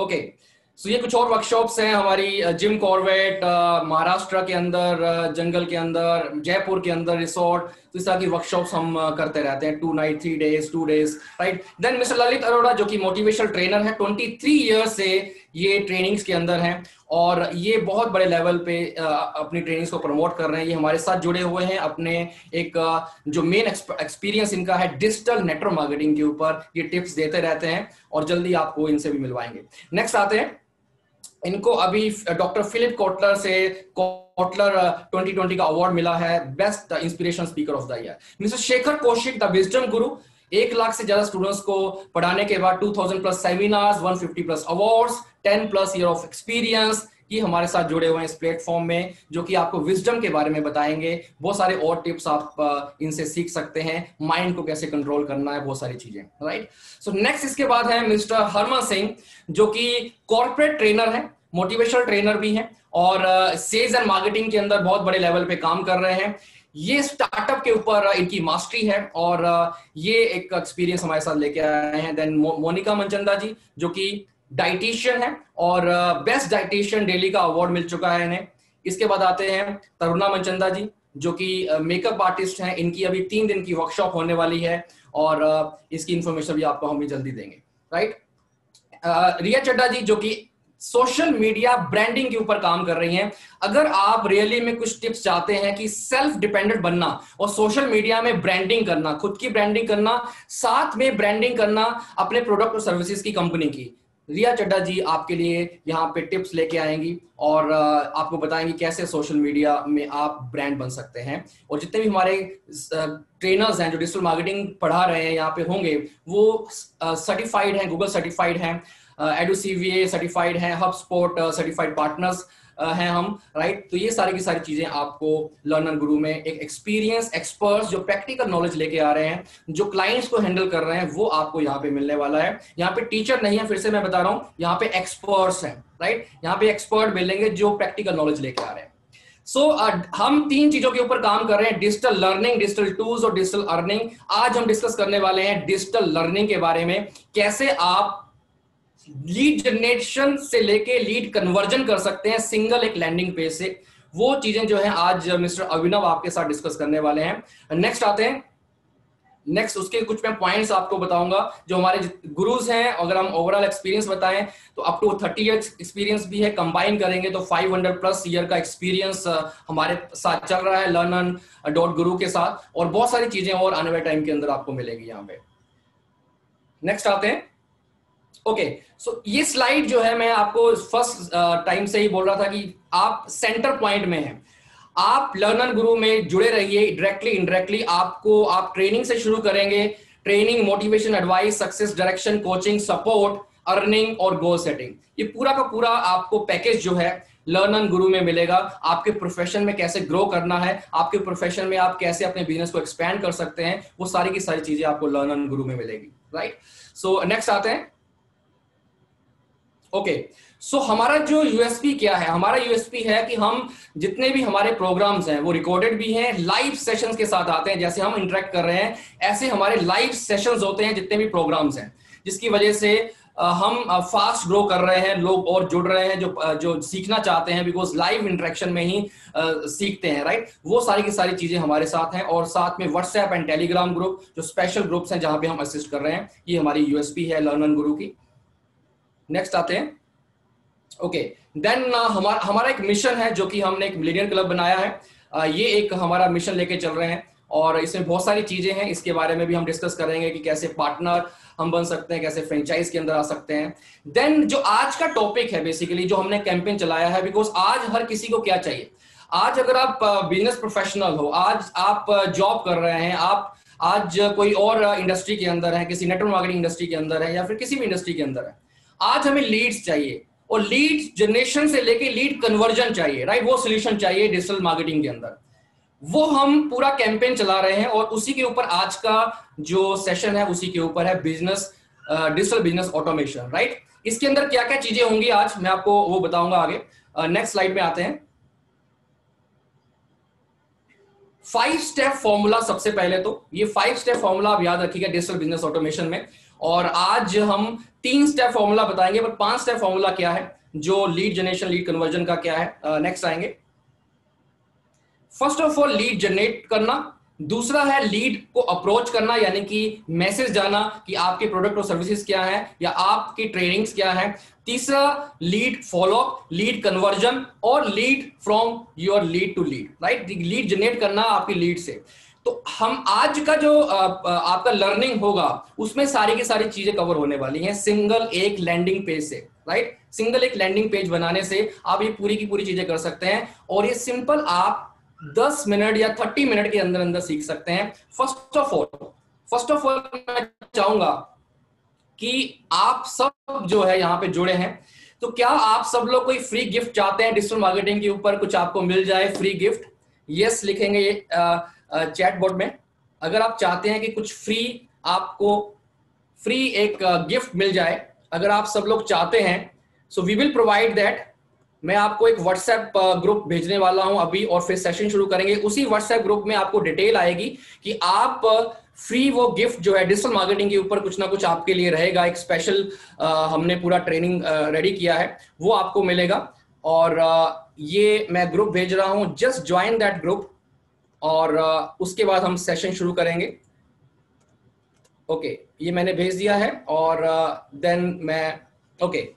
Okay, सो ये कुछ और वर्कशॉप्स हैं हमारी जिम कॉर्बेट, महाराष्ट्र के अंदर, जंगल के अंदर, जयपुर के अंदर रिसोर्ट, तो इस तरह की वर्कशॉप्स हम करते रहते हैं, 2 night 3 days 2 days, right. Then mister Lalit Arora जो कि मोटिवेशनल ट्रेनर है, 23 ईयर्स से ये ट्रेनिंग्स के अंदर हैं और ये बहुत बड़े लेवल पे अपनी ट्रेनिंग्स को प्रमोट कर रहे हैं। ये हमारे साथ जुड़े हुए हैं अपने एक जो मेन एक्सपीरियंस इनका है डिजिटल नेटवर्क मार्केटिंग के ऊपर, ये टिप्स देते रहते हैं और जल्दी आपको इनसे भी मिलवाएंगे। नेक्स्ट आते हैं, इनको अभी डॉक्टर फिलिप कोटलर से कोटलर 2020 का अवार्ड मिला है best inspiration speaker of the year. Mister Shekhar Kaushik the wisdom गुरु, 1 लाख से ज्यादा स्टूडेंट्स को पढ़ाने के बाद 2000 plus seminars, 150 plus awards, 10 plus year of experience, ये हमारे साथ जुड़े हुए हैं इस प्लेटफॉर्म में, जो कि आपको विजडम के बारे में बताएंगे। बहुत सारे और टिप्स आप इनसे सीख सकते हैं, माइंड को कैसे कंट्रोल करना है, बहुत सारी चीजें, राइट। सो नेक्स्ट इसके बाद है मिस्टर हरमन सिंह जो कि कॉर्पोरेट ट्रेनर है, मोटिवेशनल ट्रेनर भी हैं और सेल्स एंड मार्केटिंग के अंदर बहुत बड़े लेवल पे काम कर रहे हैं। ये स्टार्टअप के ऊपर इनकी मास्टरी है और ये एक एक्सपीरियंस हमारे साथ लेके आए हैं। देन मोनिका मनचंदा जी जो कि डाइटिशियन है और बेस्ट डाइटिशियन दिल्ली का अवार्ड मिल चुका है इन्हें। इसके बाद आते हैं तरुणा मनचंदा जी जो कि मेकअप आर्टिस्ट हैं, इनकी अभी 3 दिन की वर्कशॉप होने वाली है और इसकी इंफॉर्मेशन भी आपको हम भी जल्दी देंगे, राइट। रिया चड्डा जी जो कि सोशल मीडिया ब्रांडिंग के ऊपर काम कर रही हैं। अगर आप रियली में कुछ टिप्स चाहते हैं कि सेल्फ डिपेंडेंट बनना और सोशल मीडिया में ब्रांडिंग करना, खुद की ब्रांडिंग करना, साथ में ब्रांडिंग करना अपने प्रोडक्ट और सर्विसेज की कंपनी की, रिया चड्डा जी आपके लिए यहाँ पे टिप्स लेके आएंगी और आपको बताएंगी कैसे सोशल मीडिया में आप ब्रांड बन सकते हैं। और जितने भी हमारे ट्रेनर्स हैं जो डिजिटल मार्केटिंग पढ़ा रहे हैं यहाँ पे होंगे, वो सर्टिफाइड हैं, गूगल सर्टिफाइड हैं, एडुसीवीए सर्टिफाइड है, हबस्पॉट सर्टिफाइड पार्टनर्स हैं हम, राइट। तो ये सारी की सारी चीजें आपको लर्नर गुरु में एक एक्सपीरियंस एक्सपर्ट्स जो प्रैक्टिकल नॉलेज लेके आ रहे हैं, जो क्लाइंट्स को हैंडल कर रहे हैं, वो आपको यहाँ पे मिलने वाला है। यहाँ पे टीचर नहीं है, फिर से मैं बता रहा हूँ, यहाँ पे एक्सपर्ट्स हैं, राइट। यहाँ पे एक्सपर्ट मिलेंगे जो प्रैक्टिकल नॉलेज लेके आ रहे हैं। सो हम 3 चीजों के ऊपर काम कर रहे हैं, डिजिटल लर्निंग, डिजिटल टूल्स और डिजिटल अर्निंग। आज हम डिस्कस करने वाले हैं डिजिटल लर्निंग के बारे में, कैसे आप लीड जनरेशन से लेके लीड कन्वर्जन कर सकते हैं सिंगल एक लैंडिंग पेज से। वो चीजें जो हैं आज मिस्टर अभिनव आपके साथ डिस्कस करने वाले हैं। नेक्स्ट आते हैं, नेक्स्ट उसके कुछ मैं पॉइंट्स आपको बताऊंगा जो हमारे गुरुज हैं। अगर हम ओवरऑल एक्सपीरियंस बताएं तो अप टू 30 ईयर्स एक्सपीरियंस भी है, कंबाइन करेंगे तो 500 प्लस ईयर का एक्सपीरियंस हमारे साथ चल रहा है learn.guru के साथ, और बहुत सारी चीजें और आने वाले टाइम के अंदर आपको मिलेगी यहाँ पे। नेक्स्ट आते हैं, ओके। सो ये स्लाइड जो है मैं आपको फर्स्ट टाइम से ही बोल रहा था कि आप सेंटर पॉइंट में हैं, आप लर्नर गुरु में जुड़े रहिए, डायरेक्टली इनडायरेक्टली आपको, आप ट्रेनिंग से शुरू करेंगे, training, motivation, advice, success direction, coaching, support, earning और गोल सेटिंग, ये पूरा का पूरा आपको पैकेज जो है लर्नर गुरु में मिलेगा। आपके प्रोफेशन में कैसे ग्रो करना है, आपके प्रोफेशन में आप कैसे अपने बिजनेस को एक्सपैंड कर सकते हैं, वो सारी की सारी चीजें आपको लर्नर गुरु में मिलेगी, राइट। सो नेक्स्ट आते हैं, ओके। सो हमारा जो यूएसपी क्या है, हमारा यूएसपी है कि हम जितने भी हमारे प्रोग्राम्स हैं वो रिकॉर्डेड भी हैं, लाइव सेशंस के साथ आते हैं। जैसे हम इंटरेक्ट कर रहे हैं ऐसे हमारे लाइव सेशंस होते हैं जितने भी प्रोग्राम्स हैं, जिसकी वजह से हम फास्ट ग्रो कर रहे हैं, लोग और जुड़ रहे हैं जो सीखना चाहते हैं, बिकॉज लाइव इंटरेक्शन में ही सीखते हैं, राइट। वो सारी की सारी चीजें हमारे साथ हैं। और साथ में व्हाट्सएप एंड टेलीग्राम ग्रुप जो स्पेशल ग्रुप्स हैं जहां पे हम असिस्ट कर रहे हैं, ये हमारी यूएसपी है लर्नर गुरु की। नेक्स्ट आते हैं, ओके। देन हमारा एक मिशन है जो कि हमने एक मिलियनियर क्लब बनाया है। ये एक हमारा मिशन लेके चल रहे हैं और इसमें बहुत सारी चीजें हैं, इसके बारे में भी हम डिस्कस करेंगे कि कैसे पार्टनर हम बन सकते हैं, कैसे फ्रेंचाइज के अंदर आ सकते हैं। देन जो आज का टॉपिक है बेसिकली जो हमने कैंपेन चलाया है, बिकॉज आज हर किसी को क्या चाहिए, आज अगर आप बिजनेस प्रोफेशनल हो, आज आप जॉब कर रहे हैं, आप आज कोई और इंडस्ट्री के अंदर है, किसी नेटवर्क मार्केटिंग इंडस्ट्री के अंदर है या फिर किसी भी इंडस्ट्री के अंदर है, आज हमें लीड्स चाहिए और लीड जनरेशन से लेके लीड कन्वर्जन चाहिए, राइट। वो सोल्यूशन चाहिए डिजिटल मार्केटिंग के अंदर, वो हम पूरा कैंपेन चला रहे हैं और उसी के ऊपर आज का जो सेशन है उसी के ऊपर है business, digital business automation, right. इसके अंदर क्या क्या चीजें होंगी आज मैं आपको वो बताऊंगा आगे। नेक्स्ट स्लाइड में आते हैं, 5 स्टेप फॉर्मूला। सबसे पहले तो ये 5 स्टेप फॉर्मूला आप याद रखिएगा डिजिटल बिजनेस ऑटोमेशन में, और आज हम 3 स्टेप फॉर्मूला बताएंगे, पर 5 स्टेप फॉर्मूला क्या है जो लीड जनरेशन लीड कन्वर्जन का क्या है, नेक्स्ट आएंगे। First of all lead generate करना, दूसरा है लीड को अप्रोच करना, यानी कि मैसेज जाना कि आपके प्रोडक्ट और सर्विसेज क्या है या आपकी ट्रेनिंग्स क्या है। तीसरा लीड फॉलोअप, लीड कन्वर्जन और lead from your lead to lead, right, lead generate करना आपकी लीड से। तो हम आज का जो आपका लर्निंग होगा उसमें सारी की सारी चीजें कवर होने वाली हैं सिंगल एक लैंडिंग पेज से, राइट। सिंगल एक लैंडिंग पेज बनाने से आप ये पूरी की पूरी चीजें कर सकते हैं और ये सिंपल आप 10 मिनट या 30 मिनट के अंदर अंदर सीख सकते हैं। फर्स्ट ऑफ ऑल मैं चाहूंगा कि आप सब जो है यहाँ पे जुड़े हैं, तो क्या आप सब लोग कोई फ्री गिफ्ट चाहते हैं डिजिटल मार्केटिंग के ऊपर, कुछ आपको मिल जाए फ्री गिफ्ट? यस लिखेंगे ये चैट बोर्ड में अगर आप चाहते हैं कि कुछ फ्री आपको फ्री एक गिफ्ट मिल जाए। अगर आप सब लोग चाहते हैं so we will provide that. मैं आपको एक व्हाट्सएप ग्रुप भेजने वाला हूं अभी और फिर सेशन शुरू करेंगे। उसी व्हाट्सएप ग्रुप में आपको डिटेल आएगी कि आप फ्री वो गिफ्ट जो है डिजिटल मार्केटिंग के ऊपर कुछ ना कुछ आपके लिए रहेगा। एक स्पेशल हमने पूरा ट्रेनिंग रेडी किया है, वो आपको मिलेगा। और ये मैं ग्रुप भेज रहा हूं, जस्ट ज्वाइन दैट ग्रुप और उसके बाद हम सेशन शुरू करेंगे। ओके, ये मैंने भेज दिया है और देन मैं okay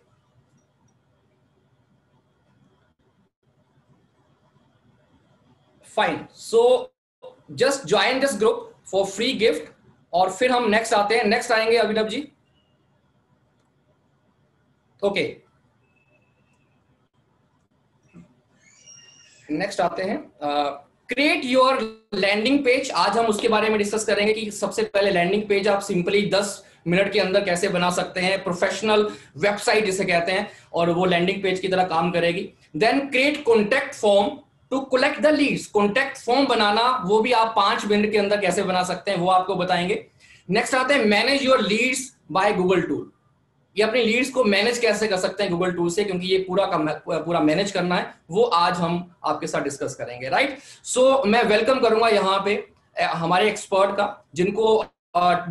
fine, so just join this group for free gift. और फिर हम नेक्स्ट आते हैं, नेक्स्ट आएंगे अभिनव जी। ओके, नेक्स्ट आते हैं क्रिएट योर लैंडिंग पेज। आज हम उसके बारे में डिस्कस करेंगे कि सबसे पहले लैंडिंग पेज आप सिंपली 10 मिनट के अंदर कैसे बना सकते हैं, प्रोफेशनल वेबसाइट जिसे कहते हैं, और वो लैंडिंग पेज की तरह काम करेगी। Then create contact form to collect the leads. Contact form बनाना वो भी आप 5 मिनट के अंदर कैसे बना सकते हैं वो आपको बताएंगे। नेक्स्ट आते हैं manage your leads by Google tool. ये अपनी लीड्स को मैनेज कैसे कर सकते हैं गूगल टूल से, क्योंकि ये पूरा मैनेज करना है, वो आज हम आपके साथ डिस्कस करेंगे, राइट। सो मैं वेलकम करूंगा यहाँ पे हमारे एक्सपर्ट का, जिनको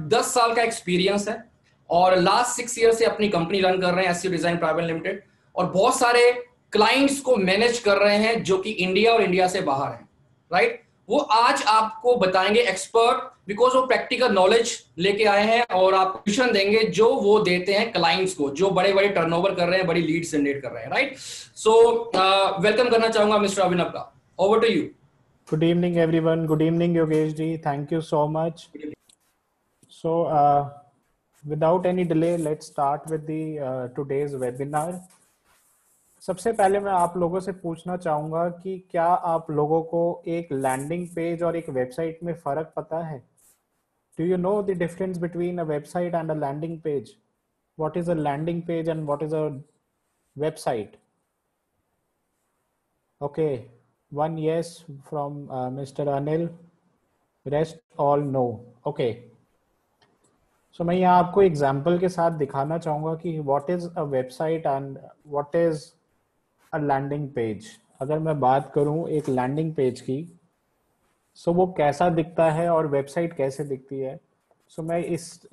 10 साल का एक्सपीरियंस है और लास्ट 6 ईयर से अपनी कंपनी रन कर रहे हैं, एससीओ डिजाइन प्राइवेट लिमिटेड, और बहुत सारे क्लाइंट्स को मैनेज कर रहे हैं जो कि इंडिया और इंडिया से बाहर हैं, राइट। वो आज आपको बताएंगे एक्सपर्ट, बिकॉज वो प्रैक्टिकल नॉलेज लेके आए हैं और आप ट्यूशन देंगे जो वो देते हैं क्लाइंट्स को, जो बड़े बड़े टर्नओवर कर रहे हैं, बड़ी लीड जनरेट कर रहे हैं, राइट। सो वेलकम करना चाहूंगा मिस्टर अभिनव का, over to you. Good evening everyone. Good evening Yogesh ji, thank you so much. So without any delay let's start with the today's webinar. सबसे पहले मैं आप लोगों से पूछना चाहूंगा कि क्या आप लोगों को एक लैंडिंग पेज और एक वेबसाइट में फर्क पता है? Do you know the difference between a website and a landing page? What is a landing page and what is a website? Okay, one yes from Mr. Anil, rest all no. Okay, so मैं यहाँ आपको example के साथ दिखाना चाहूँगा कि what is a website and what is a landing page। अगर मैं बात करूँ एक लैंडिंग पेज की, so वो कैसा दिखता है और वेबसाइट कैसे दिखती है। so मैं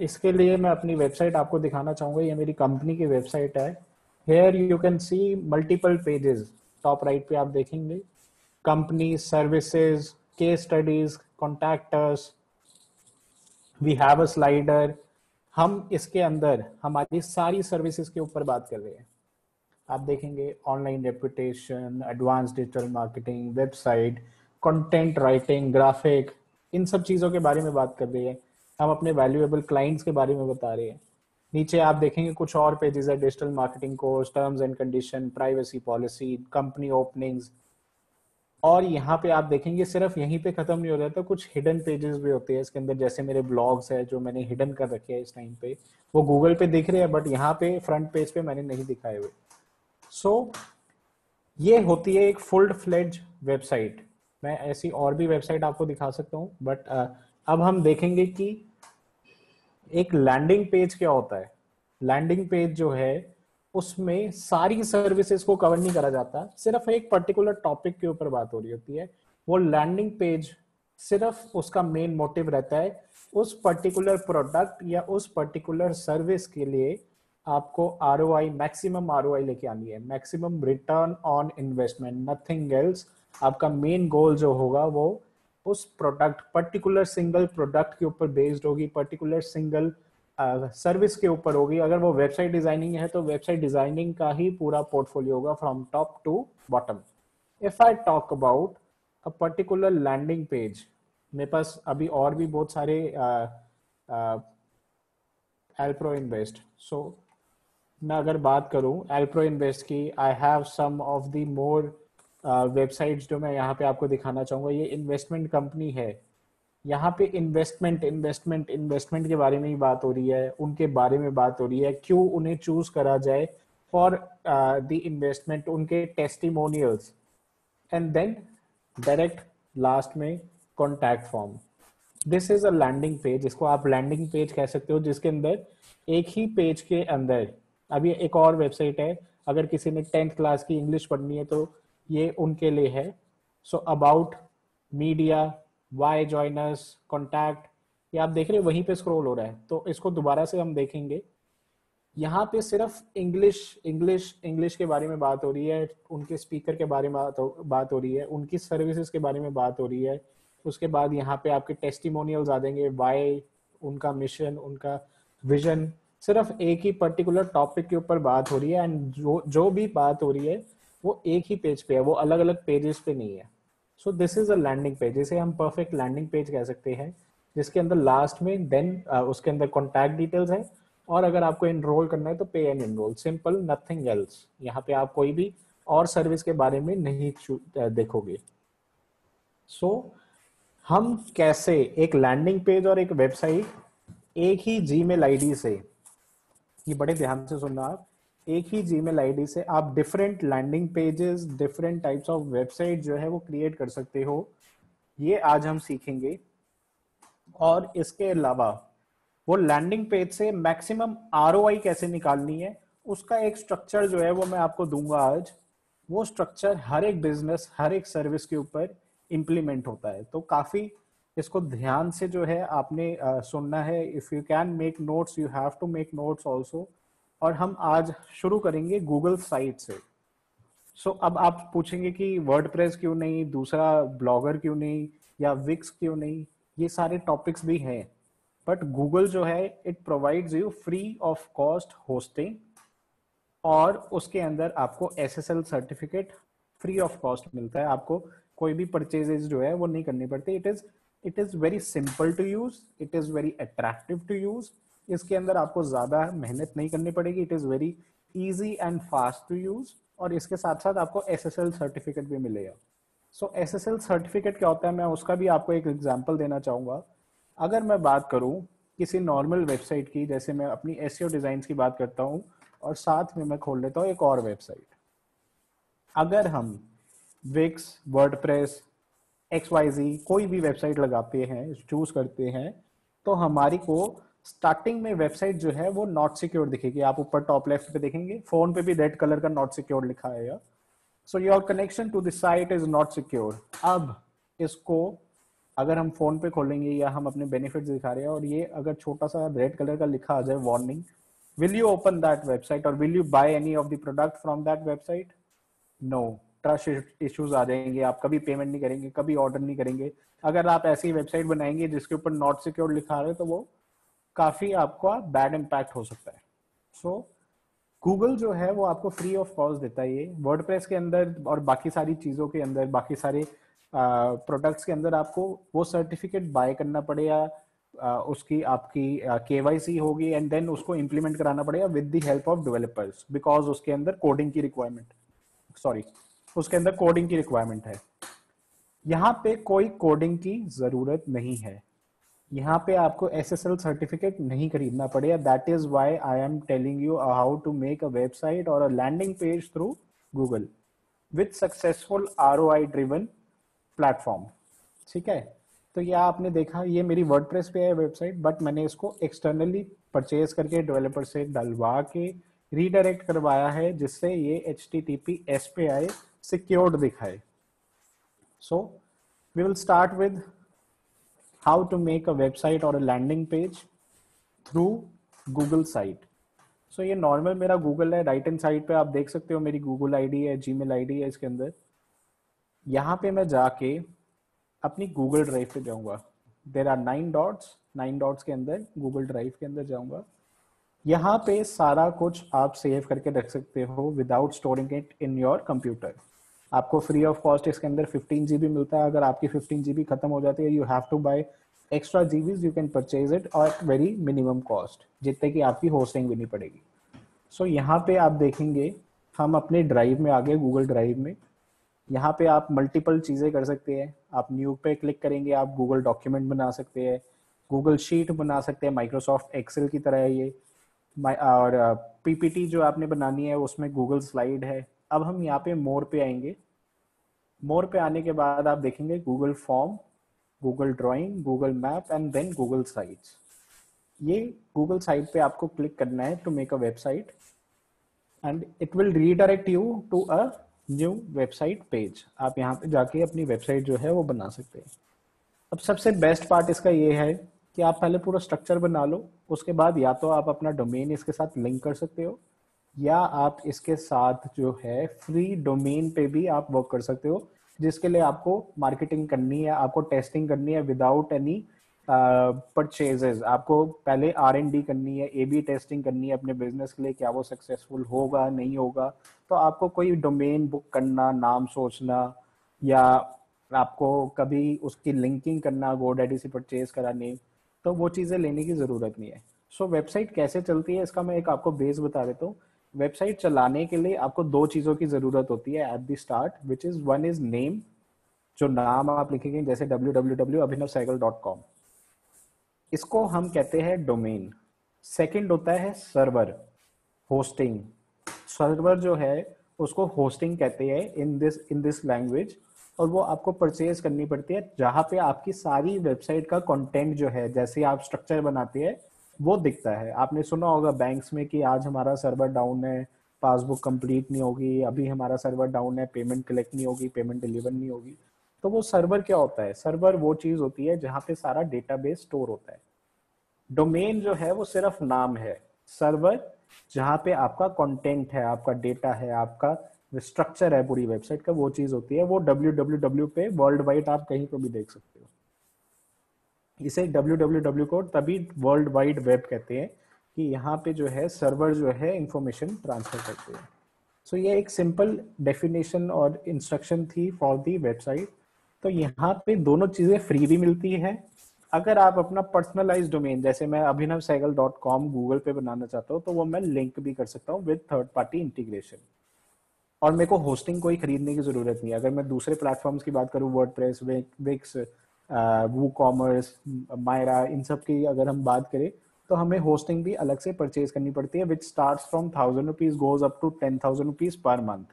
इसके लिए मैं अपनी वेबसाइट आपको दिखाना चाहूँगा। ये मेरी कंपनी की वेबसाइट है। Here you can see multiple pages। Top right पे आप देखेंगे company, services, case studies, contact us, we have a slider। हम इसके अंदर हमारी सारी सर्विसेज के ऊपर बात कर रहे हैं। आप देखेंगे online reputation, advance digital marketing, website, content writing, graphic, इन सब चीज़ों के बारे में बात कर रहे हैं। हम अपने वैल्यूएबल क्लाइंट्स के बारे में बता रहे हैं। नीचे आप देखेंगे कुछ और पेजेस है, digital marketing course, terms and condition, privacy policy, company openings. और यहाँ पे आप देखेंगे सिर्फ यहीं पे खत्म नहीं हो जाता, कुछ हिडन पेजेस भी होते हैं इसके अंदर, जैसे मेरे ब्लॉग्स है जो मैंने हिडन कर रखे हैं इस टाइम पे। वो गूगल पे दिख रहे हैं बट यहाँ पे फ्रंट पेज पे मैंने नहीं दिखाए हुए। सो ये होती है एक फुल फ्लेज वेबसाइट। मैं ऐसी और भी वेबसाइट आपको दिखा सकता हूँ, बट अब हम देखेंगे कि एक लैंडिंग पेज क्या होता है। लैंडिंग पेज जो है उसमें सारी सर्विसेज को कवर नहीं करा जाता, सिर्फ एक पर्टिकुलर टॉपिक के ऊपर बात हो रही होती है। वो लैंडिंग पेज सिर्फ उसका मेन मोटिव रहता है उस पर्टिकुलर प्रोडक्ट या उस पर्टिकुलर सर्विस के लिए आपको आरओआई, मैक्सिमम आरओआई लेके आनी है, maximum return on investment, nothing else. आपका मेन गोल जो होगा वो उस प्रोडक्ट, पर्टिकुलर सिंगल प्रोडक्ट के ऊपर बेस्ड होगी, पर्टिकुलर सिंगल सर्विस के ऊपर होगी। अगर वो वेबसाइट डिजाइनिंग है तो वेबसाइट डिजाइनिंग का ही पूरा पोर्टफोलियो होगा from top to bottom. If I talk about a particular landing page, मेरे पास अभी और भी बहुत सारे एल्प्रो इन्वेस्ट, सो मैं अगर बात करूं एल्प्रो इन्वेस्ट की, I have some of the more websites जो मैं यहाँ पे आपको दिखाना चाहूंगा। ये इन्वेस्टमेंट कंपनी है, यहाँ पे इन्वेस्टमेंट इन्वेस्टमेंट इन्वेस्टमेंट के बारे में ही बात हो रही है, उनके बारे में बात हो रही है, क्यों उन्हें चूज करा जाए फॉर द इन्वेस्टमेंट, उनके testimonials, and then direct last में contact form. This is a landing page, इसको आप लैंडिंग पेज कह सकते हो, जिसके अंदर एक ही पेज के अंदर, अभी एक और वेबसाइट है, अगर किसी ने 10th क्लास की इंग्लिश पढ़नी है तो ये उनके लिए है। So about, media, why joiners, contact, ये आप देख रहे हो वहीं पे स्क्रॉल हो रहा है, तो इसको दोबारा से हम देखेंगे। यहाँ पे सिर्फ इंग्लिश इंग्लिश इंग्लिश के बारे में बात हो रही है, उनके स्पीकर के बारे में बात हो रही है, उनकी सर्विसेज के बारे में बात हो रही है। उसके बाद यहाँ पे आपके टेस्टिमोनियल्स आ जाएंगे, वाई, उनका मिशन, उनका विजन, सिर्फ एक ही पर्टिकुलर टॉपिक के ऊपर बात हो रही है। एंड जो भी बात हो रही है वो एक ही पेज पे है, वो अलग अलग पेजेस पे नहीं है। So this is a landing page, जिसे हम परफेक्ट लैंडिंग पेज कह सकते हैं, जिसके अंदर लास्ट में देन उसके अंदर कॉन्टैक्ट डिटेल्स है, और अगर आपको एनरोल करना है तो पे and enrol, simple, nothing else. यहाँ पे आप कोई भी और सर्विस के बारे में नहीं देखोगे। सो हम कैसे एक लैंडिंग पेज और एक वेबसाइट एक ही जीमेल आईडी से, ये बड़े ध्यान से सुनना आप, एक ही जीमेल आईडी से आप different landing pages, different types of website जो है वो क्रिएट कर सकते हो, ये आज हम सीखेंगे। और इसके अलावा वो लैंडिंग पेज से मैक्सिमम आरओआई कैसे निकालनी है, उसका एक स्ट्रक्चर जो है वो मैं आपको दूंगा आज। वो स्ट्रक्चर हर एक बिजनेस, हर एक सर्विस के ऊपर इंप्लीमेंट होता है, तो काफी इसको ध्यान से जो है आपने सुनना है। If you can make notes, you have to make notes also. और हम आज शुरू करेंगे गूगल साइट से। सो अब आप पूछेंगे कि वर्डप्रेस क्यों नहीं, दूसरा ब्लॉगर क्यों नहीं, या विक्स क्यों नहीं, ये सारे टॉपिक्स भी हैं, बट गूगल जो है it provides you free of cost hosting, और उसके अंदर आपको SSL certificate free of cost मिलता है। आपको कोई भी परचेजेस जो है वो नहीं करनी पड़ती। It is very simple to use, it is very attractive to use. इसके अंदर आपको ज्यादा मेहनत नहीं करनी पड़ेगी, it is very easy and fast to use, और इसके साथ साथ आपको एसएसएल सर्टिफिकेट भी मिलेगा। सो एसएसएल सर्टिफिकेट क्या होता है, मैं उसका भी आपको एक एग्जांपल देना चाहूंगा। अगर मैं बात करूं किसी नॉर्मल वेबसाइट की, जैसे मैं अपनी एसईओ डिजाइन्स की बात करता हूं, और साथ में मैं खोल लेता हूं एक और वेबसाइट। अगर हम विक्स, वर्डप्रेस, XYZ कोई भी वेबसाइट लगाते हैं, चूज करते हैं, तो हमारी को स्टार्टिंग में वेबसाइट जो है वो नॉट सिक्योर दिखेगी। आप ऊपर टॉप लेफ्ट पे देखेंगे, फोन पे भी रेड कलर का नॉट सिक्योर लिखा है। So your connection to the site is not secure. अब इसको अगर हम फोन पे खोलेंगे या हम अपने बेनिफिट्स दिखा रहे हैं, और ये अगर छोटा सा रेड कलर का लिखा आ जाए warning, will you open that website और will you buy any of the product from that website? No, trust issues आ जाएंगे, आप कभी पेमेंट नहीं करेंगे, कभी ऑर्डर नहीं करेंगे। अगर आप ऐसी वेबसाइट बनाएंगे जिसके ऊपर नॉट सिक्योर लिखा रहे, तो वो काफी आपका बैड इम्पैक्ट हो सकता है। सो गूगल जो है वो आपको फ्री ऑफ कॉस्ट देता है। ये वर्डप्रेस के अंदर और बाकी सारी चीजों के अंदर, बाकी सारे प्रोडक्ट्स के अंदर आपको वो सर्टिफिकेट बाय करना पड़ेगा, उसकी आपकी केवाईसी होगी, एंड देन उसको इम्प्लीमेंट कराना पड़ेगा with the help of developers, because उसके अंदर कोडिंग की रिक्वायरमेंट, सॉरी, उसके अंदर कोडिंग की रिक्वायरमेंट है। यहाँ पे कोई कोडिंग की जरूरत नहीं है, यहाँ पे आपको एसएसएल सर्टिफिकेट नहीं खरीदना पड़ेगा। That is why I am telling you how to make a website और a landing page through Google with successful ROI driven platform. ठीक है, तो ये आपने देखा, ये मेरी वर्डप्रेस पे है वेबसाइट, बट मैंने इसको एक्सटर्नली परचेज करके डेवलपर से डलवा के रीडायरेक्ट करवाया है, जिससे ये HTTPS पे आए, सिक्योर्ड दिखाए। So we will start with how to make a website और a landing page through Google site. So ये नॉर्मल मेरा गूगल है, राइट हैंड साइड पे आप देख सकते हो मेरी गूगल आईडी है, जीमेल आईडी है इसके अंदर। यहाँ पे मैं जाके अपनी गूगल ड्राइव पे जाऊंगा। देर आर 9 डॉट्स, 9 डॉट्स के अंदर गूगल ड्राइव के अंदर जाऊंगा। यहाँ पे सारा कुछ आप सेव करके रख सकते हो without storing it in your computer. आपको फ्री ऑफ कॉस्ट इसके अंदर 15 GB मिलता है। अगर आपकी 15 GB खत्म हो जाती है, you have to buy extra GBs, you can purchase it और वेरी मिनिमम कॉस्ट, जितने की आपकी होस्टिंग भी नहीं पड़ेगी। सो यहाँ पे आप देखेंगे हम अपने ड्राइव में आ गए, गूगल ड्राइव में। यहाँ पे आप मल्टीपल चीज़ें कर सकते हैं। आप न्यू पे क्लिक करेंगे, आप गूगल डॉक्यूमेंट बना सकते हैं, गूगल शीट बना सकते हैं, माइक्रोसॉफ्ट एक्सेल की तरह है ये। और पीपीटी जो आपने बनानी है उसमें गूगल स्लाइड है। अब हम यहाँ पे मोर पे आएंगे। मोर पे आने के बाद आप देखेंगे Google form, Google drawing, Google map and then Google sites. ये गूगल साइट पे आपको क्लिक करना है to make a website and it will redirect you to a new website page. आप यहाँ पे जाके अपनी वेबसाइट जो है वो बना सकते हैं। अब सबसे बेस्ट पार्ट इसका ये है कि आप पहले पूरा स्ट्रक्चर बना लो, उसके बाद या तो आप अपना डोमेन इसके साथ लिंक कर सकते हो, या आप इसके साथ जो है फ्री डोमेन पे भी आप वर्क कर सकते हो, जिसके लिए आपको मार्केटिंग करनी है, आपको टेस्टिंग करनी है विदाउट एनी परचेजेस। आपको पहले R&D करनी है, A/B टेस्टिंग करनी है अपने बिजनेस के लिए, क्या वो सक्सेसफुल होगा नहीं होगा। तो आपको कोई डोमेन बुक करना, नाम सोचना, या आपको कभी उसकी लिंकिंग करना GoDaddy से परचेज कराने, तो वो चीज़ें लेने की ज़रूरत नहीं है। सो वेबसाइट कैसे चलती है इसका मैं एक आपको बेस बता देता हूँ। वेबसाइट चलाने के लिए आपको दो चीज़ों की ज़रूरत होती है at the start, which is one is name, जो नाम आप लिखेंगे जैसे www.abhinavsehgal.com, इसको हम कहते हैं डोमेन। सेकंड होता है सर्वर, होस्टिंग। सर्वर जो है उसको होस्टिंग कहते हैं इन दिस लैंग्वेज, और वो आपको परचेज करनी पड़ती है, जहाँ पे आपकी सारी वेबसाइट का कंटेंट जो है, जैसे आप स्ट्रक्चर बनाते हैं वो दिखता है। आपने सुना होगा बैंक्स में कि आज हमारा सर्वर डाउन है, पासबुक कंप्लीट नहीं होगी, अभी हमारा सर्वर डाउन है, पेमेंट कलेक्ट नहीं होगी, पेमेंट डिलीवर नहीं होगी। तो वो सर्वर क्या होता है? सर्वर वो चीज होती है जहाँ पे सारा डेटाबेस स्टोर होता है। डोमेन जो है वो सिर्फ नाम है। सर्वर जहाँ पे आपका कंटेंट है, आपका डेटा है, आपका स्ट्रक्चर है पूरी वेबसाइट का, वो चीज होती है। वो www पे वर्ल्ड वाइड आप कहीं पर भी देख सकते हो। इसे www को तभी वर्ल्ड वाइड वेब कहते हैं कि यहाँ पे जो है सर्वर जो है इंफॉर्मेशन ट्रांसफर करते हैं। सो ये एक सिंपल डेफिनेशन और इंस्ट्रक्शन थी फॉर दी वेबसाइट। तो यहाँ पे दोनों चीजें फ्री भी मिलती है। अगर आप अपना पर्सनलाइज डोमेन, जैसे मैं abhinavsehgal.com गूगल पे बनाना चाहता हूँ, तो वो मैं लिंक भी कर सकता हूँ विद थर्ड पार्टी इंटीग्रेशन, और मेरे को होस्टिंग कोई खरीदने की जरूरत नहीं है। अगर मैं दूसरे प्लेटफॉर्म्स की बात करूँ, वर्डप्रेस, विक्स, वूकॉमर्स, मायरा, इन सब की अगर हम बात करें, तो हमें होस्टिंग भी अलग से परचेज करनी पड़ती है, which starts from 1000 rupees goes up to 10,000 rupees per month.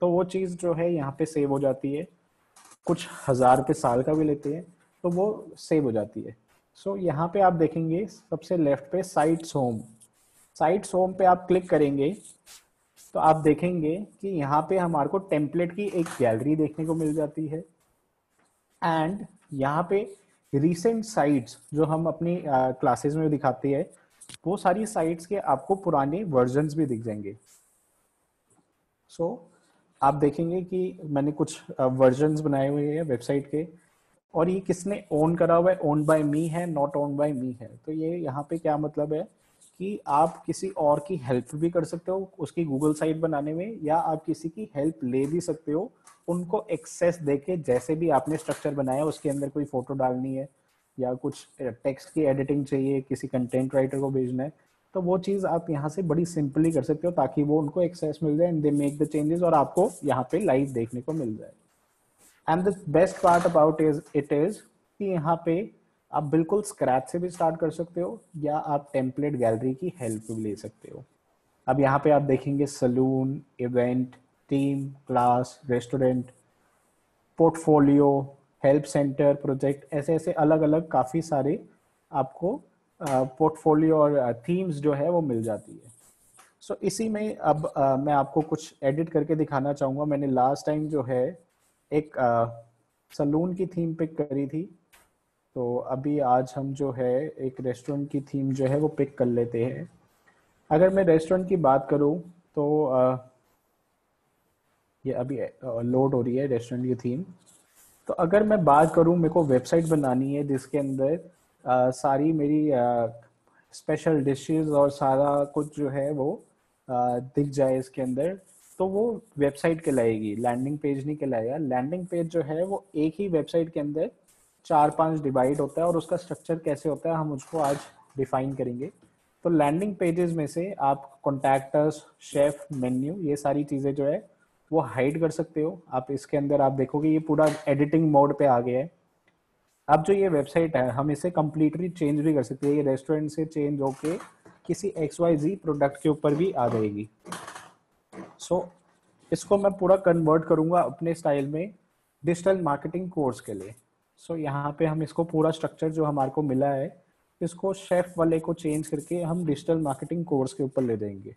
तो वो चीज़ जो है यहाँ पे सेव हो जाती है। कुछ हजार रुपये साल का भी लेते हैं, तो वो सेव हो जाती है। सो यहाँ पे आप देखेंगे सबसे लेफ्ट पे साइट्स होम। साइट्स होम पे आप क्लिक करेंगे तो आप देखेंगे कि यहाँ पे हमारे को टेम्पलेट की एक गैलरी देखने को मिल जाती है, एंड यहाँ पे रिसेंट साइट्स जो हम अपनी क्लासेस में दिखाते हैं, वो सारी साइट्स के आपको पुराने वर्जन्स भी दिख जाएंगे। सो आप देखेंगे कि मैंने कुछ वर्जन्स बनाए हुए हैं वेबसाइट के, और ये किसने ओन करा हुआ है? ओन बाय मी है, नॉट ओन बाय मी है। तो ये यहाँ पे क्या मतलब है कि आप किसी और की हेल्प भी कर सकते हो उसकी गूगल साइट बनाने में, या आप किसी की हेल्प ले भी सकते हो उनको एक्सेस देके। जैसे भी आपने स्ट्रक्चर बनाया, उसके अंदर कोई फोटो डालनी है या कुछ टेक्स्ट की एडिटिंग चाहिए, किसी कंटेंट राइटर को भेजना है, तो वो चीज़ आप यहाँ से बड़ी सिंपली कर सकते हो, ताकि वो उनको एक्सेस मिल जाए and they make the changes, और आपको यहाँ पे लाइव देखने को मिल जाए। And the best part about it is कि यहाँ पे आप बिल्कुल स्क्रैच से भी स्टार्ट कर सकते हो, या आप टेम्पलेट गैलरी की हेल्प भी ले सकते हो। अब यहाँ पे आप देखेंगे salon, event, team, class, restaurant, portfolio, help centre, project, ऐसे ऐसे अलग अलग काफ़ी सारे आपको पोर्टफोलियो और थीम्स जो है वो मिल जाती है। सो इसी में अब मैं आपको कुछ एडिट करके दिखाना चाहूँगा। मैंने लास्ट टाइम जो है एक सलून की थीम पिक करी थी, तो अभी आज हम जो है एक रेस्टोरेंट की थीम जो है वो पिक कर लेते हैं। अगर मैं रेस्टोरेंट की बात करूं तो ये अभी लोड हो रही है रेस्टोरेंट की थीम। तो अगर मैं बात करूं, मेरे को वेबसाइट बनानी है जिसके अंदर सारी मेरी स्पेशल डिशेस और सारा कुछ जो है वो दिख जाए इसके अंदर, तो वो वेबसाइट कहलाएगी, लैंडिंग पेज नहीं कहलाएगा। लैंडिंग पेज जो है वो एक ही वेबसाइट के अंदर 4-5 डिवाइड होता है, और उसका स्ट्रक्चर कैसे होता है हम उसको आज डिफाइन करेंगे। तो लैंडिंग पेजेस में से आप कॉन्टैक्टर्स, शेफ, मेन्यू, ये सारी चीज़ें जो है वो हाइड कर सकते हो। आप इसके अंदर आप देखोगे ये पूरा एडिटिंग मोड पे आ गया है। अब जो ये वेबसाइट है हम इसे कम्प्लीटली चेंज भी कर सकते हैं। ये रेस्टोरेंट से चेंज होके किसी XYZ प्रोडक्ट के ऊपर भी आ जाएगी। सो इसको मैं पूरा कन्वर्ट करूंगा अपने स्टाइल में डिजिटल मार्केटिंग कोर्स के लिए। सो यहाँ पे हम इसको पूरा स्ट्रक्चर जो हमारे को मिला है इसको शेफ वाले को चेंज करके हम डिजिटल मार्केटिंग कोर्स के ऊपर ले देंगे।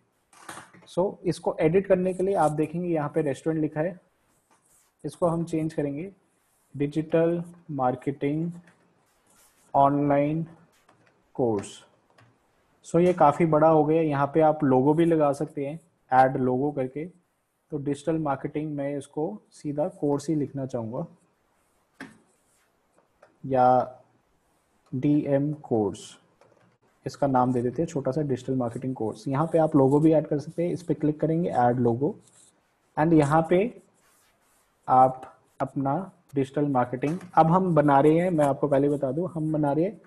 सो इसको एडिट करने के लिए आप देखेंगे यहाँ पे रेस्टोरेंट लिखा है, इसको हम चेंज करेंगे डिजिटल मार्केटिंग ऑनलाइन कोर्स। सो ये काफ़ी बड़ा हो गया। यहाँ पे आप लोगो भी लगा सकते हैं, ऐड लोगो करके। तो डिजिटल मार्केटिंग में इसको सीधा कोर्स ही लिखना चाहूँगा, या DM कोर्स इसका नाम दे देते हैं, छोटा सा डिजिटल मार्केटिंग कोर्स। यहाँ पे आप लोगो भी ऐड कर सकते हैं, इस पर क्लिक करेंगे ऐड लोगो, एंड यहाँ पे आप अपना डिजिटल मार्केटिंग अब हम बना रहे हैं। मैं आपको पहले बता दूं, हम बना रहे हैं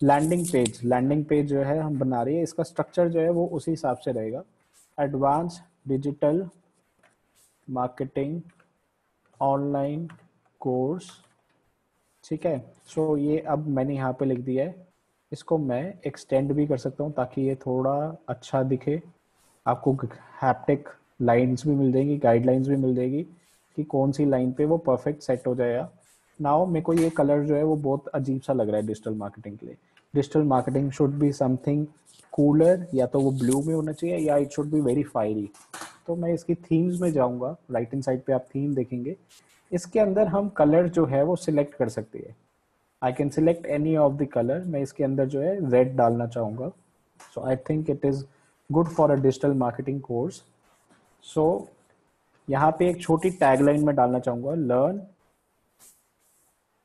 लैंडिंग पेज। लैंडिंग पेज जो है हम बना रहे हैं, इसका स्ट्रक्चर जो है वो उसी हिसाब से रहेगा, advance digital marketing online course. ठीक है। सो ये अब मैंने यहाँ पे लिख दिया है। इसको मैं एक्सटेंड भी कर सकता हूँ ताकि ये थोड़ा अच्छा दिखे। आपको हैप्टिक लाइंस भी मिल जाएंगी, गाइडलाइंस भी मिल जाएगी कि कौन सी लाइन पे वो परफेक्ट सेट हो जाएगा। नाउ मेरे को ये कलर जो है वो बहुत अजीब सा लग रहा है डिजिटल मार्केटिंग के लिए। Digital marketing should be something cooler, या तो वो ब्लू में होना चाहिए या it should be very fiery. तो मैं इसकी थीम्स में जाऊंगा, राइट हैंड साइड पे आप थीम देखेंगे, इसके अंदर हम कलर जो है वो सिलेक्ट कर सकते हैं। I can select any of the colour. मैं इसके अंदर जो है रेड डालना चाहूँगा। So I think it is good for a digital marketing course. So यहाँ पे एक छोटी टैगलाइन में डालना चाहूँगा, learn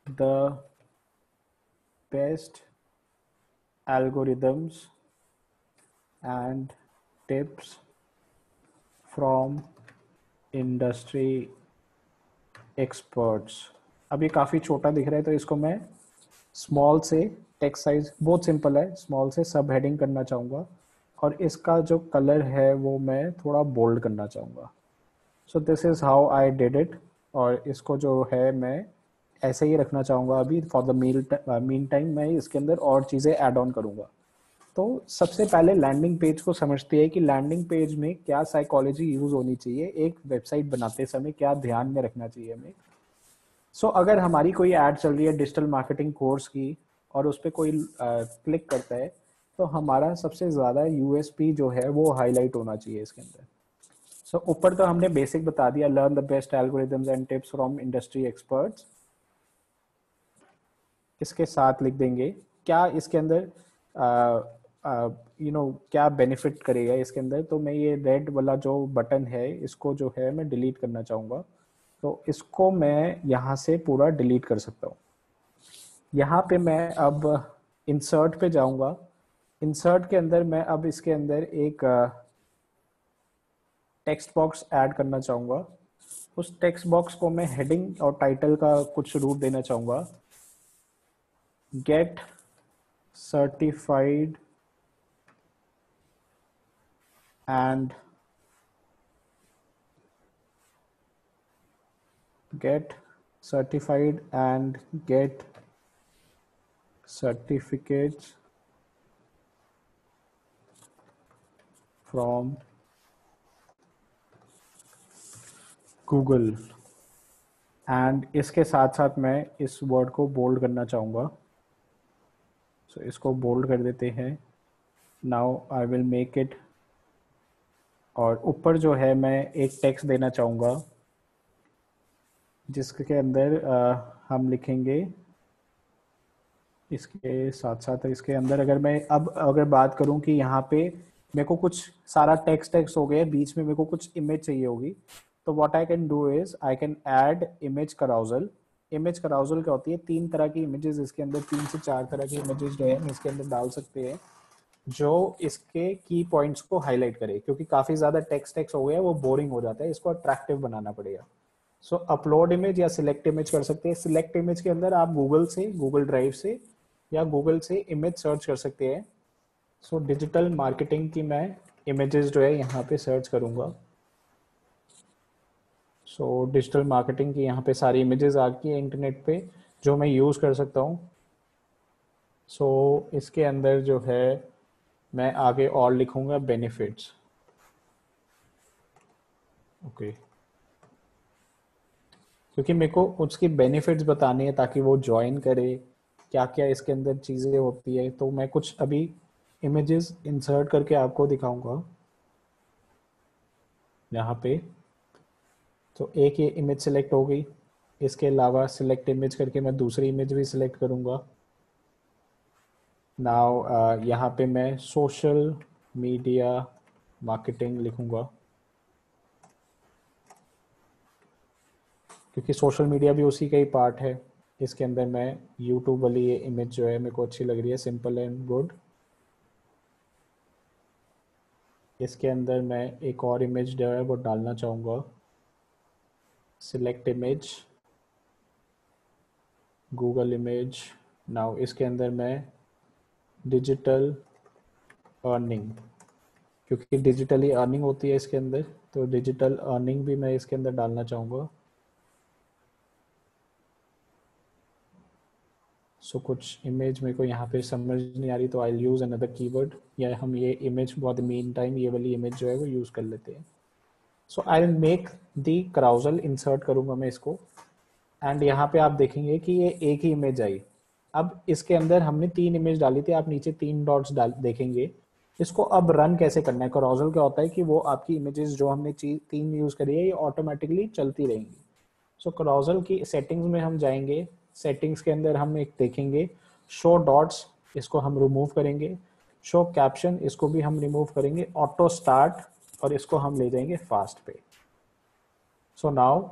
the best algorithms and tips from industry experts. अब ये काफ़ी छोटा दिख रहा है तो इसको मैं स्मॉल से, टेक्स्ट साइज बहुत सिंपल है, स्मॉल से सब हेडिंग करना चाहूँगा, और इसका जो कलर है वो मैं थोड़ा बोल्ड करना चाहूँगा। सो this is how I did it. और इसको जो है मैं ऐसे ही रखना चाहूँगा अभी फॉर द मीन टाइम। मैं इसके अंदर और चीज़ें ऐड ऑन करूँगा। तो सबसे पहले लैंडिंग पेज को समझते हैं कि लैंडिंग पेज में क्या साइकोलॉजी यूज़ होनी चाहिए, एक वेबसाइट बनाते समय क्या ध्यान में रखना चाहिए हमें। सो अगर हमारी कोई ऐड चल रही है डिजिटल मार्केटिंग कोर्स की और उस पर कोई क्लिक करता है, तो हमारा सबसे ज़्यादा USP जो है वो हाईलाइट होना चाहिए इसके अंदर। सो ऊपर तो हमने बेसिक बता दिया, learn the best algorithms and tips from industry experts. इसके साथ लिख देंगे क्या इसके अंदर क्या बेनिफिट करेगा इसके अंदर। तो मैं ये रेड वाला जो बटन है इसको जो है मैं डिलीट करना चाहूँगा। तो इसको मैं यहाँ से पूरा डिलीट कर सकता हूँ। यहाँ पे मैं अब इंसर्ट पे जाऊँगा। इंसर्ट के अंदर मैं अब इसके अंदर एक टेक्स्ट बॉक्स ऐड करना चाहूँगा। उस टेक्स्ट बॉक्स को मैं हेडिंग और टाइटल का कुछ रूप देना चाहूँगा, gate certified and get certificates from Google। And इसके साथ साथ मैं इस वर्ड को बोल्ड करना चाहूँगा। सो इसको बोल्ड कर देते हैं। Now I will make it. और ऊपर जो है मैं एक टेक्स्ट देना चाहूँगा जिसके अंदर हम लिखेंगे इसके साथ साथ इसके अंदर अगर मैं अब अगर बात करूं कि यहाँ पे मेरे को कुछ सारा टेक्स्ट टेक्स्ट हो गया, बीच में मेरे को कुछ इमेज चाहिए होगी, तो what I can do is I can add image कराउजल। Image कराउजल क्या होती है, 3 तरह की इमेजेस इसके अंदर, 3 से 4 तरह की इमेजेस जो है इसके अंदर डाल सकते हैं जो इसके की पॉइंट्स को हाईलाइट करे, क्योंकि काफी ज्यादा टेक्स्ट टेक्स्ट हो गया वो बोरिंग हो जाता है, इसको अट्रैक्टिव बनाना पड़ेगा। सो अपलोड इमेज या सिलेक्ट इमेज कर सकते हैं। सिलेक्ट इमेज के अंदर आप गूगल से, गूगल ड्राइव से या गूगल से इमेज सर्च कर सकते हैं। सो डिजिटल मार्केटिंग की मैं इमेजेस जो है यहाँ पे सर्च करूँगा। सो डिजिटल मार्केटिंग की यहाँ पे सारी इमेजेस आ गई है इंटरनेट पे जो मैं यूज़ कर सकता हूँ। सो इसके अंदर जो है मैं आगे और लिखूँगा बेनिफिट्स। ओके, क्योंकि मेरे को उसकी बेनिफिट्स बतानी है ताकि वो ज्वाइन करे, क्या क्या इसके अंदर चीज़ें होती है। तो मैं कुछ अभी इमेजेस इंसर्ट करके आपको दिखाऊंगा यहाँ पे। तो एक ये इमेज सेलेक्ट हो गई, इसके अलावा सिलेक्ट इमेज करके मैं दूसरी इमेज भी सिलेक्ट करूँगा। नाउ यहाँ पे मैं सोशल मीडिया मार्केटिंग लिखूँगा, क्योंकि सोशल मीडिया भी उसी का ही पार्ट है। इसके अंदर मैं यूट्यूब वाली ये इमेज जो है मेरे को अच्छी लग रही है, सिंपल एंड गुड। इसके अंदर मैं एक और इमेज जो है वो डालना चाहूँगा, select image, Google image. Now इसके अंदर मैं डिजिटल अर्निंग, क्योंकि डिजिटली अर्निंग होती है इसके अंदर, तो डिजिटल अर्निंग भी मैं इसके अंदर डालना चाहूँगा। सो कुछ इमेज मेरे को यहाँ पे समझ नहीं आ रही, तो आई यूज़ अनदर कीवर्ड, या हम ये image for the mean time ये वाली इमेज जो है वो यूज़ कर लेते हैं। So I will make the carousel, insert करूँगा मैं इसको, एंड यहाँ पे आप देखेंगे कि ये एक ही इमेज आई। अब इसके अंदर हमने 3 इमेज डाली थी, आप नीचे 3 डॉट्स डाल देखेंगे। इसको अब रन कैसे करना है, कराउजल क्या होता है कि वो आपकी इमेजेस जो हमने 3 यूज़ करी है ये ऑटोमेटिकली चलती रहेंगी। सो कराउजल की सेटिंग्स में हम जाएंगे, सेटिंग्स के अंदर हम एक देखेंगे शो डॉट्स, इसको हम रिमूव करेंगे। शो कैप्शन, इसको भी हम रिमूव करेंगे। ऑटो स्टार्ट, और इसको हम ले जाएंगे फास्ट पे। सो नाउ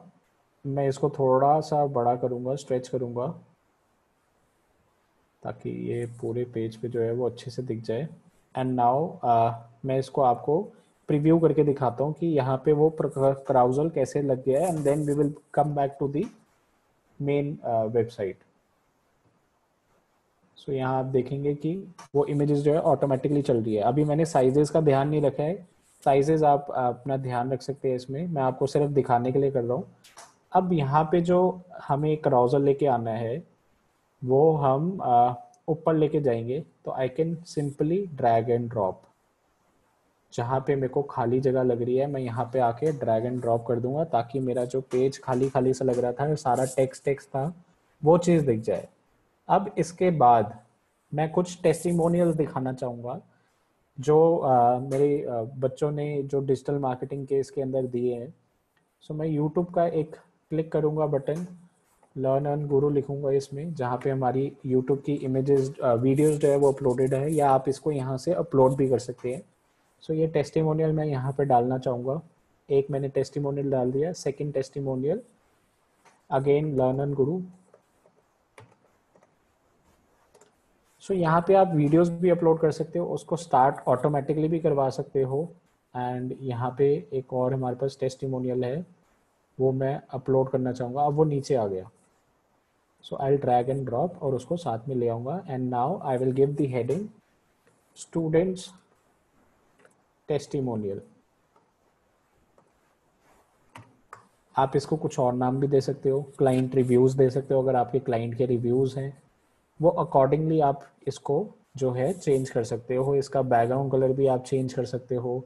मैं इसको थोड़ा सा बड़ा करूँगा, स्ट्रेच करूँगा, ताकि ये पूरे पेज पे जो है वो अच्छे से दिख जाए। एंड नाउ मैं इसको आपको प्रीव्यू करके दिखाता हूँ कि यहाँ पे वो क्राउजल कैसे लग गया है, and then we will come back to the main website. So यहाँ आप देखेंगे कि वो इमेजेस जो है ऑटोमेटिकली चल रही है। अभी मैंने साइजेस का ध्यान नहीं रखा है, साइजेस आप अपना ध्यान रख सकते हैं इसमें, मैं आपको सिर्फ दिखाने के लिए कर रहा हूँ। अब यहाँ पे जो हमें क्राउजल लेके आना है वो हम ऊपर लेके जाएंगे, तो I can simply drag and drop. जहाँ पे मेरे को खाली जगह लग रही है मैं यहाँ पे आके ड्रैग एंड ड्रॉप कर दूंगा, ताकि मेरा जो पेज खाली खाली सा लग रहा था, सारा टेक्स्ट टेक्स्ट था, वो चीज़ दिख जाए। अब इसके बाद मैं कुछ टेस्टिमोनियल्स दिखाना चाहूँगा जो मेरे बच्चों ने जो डिजिटल मार्केटिंग के इसके अंदर दिए हैं। सो मैं यूट्यूब का एक क्लिक करूँगा बटन, लर्न एंड गुरु लिखूँगा इसमें, जहाँ पे हमारी यूट्यूब की इमेजेस वीडियोस जो है वो अपलोडेड है, या आप इसको यहाँ से अपलोड भी कर सकते हैं। सो ये टेस्टिमोनियल मैं यहाँ पे डालना चाहूँगा। एक मैंने टेस्टिमोनियल डाल दिया, second testimonial again learn and गुरु। सो यहाँ पे आप वीडियोस भी अपलोड कर सकते हो, उसको स्टार्ट ऑटोमेटिकली भी करवा सकते हो। एंड यहाँ पे एक और हमारे पास टेस्टिमोनियल है, वो मैं अपलोड करना चाहूँगा। अब वो नीचे आ गया, सो आई ड्रैग एंड ड्रॉप और उसको साथ में ले आऊँगा। And now I will give the heading students testimonial. आप इसको कुछ और नाम भी दे सकते हो, क्लाइंट रिव्यूज़ दे सकते हो, अगर आपके क्लाइंट के रिव्यूज़ हैं वो अकॉर्डिंगली आप इसको जो है चेंज कर सकते हो। इसका बैकग्राउंड कलर भी आप चेंज कर सकते हो,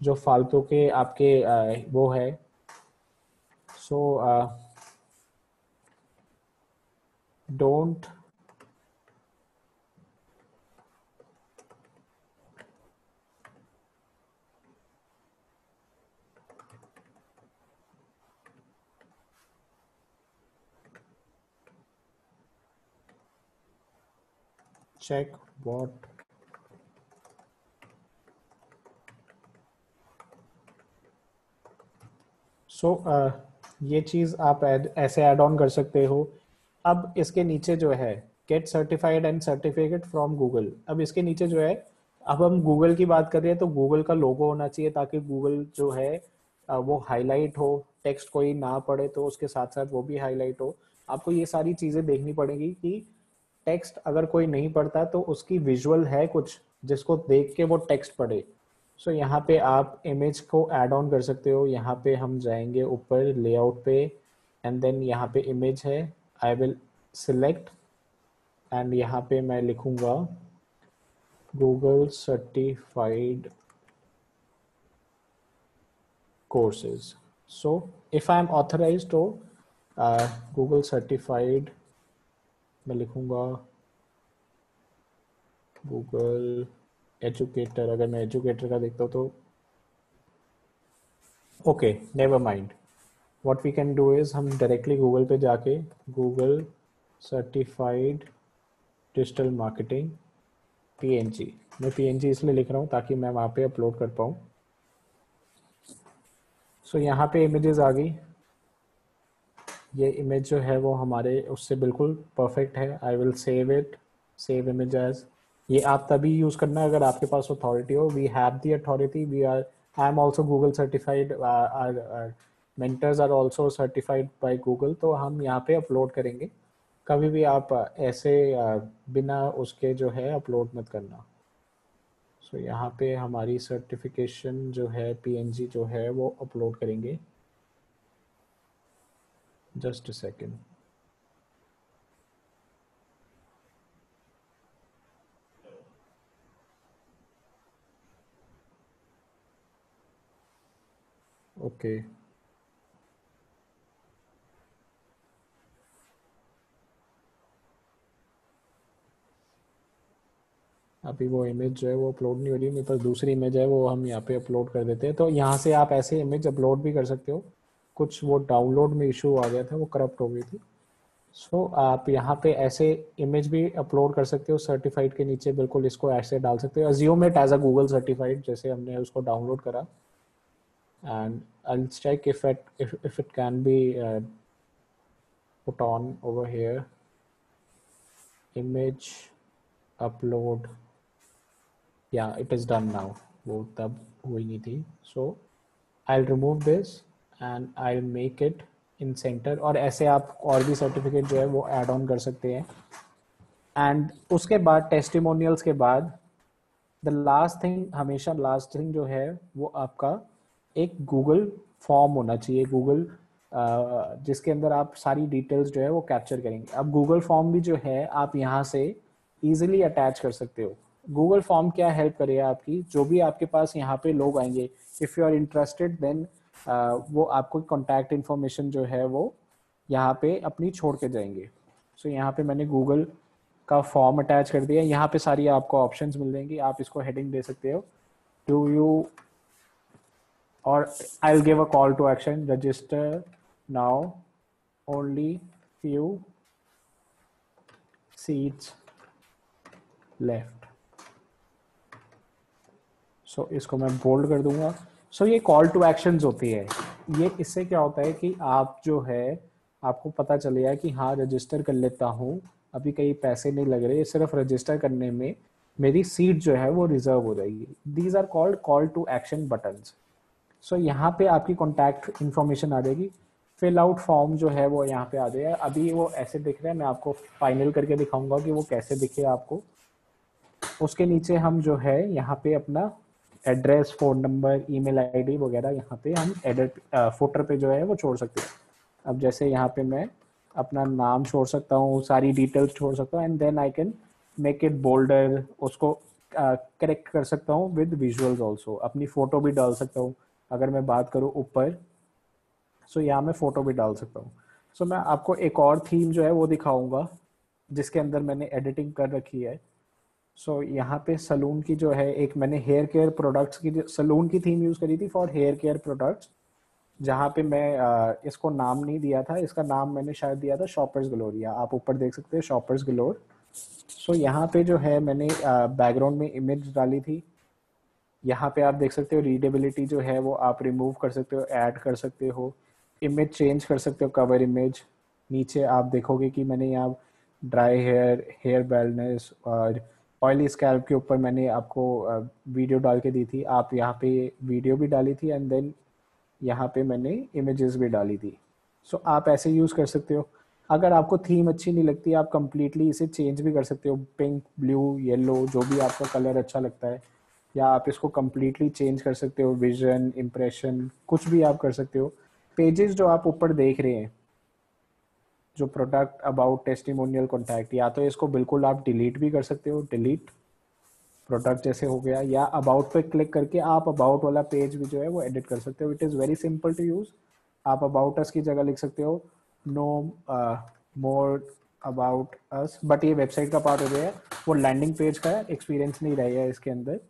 जो फालतू के आपके वो है। सो डोंट check what सो ये चीज़ आप ऐसे ऐड ऑन कर सकते हो। अब इसके नीचे जो है gate certified and certificate from Google, अब इसके नीचे जो है, अब हम गूगल की बात कर रहे हैं तो गूगल का लोगो होना चाहिए ताकि गूगल जो है वो हाईलाइट हो, टेक्स्ट कोई ना पढ़े तो उसके साथ साथ वो भी हाईलाइट हो। आपको ये सारी चीज़ें देखनी पड़ेगी कि टेक्स्ट अगर कोई नहीं पढ़ता तो उसकी विजुअल है कुछ जिसको देख के वो टेक्स्ट पढ़े। सो यहाँ पे आप इमेज को ऐड ऑन कर सकते हो। यहाँ पे हम जाएंगे ऊपर लेआउट पे एंड देन यहाँ पे इमेज है, आई विल सिलेक्ट एंड यहाँ पे मैं लिखूंगा Google certified courses. So if I am authorised तो गूगल सर्टिफाइड मैं लिखूंगा गूगल एजुकेटर। अगर मैं एजुकेटर का देखता हूँ तो okay never mind, what we can do is हम डायरेक्टली गूगल पे जाके Google certified digital marketing PNG, मैं पीएनजी इसलिए लिख रहा हूँ ताकि मैं वहाँ पे अपलोड कर पाऊँ। सो यहाँ पे इमेजेस आ गई, ये इमेज जो है वो हमारे उससे बिल्कुल परफेक्ट है। I will save it, save image as. ये आप तभी यूज़ करना अगर आपके पास अथॉरिटी हो। We have the authority, we are, I am also Google certified, our mentors are also certified by Google, तो हम यहाँ पे अपलोड करेंगे। कभी भी आप ऐसे बिना उसके जो है अपलोड मत करना। सो यहाँ पे हमारी सर्टिफिकेशन जो है पीएनजी जो है वो अपलोड करेंगे। Just a second. ओके अभी वो इमेज जो है वो अपलोड नहीं हो रही, मेरे पास दूसरी इमेज है वो हम यहाँ पे अपलोड कर देते हैं। तो यहाँ से आप ऐसे इमेज अपलोड भी कर सकते हो। कुछ वो डाउनलोड में इशू आ गया था, वो करप्ट हो गई थी। सो आप यहाँ पे ऐसे इमेज भी अपलोड कर सकते हो सर्टिफाइड के नीचे, बिल्कुल इसको ऐसे डाल सकते हो, assume it as a Google certified जैसे हमने उसको डाउनलोड करा। And I check if it can be put on over here, image upload, yeah it is done now, वो तब हुई नहीं थी। so I'll remove this and I'll make it in center, और ऐसे आप और भी सर्टिफिकेट जो है वो ऐड ऑन कर सकते हैं। एंड उसके बाद टेस्टिमोनियल्स के बाद द लास्ट थिंग, हमेशा लास्ट थिंग जो है वो आपका एक गूगल फॉर्म होना चाहिए, गूगल जिसके अंदर आप सारी डिटेल्स जो है वो कैप्चर करेंगे। अब गूगल फॉर्म भी जो है आप यहाँ से इजीली अटैच कर सकते हो। गूगल फॉर्म क्या हेल्प करेगा आपकी, जो भी आपके पास यहाँ पे लोग आएंगे, if you are interested then वो आपको कॉन्टैक्ट इन्फॉर्मेशन जो है वो यहाँ पे अपनी छोड़ के जाएंगे। सो यहाँ पे मैंने गूगल का फॉर्म अटैच कर दिया। यहाँ पे सारी आपको ऑप्शंस मिल जाएंगी, आप इसको हेडिंग दे सकते हो, डू यू, और I will give a call to action, register now, only few seats left. So इसको मैं बोल्ड कर दूंगा। सो ये कॉल टू एक्शंस होती है। ये इससे क्या होता है कि आप जो है आपको पता चलेगा कि हाँ रजिस्टर कर लेता हूँ, अभी कहीं पैसे नहीं लग रहे, सिर्फ रजिस्टर करने में मेरी सीट जो है वो रिजर्व हो जाएगी। These are called call to action buttons. So यहाँ पे आपकी कॉन्टैक्ट इन्फॉर्मेशन आ जाएगी। फिल आउट फॉर्म जो है वो यहाँ पे आ जाएगा। अभी वो ऐसे दिख रहा है, मैं आपको फाइनल करके दिखाऊंगा कि वो कैसे दिखे आपको। उसके नीचे हम जो है यहाँ पे अपना address, phone number, email ID वगैरह यहाँ पे हम एडिट फुटर पे जो है वो छोड़ सकते हैं। अब जैसे यहाँ पे मैं अपना नाम छोड़ सकता हूँ, सारी डिटेल्स छोड़ सकता हूँ, and then I can make it bolder, उसको करेक्ट कर सकता हूँ विद विजुअल्स ऑल्सो, अपनी फ़ोटो भी डाल सकता हूँ। अगर मैं बात करूँ ऊपर, सो यहाँ मैं फ़ोटो भी डाल सकता हूँ। सो मैं आपको एक और थीम जो है वो दिखाऊंगा जिसके अंदर मैंने एडिटिंग कर रखी है। सो यहाँ पे सलून की जो है, एक मैंने हेयर केयर प्रोडक्ट्स की सलून की थीम यूज़ करी थी फॉर हेयर केयर प्रोडक्ट्स, जहाँ पे मैं इसको नाम नहीं दिया था, इसका नाम मैंने शायद दिया था शॉपर्स ग्लोरिया। आप ऊपर देख सकते हैं शॉपर्स ग्लोर। सो यहाँ पे जो है मैंने बैकग्राउंड में इमेज डाली थी। यहाँ पे आप देख सकते हो रीडेबिलिटी जो है वो आप रिमूव कर सकते हो, ऐड कर सकते हो, इमेज चेंज कर सकते हो, कवर इमेज। नीचे आप देखोगे कि मैंने यहाँ ड्राई हेयर, हेयर बेलनेस और ऑयली स्कैल्प के ऊपर मैंने आपको वीडियो डाल के दी थी। आप यहाँ पे वीडियो भी डाली थी एंड देन यहाँ पे मैंने इमेजेस भी डाली थी। सो आप ऐसे यूज़ कर सकते हो। अगर आपको थीम अच्छी नहीं लगती, आप कम्प्लीटली इसे चेंज भी कर सकते हो, पिंक, ब्लू, येलो, जो भी आपका कलर अच्छा लगता है, या आप इसको कम्प्लीटली चेंज कर सकते हो, विजन, इम्प्रेशन, कुछ भी आप कर सकते हो। पेजेस जो आप ऊपर देख रहे हैं, जो प्रोडक्ट, अबाउट, टेस्टिमोनियल, कॉन्टैक्ट, या तो इसको बिल्कुल आप डिलीट भी कर सकते हो, डिलीट प्रोडक्ट जैसे हो गया, या अबाउट पे क्लिक करके आप अबाउट वाला पेज भी जो है वो एडिट कर सकते हो। It is very simple to use. आप अबाउट अस की जगह लिख सकते हो know more about us, but ये वेबसाइट का पार्ट हो गया है, वो लैंडिंग पेज का है, एक्सपीरियंस नहीं रहेगा इसके अंदर।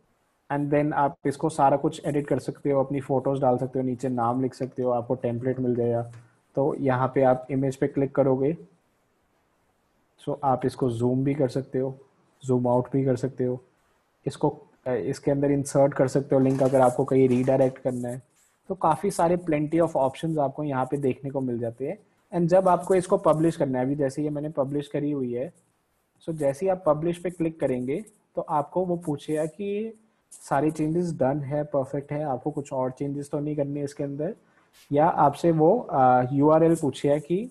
एंड देन आप इसको सारा कुछ एडिट कर सकते हो, अपनी फोटोज डाल सकते हो, नीचे नाम लिख सकते हो, आपको टेम्पलेट मिल जाएगा। तो यहाँ पे आप इमेज पे क्लिक करोगे, सो आप इसको जूम भी कर सकते हो, जूम आउट भी कर सकते हो, इसको इसके अंदर इंसर्ट कर सकते हो लिंक, अगर आपको कहीं रीडायरेक्ट करना है। तो काफ़ी सारे प्लेंटी ऑफ ऑप्शंस आपको यहाँ पे देखने को मिल जाते हैं। एंड जब आपको इसको पब्लिश करना है, अभी जैसे ये मैंने पब्लिश करी हुई है, सो जैसे ही आप पब्लिश पे क्लिक करेंगे तो आपको वो पूछेगा कि सारी चेंजेस डन है, परफेक्ट है, आपको कुछ और चेंजेस तो नहीं करनी है इसके अंदर, या आपसे वो यूआरएल पूछेगा कि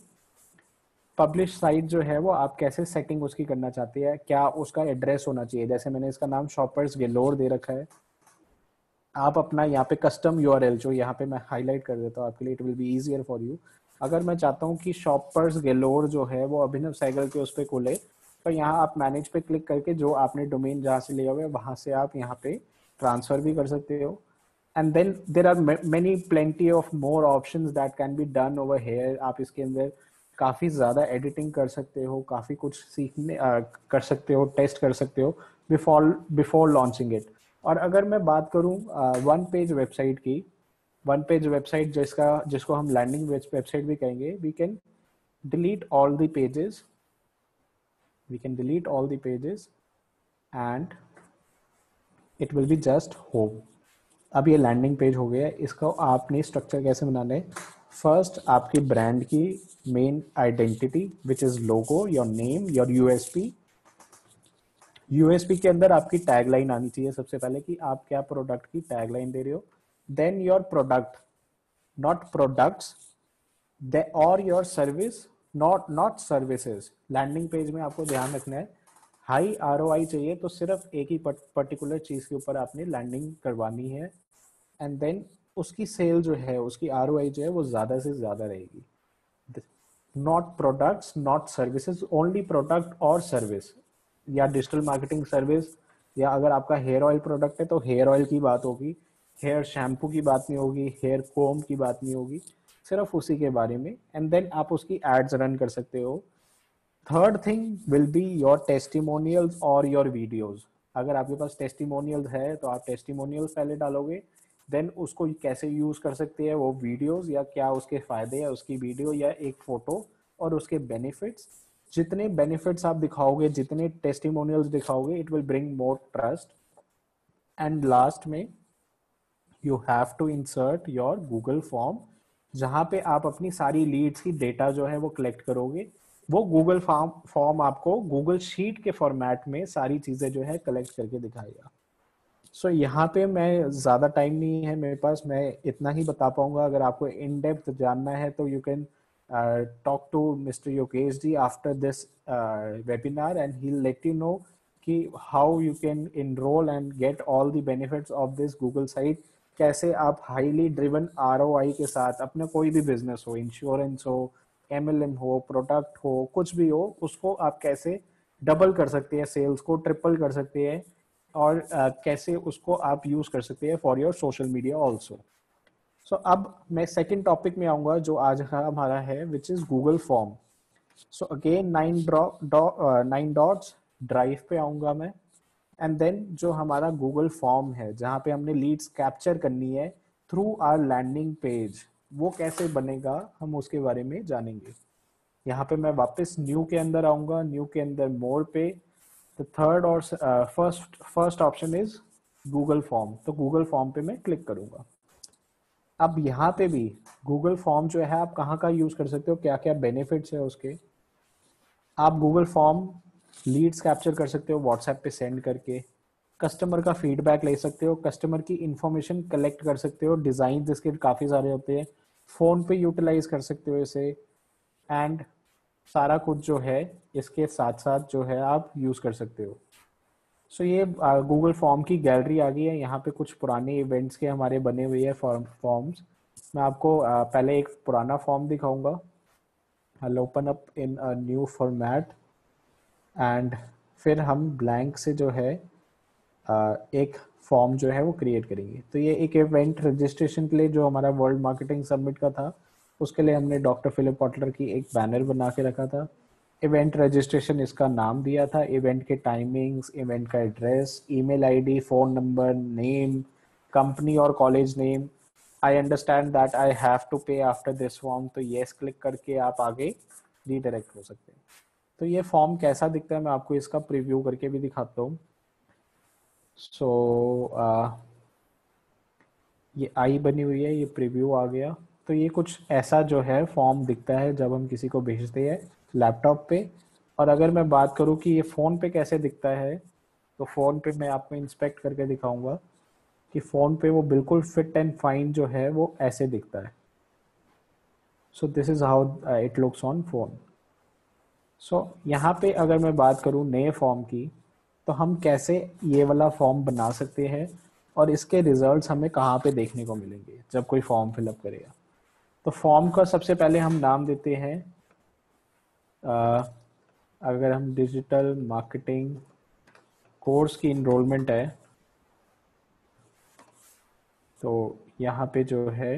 पब्लिश साइट जो है वो आप कैसे सेटिंग उसकी करना चाहते हैं, क्या उसका एड्रेस होना चाहिए। जैसे मैंने इसका नाम शॉपर्स गेलोर दे रखा है, आप अपना यहाँ पे कस्टम यूआरएल जो यहाँ पे मैं हाईलाइट कर देता हूँ आपके लिए, it will be easier for you. अगर मैं चाहता हूँ कि शॉपर्स गेलोर जो है वो अभिनव सहगल के उस पर खुले, तो यहाँ आप मैनेज पे क्लिक करके जो आपने डोमेन जहाँ से लिया हुआ है वहाँ से आप यहाँ पे ट्रांसफर भी कर सकते हो। And then there are many plenty of more options that can be done over here. आप इसके अंदर काफ़ी ज़्यादा एडिटिंग कर सकते हो, काफ़ी कुछ सीखने कर सकते हो, टेस्ट कर सकते हो बिफोर बिफोर लॉन्चिंग इट। और अगर मैं बात करूं वन पेज वेबसाइट की, वन पेज वेबसाइट जिसको हम लैंडिंग वेबसाइट भी कहेंगे, we can delete all the pages, we can delete all the pages and it will be just home। अब ये लैंडिंग पेज हो गया है। इसका आपने स्ट्रक्चर कैसे बनाना है, फर्स्ट आपकी ब्रांड की main identity which is logo, your name, your USP. USP के अंदर आपकी टैगलाइन आनी चाहिए सबसे पहले कि आप क्या प्रोडक्ट की टैगलाइन दे रहे हो। Then your product, not products, और your service, not services. Landing page में आपको ध्यान रखना है, हाई आरओआई चाहिए तो सिर्फ एक ही पर्टिकुलर चीज के ऊपर आपने लैंडिंग करवानी है। एंड देन उसकी सेल जो है, उसकी आरओआई जो है वो ज्यादा से ज्यादा रहेगी। Not products, not services, only product और सर्विस, या डिजिटल मार्केटिंग सर्विस, या अगर आपका हेयर ऑयल प्रोडक्ट है तो हेयर ऑयल की बात होगी, हेयर शैम्पू की बात नहीं होगी, हेयर कोम की बात नहीं होगी, सिर्फ उसी के बारे में। एंड देन आप उसकी एड्स रन कर सकते हो। Third thing will be your testimonials और योर वीडियोज। अगर आपके पास टेस्टिमोनियल्स है तो आप टेस्टिमोनियल्स पहले डालोगे, देन उसको कैसे यूज कर सकते हैं वो वीडियोस, या क्या उसके फायदे है उसकी वीडियो या एक फोटो, और उसके बेनिफिट्स। जितने बेनिफिट्स आप दिखाओगे, जितने टेस्टिमोनियल्स दिखाओगे, it will bring more trust. And last में you have to insert your Google form, जहां पे आप अपनी सारी लीड्स की डेटा जो है वो कलेक्ट करोगे। वो गूगल फॉर्म आपको गूगल शीट के फॉर्मेट में सारी चीजें जो है कलेक्ट करके दिखाएगा। सो यहाँ पे मैं ज़्यादा टाइम नहीं है मेरे पास, मैं इतना ही बता पाऊंगा। अगर आपको इन डेप्थ जानना है तो you can talk to mister Yogesh ji after this webinar and he let you know कि how you can enrol and get all the benefits of this Google site. कैसे आप हाईली ड्रिवन आरओआई के साथ अपना कोई भी बिजनेस हो, इंश्योरेंस हो, एमएलएम हो, प्रोडक्ट हो, कुछ भी हो, उसको आप कैसे डबल कर सकते हैं, सेल्स को ट्रिपल कर सकते हैं, और कैसे उसको आप यूज कर सकते हैं for your social media also. So अब मैं सेकेंड टॉपिक में आऊंगा जो आज हमारा है, which is Google form. So again 9 dots, drive पे आऊंगा मैं। एंड देन जो हमारा गूगल फॉर्म है जहाँ पे हमने लीड्स कैप्चर करनी है थ्रू आर लैंडिंग पेज, वो कैसे बनेगा हम उसके बारे में जानेंगे। यहाँ पे मैं वापस न्यू के अंदर आऊंगा, न्यू के अंदर मोर पे द थर्ड और first option is Google form, तो गूगल फॉर्म पे मैं क्लिक करूंगा। अब यहाँ पे भी गूगल फॉर्म जो है आप कहाँ का यूज कर सकते हो, क्या क्या बेनिफिट्स है उसके। आप गूगल फॉर्म लीड्स कैप्चर कर सकते हो व्हाट्सएप पे सेंड करके, कस्टमर का फीडबैक ले सकते हो, कस्टमर की इंफॉर्मेशन कलेक्ट कर सकते हो, डिजाइन इसके काफी सारे होते हैं, फोन पे यूटिलाइज कर सकते हो इसे, एंड सारा कुछ जो है इसके साथ साथ जो है आप यूज कर सकते हो। सो ये गूगल फॉर्म की गैलरी आ गई है। यहाँ पे कुछ पुराने इवेंट्स के हमारे बने हुए हैं फॉर्म्स। मैं आपको पहले एक पुराना फॉर्म दिखाऊंगा। I'll open up in a new format and फिर हम ब्लैंक से जो है एक फॉर्म जो है वो क्रिएट करेंगे। तो ये एक इवेंट रजिस्ट्रेशन के लिए जो हमारा वर्ल्ड मार्केटिंग समिट का था, उसके लिए हमने डॉक्टर फिलिप पॉटलर की एक बैनर बना के रखा था। इवेंट रजिस्ट्रेशन इसका नाम दिया था, इवेंट के टाइमिंग्स, इवेंट का address, email ID, phone number, name, company और college name. I understand that I have to pay after this form, तो येस क्लिक करके आप आगे रीडायरेक्ट हो सकते हैं। तो ये फॉर्म कैसा दिखता है मैं आपको इसका प्रीव्यू करके भी दिखाता हूँ। सो ये आई बनी हुई है, ये प्रीव्यू आ गया। तो ये कुछ ऐसा जो है फॉर्म दिखता है जब हम किसी को भेजते हैं लैपटॉप पे। और अगर मैं बात करूँ कि ये फ़ोन पे कैसे दिखता है, तो फ़ोन पे मैं आपको इंस्पेक्ट करके दिखाऊंगा कि फ़ोन पे वो बिल्कुल फिट एंड फाइन जो है वो ऐसे दिखता है। So this is how it looks on phone. So यहाँ पे अगर मैं बात करूँ नए फॉर्म की, तो हम कैसे ये वाला फॉर्म बना सकते हैं और इसके रिजल्ट्स हमें कहाँ पे देखने को मिलेंगे जब कोई फॉर्म फिलअप करेगा। तो फॉर्म का सबसे पहले हम नाम देते हैं, अगर हम डिजिटल मार्केटिंग कोर्स की इनरोलमेंट है, तो यहाँ पे जो है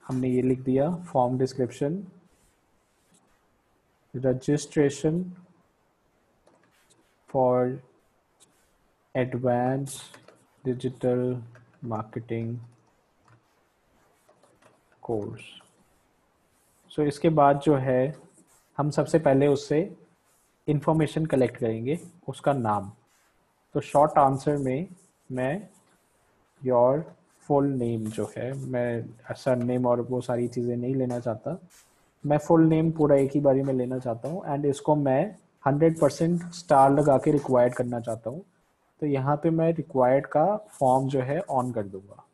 हमने ये लिख दिया form description, registration for advance digital marketing course. So इसके बाद जो है हम सबसे पहले उससे इंफॉर्मेशन कलेक्ट करेंगे, उसका नाम। तो शॉर्ट आंसर में मैं योर फुल नेम जो है, मैं सर नेम और वो सारी चीज़ें नहीं लेना चाहता, मैं फुल नेम पूरा एक ही बारी में लेना चाहता हूँ, एंड इसको मैं 100% स्टार लगा के रिक्वायर्ड करना चाहता हूँ। तो यहाँ पे मैं रिक्वायर्ड का फॉर्म जो है ऑन कर दूंगा।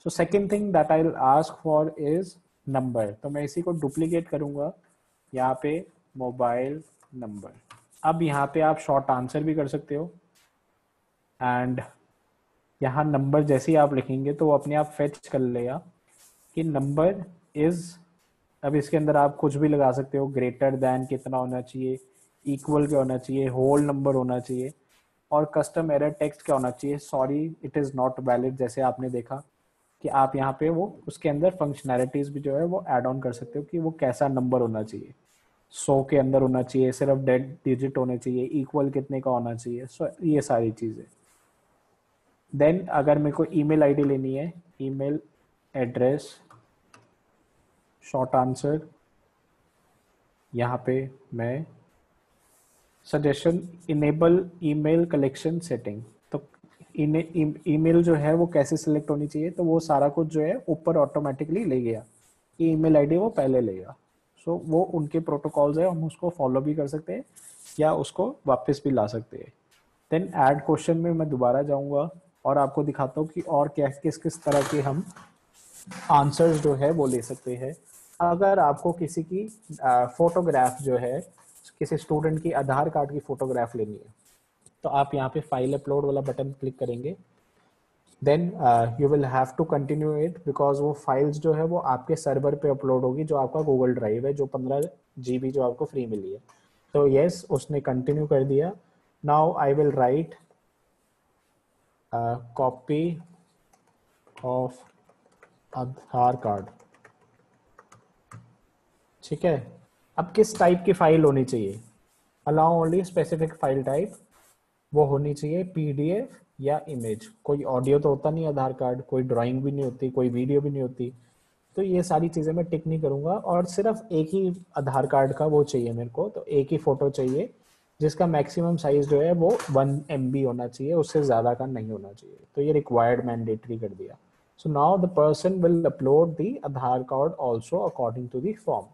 So second thing that I will ask for is number, तो मैं इसी को डुप्लीकेट करूँगा यहाँ पे, मोबाइल नंबर। अब यहाँ पे आप शॉर्ट आंसर भी कर सकते हो, एंड यहाँ नंबर जैसे ही आप लिखेंगे तो वो अपने आप फेच कर लेगा कि नंबर इज, अब इसके अंदर आप कुछ भी लगा सकते हो, ग्रेटर देन कितना होना चाहिए, इक्वल क्या होना चाहिए, होल नंबर होना चाहिए, और कस्टम एरर टेक्स्ट क्या होना चाहिए, sorry it is not valid. जैसे आपने देखा कि आप यहाँ पे वो उसके अंदर फंक्शनैलिटीज भी जो है वो ऐड ऑन कर सकते हो कि वो कैसा नंबर होना चाहिए, 100 के अंदर होना चाहिए, सिर्फ डेड डिजिट होने चाहिए, इक्वल कितने का होना चाहिए। सो ये सारी चीज़ें। देन अगर मेरे को ईमेल आईडी लेनी है, ईमेल एड्रेस, शॉर्ट आंसर, यहाँ पे मैं suggestion enable email collection setting, तो ईमेल जो है वो कैसे सिलेक्ट होनी चाहिए, तो वो सारा कुछ जो है ऊपर ऑटोमेटिकली ले गया, ईमेल आईडी वो पहले लेगा। सो वो उनके प्रोटोकॉल्स है, हम उसको फॉलो भी कर सकते हैं या उसको वापस भी ला सकते हैं। देन ऐड क्वेश्चन में मैं दोबारा जाऊंगा और आपको दिखाता हूँ कि और क्या किस किस तरह के हम आंसर्स जो है वो ले सकते हैं। अगर आपको किसी की फोटोग्राफ जो है, किसी स्टूडेंट की आधार कार्ड की फोटोग्राफ लेनी है, तो आप यहाँ पे फाइल अपलोड वाला बटन क्लिक करेंगे। Then you will have to continue it because वो फाइल्स जो है वो आपके सर्वर पे अपलोड होगी, जो आपका गूगल ड्राइव है, जो 15 GB जो आपको फ्री मिली है। तो यस, उसने कंटिन्यू कर दिया। Now I will write copy of Aadhaar card, ठीक है। अब किस टाइप की फाइल होनी चाहिए, allow only specific file type, वो होनी चाहिए PDF या इमेज। कोई ऑडियो तो होता नहीं आधार कार्ड, कोई ड्राइंग भी नहीं होती, कोई वीडियो भी नहीं होती, तो ये सारी चीज़ें मैं टिक नहीं करूँगा, और सिर्फ एक ही आधार कार्ड का वो चाहिए मेरे को, तो एक ही फ़ोटो चाहिए जिसका मैक्सिमम साइज़ जो है वो 1 MB होना चाहिए, उससे ज़्यादा का नहीं होना चाहिए। तो ये रिक्वायर्ड मैंडेटरी कर दिया। So now the person will upload the Aadhaar card also according to the form.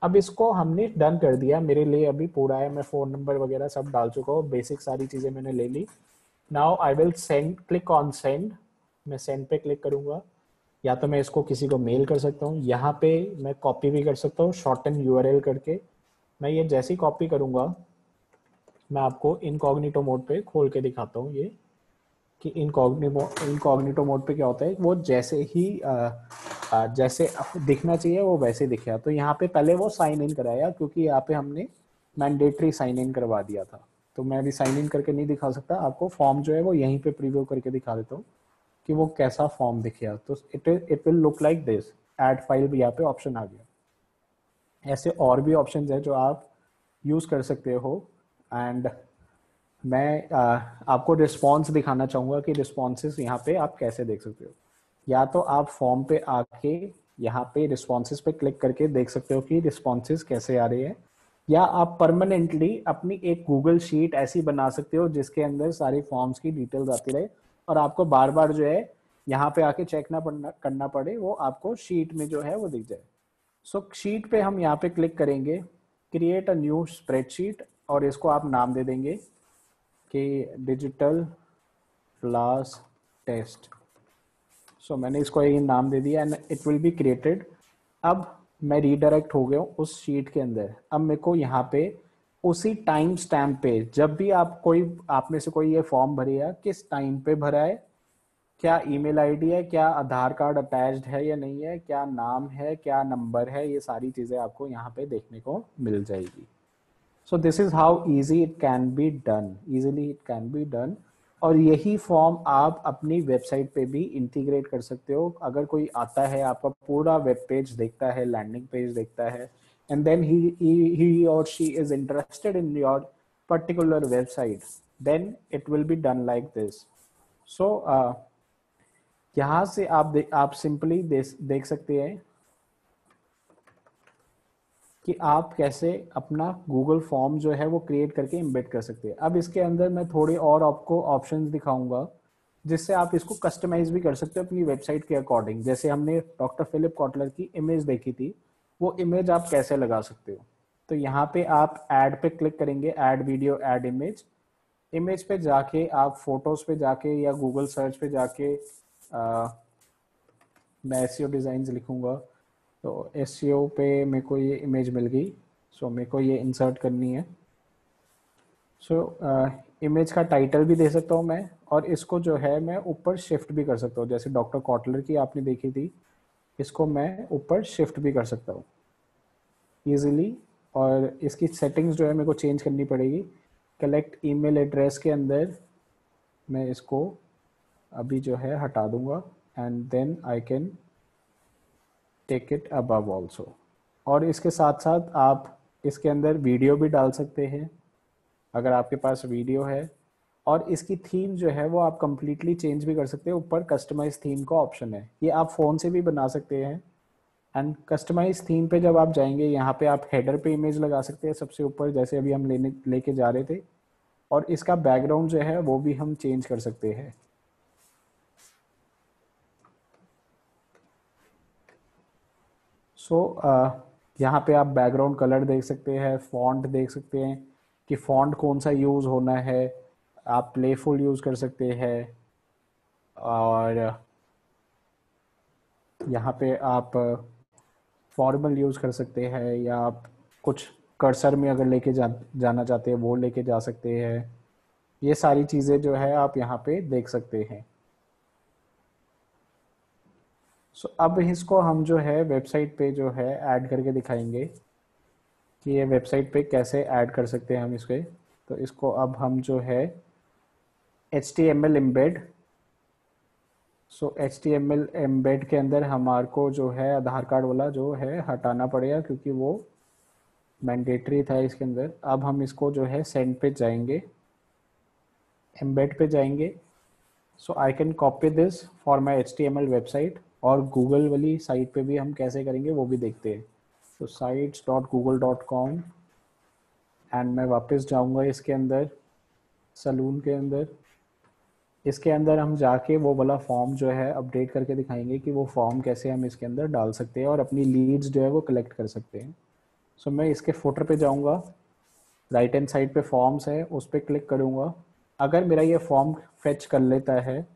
अब इसको हमने डन कर दिया, मेरे लिए अभी पूरा है, मैं फ़ोन नंबर वगैरह सब डाल चुका हूँ, बेसिक सारी चीज़ें मैंने ले ली। Now I will send, click on send. मैं सेंड पे क्लिक करूँगा, या तो मैं इसको किसी को मेल कर सकता हूँ, यहाँ पे मैं कॉपी भी कर सकता हूँ शॉर्टन URL करके। मैं ये जैसी कॉपी करूँगा, मैं आपको इनकॉग्निटो मोड पे खोल के दिखाता हूँ ये, कि इनकॉग्निटो मोड पे क्या होता है। वो जैसे ही जैसे दिखना चाहिए वो वैसे दिखेगा। तो यहाँ पे पहले वो साइन इन कराया, क्योंकि यहाँ पे हमने मैंडेटरी साइन इन करवा दिया था। तो मैं अभी साइन इन करके नहीं दिखा सकता आपको, फॉर्म जो है वो यहीं पे प्रीव्यू करके दिखा देता हूँ कि वो कैसा फॉर्म दिखेगा। तो it will look like this. Add file भी यहाँ पे ऑप्शन आ गया। ऐसे और भी ऑप्शन है जो आप यूज़ कर सकते हो। एंड मैं आपको रिस्पॉन्स दिखाना चाहूँगा कि रिस्पॉन्सेस यहाँ पे आप कैसे देख सकते हो। या तो आप फॉर्म पे आके यहाँ पे रिस्पॉन्सेस पे क्लिक करके देख सकते हो कि रिस्पॉन्सेस कैसे आ रहे हैं, या आप परमानेंटली अपनी एक गूगल शीट ऐसी बना सकते हो जिसके अंदर सारी फॉर्म्स की डिटेल्स आती रहे, और आपको बार बार जो है यहाँ पे आके चेक ना करना पड़े, वो आपको शीट में जो है वो दिख जाए। सो शीट पे हम यहाँ पे क्लिक करेंगे, क्रिएट अ न्यू स्प्रेडशीट, और इसको आप नाम दे देंगे कि डिजिटल क्लास टेस्ट। सो मैंने इसको ये नाम दे दिया and it will be created. अब मैं रीडायरेक्ट हो गया हूँ उस शीट के अंदर। अब मेरे को यहाँ पे उसी टाइम स्टैम्प पे, जब भी आप में से कोई ये फॉर्म भरेगा, किस टाइम पे भरा है, क्या ईमेल आईडी है, क्या आधार कार्ड अटैच्ड है या नहीं है, क्या नाम है, क्या नंबर है, ये सारी चीज़ें आपको यहाँ पे देखने को मिल जाएगी। सो this is how easy it can be done, easily it can be done. और यही फॉर्म आप अपनी वेबसाइट पे भी इंटीग्रेट कर सकते हो। अगर कोई आता है, आपका पूरा वेब पेज देखता है, लैंडिंग पेज देखता है, एंड देन ही और she is interested in your particular website, then it will be done like this. So यहाँ से आप सिंपली देख सकते हैं कि आप कैसे अपना गूगल फॉर्म जो है वो क्रिएट करके एम्बेड कर सकते हैं। अब इसके अंदर मैं थोड़े और आपको ऑप्शंस दिखाऊंगा जिससे आप इसको कस्टमाइज भी कर सकते हो अपनी वेबसाइट के अकॉर्डिंग। जैसे हमने डॉक्टर फिलिप कॉटलर की इमेज देखी थी, वो इमेज आप कैसे लगा सकते हो। तो यहाँ पे आप ऐड पे क्लिक करेंगे, add video add image. Image पे जाके आप फोटोज पे जाके या गूगल सर्च पे जाके मैं एसईओ डिज़ाइंस लिखूंगा, तो एसईओ पे मेरे को ये इमेज मिल गई। सो मेरे को ये इंसर्ट करनी है। सो इमेज का टाइटल भी दे सकता हूँ मैं, और इसको जो है मैं ऊपर शिफ्ट भी कर सकता हूँ। जैसे डॉक्टर कॉटलर की आपने देखी थी, इसको मैं ऊपर शिफ्ट भी कर सकता हूँ ईजिली। और इसकी सेटिंग्स जो है मेरे को चेंज करनी पड़ेगी। कलेक्ट ईमेल एड्रेस के अंदर मैं इसको अभी जो है हटा दूंगा, and then I can take it above also. और इसके साथ साथ आप इसके अंदर वीडियो भी डाल सकते हैं अगर आपके पास वीडियो है। और इसकी थीम जो है वो आप कंप्लीटली चेंज भी कर सकते हैं। ऊपर कस्टमाइज थीम का ऑप्शन है, ये आप फ़ोन से भी बना सकते हैं। एंड कस्टमाइज थीम पे जब आप जाएंगे, यहाँ पे आप हेडर पे इमेज लगा सकते हैं सबसे ऊपर, जैसे अभी हम लेके जा रहे थे। और इसका बैकग्राउंड जो है वो भी हम चेंज कर सकते हैं। सो यहाँ पे आप बैकग्राउंड कलर देख सकते हैं, फॉन्ट देख सकते हैं कि फॉन्ट कौन सा यूज़ होना है। आप प्लेफुल यूज़ कर सकते हैं, और यहाँ पे आप फॉर्मल यूज़ कर सकते हैं, या आप कुछ कर्सर में अगर लेके जाना चाहते हैं वो लेके जा सकते हैं। ये सारी चीज़ें जो है आप यहाँ पे देख सकते हैं। सो अब इसको हम जो है वेबसाइट पे जो है ऐड करके दिखाएंगे कि ये वेबसाइट पे कैसे ऐड कर सकते हैं हम इसके। तो इसको अब हम जो है HTML एम्बेड, सो HTML एम्बेड के अंदर हमारे को जो है आधार कार्ड वाला जो है हटाना पड़ेगा, क्योंकि वो मैंडेटरी था इसके अंदर। अब हम इसको जो है सेंड पे जाएंगे, एम्बेड पे जाएंगे। So I can copy this for my HTML website, और गूगल वाली साइट पे भी हम कैसे करेंगे वो भी देखते हैं। तो sites.google.com एंड मैं वापस जाऊंगा इसके अंदर, सलून के अंदर। इसके अंदर हम जाके वो वाला फॉर्म जो है अपडेट करके दिखाएंगे कि वो फॉर्म कैसे हम इसके अंदर डाल सकते हैं और अपनी लीड्स जो है वो कलेक्ट कर सकते हैं। सो मैं इसके फुटर पे जाऊंगा, राइट हैंड साइड पे फॉर्म्स है, उस पर क्लिक करूंगा। अगर मेरा ये फॉर्म फेच कर लेता है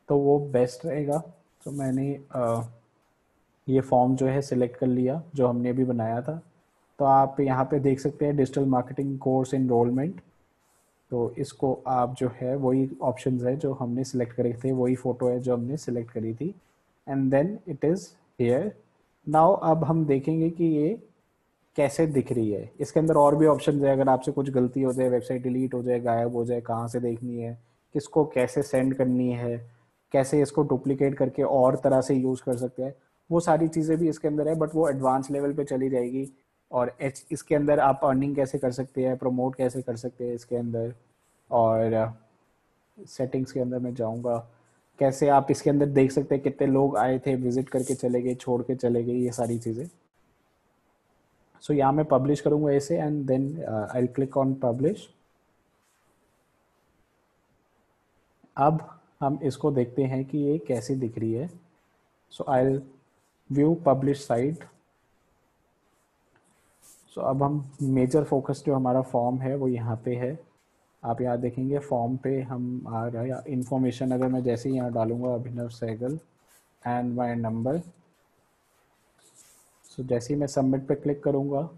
तो वो बेस्ट रहेगा। तो मैंने ये फॉर्म जो है सिलेक्ट कर लिया जो हमने अभी बनाया था। तो आप यहाँ पे देख सकते हैं डिजिटल मार्केटिंग कोर्स इनरोलमेंट। तो इसको आप जो है वही ऑप्शंस है जो हमने सिलेक्ट करे थे, वही फ़ोटो है जो हमने सिलेक्ट करी थी, and then it is here now. अब हम देखेंगे कि ये कैसे दिख रही है। इसके अंदर और भी ऑप्शन है, अगर आपसे कुछ गलती हो जाए, वेबसाइट डिलीट हो जाए, गायब हो जाए, कहाँ से देखनी है, किसको कैसे सेंड करनी है, कैसे इसको डुप्लीकेट करके और तरह से यूज़ कर सकते हैं, वो सारी चीज़ें भी इसके अंदर है, बट वो एडवांस लेवल पे चली जाएगी। और इसके अंदर आप अर्निंग कैसे कर सकते हैं, प्रमोट कैसे कर सकते हैं इसके अंदर, और सेटिंग्स के अंदर मैं जाऊंगा, कैसे आप इसके अंदर देख सकते हैं कितने लोग आए थे, विजिट करके चले गए, छोड़ के चले गए, ये सारी चीज़ें। सो यहाँ मैं पब्लिश करूंगा ऐसे and then I will click on publish. अब हम इसको देखते हैं कि ये कैसी दिख रही है। So I will view publish site. So अब हम मेजर फोकस जो हमारा फॉर्म है वो यहाँ पे है। आप यहाँ देखेंगे फॉर्म पे हम आ रहा है इंफॉर्मेशन, अगर मैं जैसे ही यहाँ डालूंगा अभिनव सहगल एंड माय नंबर। सो जैसे ही मैं सबमिट पे क्लिक करूँगा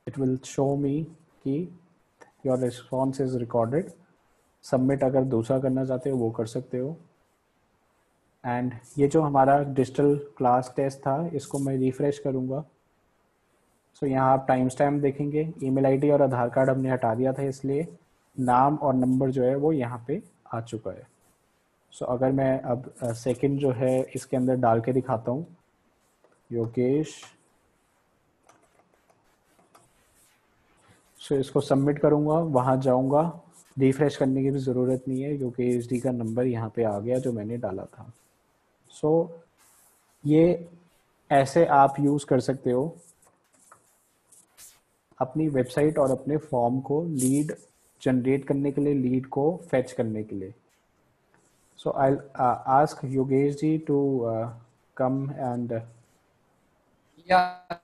इट विल शो मी कि your response is recorded. Submit अगर दूसरा करना चाहते हो वो कर सकते हो। एंड ये जो हमारा डिजिटल क्लास टेस्ट था इसको मैं रिफ्रेश करूँगा। सो यहाँ आप टाइम स्टैम्प देखेंगे, ईमेल आईडी और आधार कार्ड हमने हटा दिया था, इसलिए नाम और नंबर जो है वो यहाँ पे आ चुका है। सो अगर मैं अब सेकंड जो है इसके अंदर डाल के दिखाता हूँ, योगेश। सो इसको सबमिट करूँगा, वहाँ जाऊँगा, रिफ्रेश करने की भी ज़रूरत नहीं है क्योंकि एचडी का नंबर यहाँ पे आ गया जो मैंने डाला था। सो ये ऐसे आप यूज़ कर सकते हो अपनी वेबसाइट और अपने फॉर्म को लीड जनरेट करने के लिए, लीड को फेच करने के लिए। So I ask Yogesh ji to come and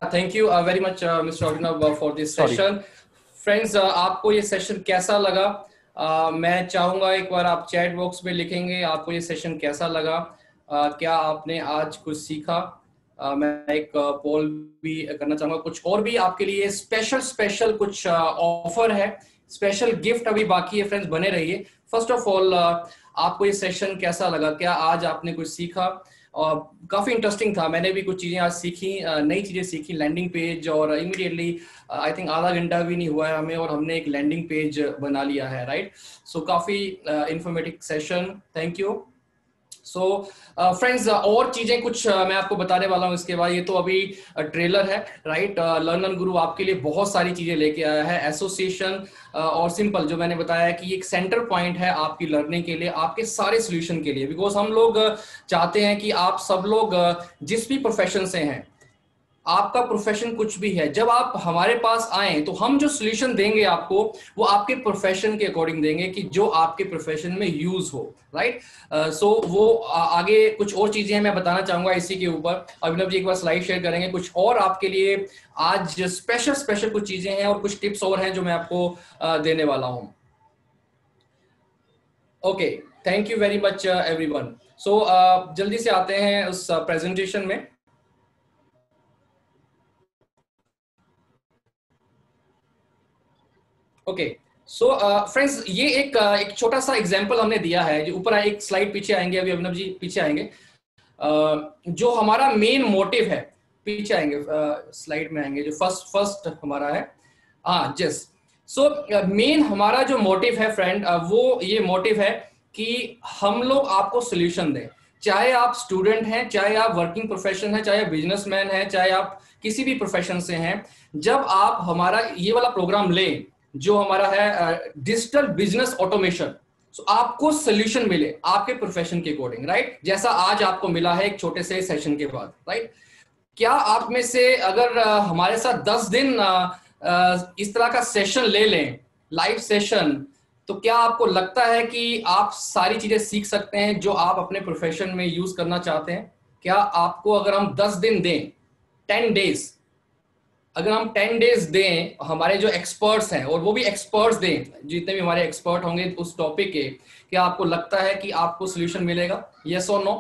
thank you very much mister Abhinav for this session. Friends, आपको ये सेशन कैसा लगा? मैं चाहूंगा एक बार आप चैट बॉक्स में लिखेंगे आपको ये सेशन कैसा लगा, क्या आपने आज कुछ सीखा। मैं एक पोल भी करना चाहूंगा, कुछ और भी आपके लिए स्पेशल कुछ ऑफर है, स्पेशल गिफ्ट अभी बाकी है। फ्रेंड्स बने रहिए। फर्स्ट ऑफ ऑल आपको ये सेशन कैसा लगा, क्या आज आपने कुछ सीखा? काफी इंटरेस्टिंग था, मैंने भी कुछ चीजें आज सीखी, नई चीजें सीखी, लैंडिंग पेज, और इमीडिएटली आई थिंक आधा घंटा भी नहीं हुआ है हमें और हमने एक लैंडिंग पेज बना लिया है, राइट? सो काफी informative session, thank you. So friends और चीजें कुछ मैं आपको बताने वाला हूँ इसके बाद। ये तो अभी ट्रेलर है, राइट? लर्नर गुरु आपके लिए बहुत सारी चीजें लेके आया है, एसोसिएशन और सिंपल जो मैंने बताया कि एक सेंटर पॉइंट है आपकी लर्निंग के लिए, आपके सारे सोल्यूशन के लिए। बिकॉज हम लोग चाहते हैं कि आप सब लोग जिस भी प्रोफेशन से हैं, आपका प्रोफेशन कुछ भी है, जब आप हमारे पास आए तो हम जो सोल्यूशन देंगे आपको वो आपके प्रोफेशन के अकॉर्डिंग देंगे कि जो आपके प्रोफेशन में यूज हो, राइट? सो वो आगे कुछ और चीजें मैं बताना चाहूंगा इसी के ऊपर। अभिनव जी एक बार स्लाइड शेयर करेंगे, कुछ और आपके लिए आज स्पेशल कुछ चीजें हैं और कुछ टिप्स और हैं जो मैं आपको देने वाला हूं। Okay, thank you very much everyone. So जल्दी से आते हैं उस प्रेजेंटेशन में। ओके, सो फ्रेंड्स ये एक छोटा सा एग्जांपल हमने दिया है, जो ऊपर एक स्लाइड पीछे आएंगे, अभी अभिनव जी पीछे आएंगे। जो हमारा मेन मोटिव है, पीछे आएंगे, स्लाइड में आएंगे, जो फर्स्ट हमारा है, हाँ जस। सो मेन हमारा जो मोटिव है फ्रेंड, वो ये मोटिव है कि हम लोग आपको सोल्यूशन दें। चाहे आप स्टूडेंट हैं, चाहे आप वर्किंग प्रोफेशन है, चाहे बिजनेसमैन है, चाहे आप किसी भी प्रोफेशन से हैं, जब आप हमारा ये वाला प्रोग्राम लें जो हमारा है डिजिटल बिजनेस ऑटोमेशन। सो आपको सोल्यूशन मिले आपके प्रोफेशन के अकॉर्डिंग, राइट? जैसा आज आपको मिला है एक छोटे से सेशन के बाद, राइट? क्या आप में से अगर हमारे साथ 10 दिन इस तरह का सेशन ले लें, लाइव सेशन, तो क्या आपको लगता है कि आप सारी चीजें सीख सकते हैं जो आप अपने प्रोफेशन में यूज करना चाहते हैं? क्या आपको अगर हम 10 दिन दें, 10 डेज, अगर हम 10 डेज दें हमारे जो एक्सपर्ट्स हैं, और वो भी एक्सपर्ट्स दें, जितने भी हमारे एक्सपर्ट होंगे उस टॉपिक के, क्या आपको लगता है कि आपको सोल्यूशन मिलेगा? यस और नो?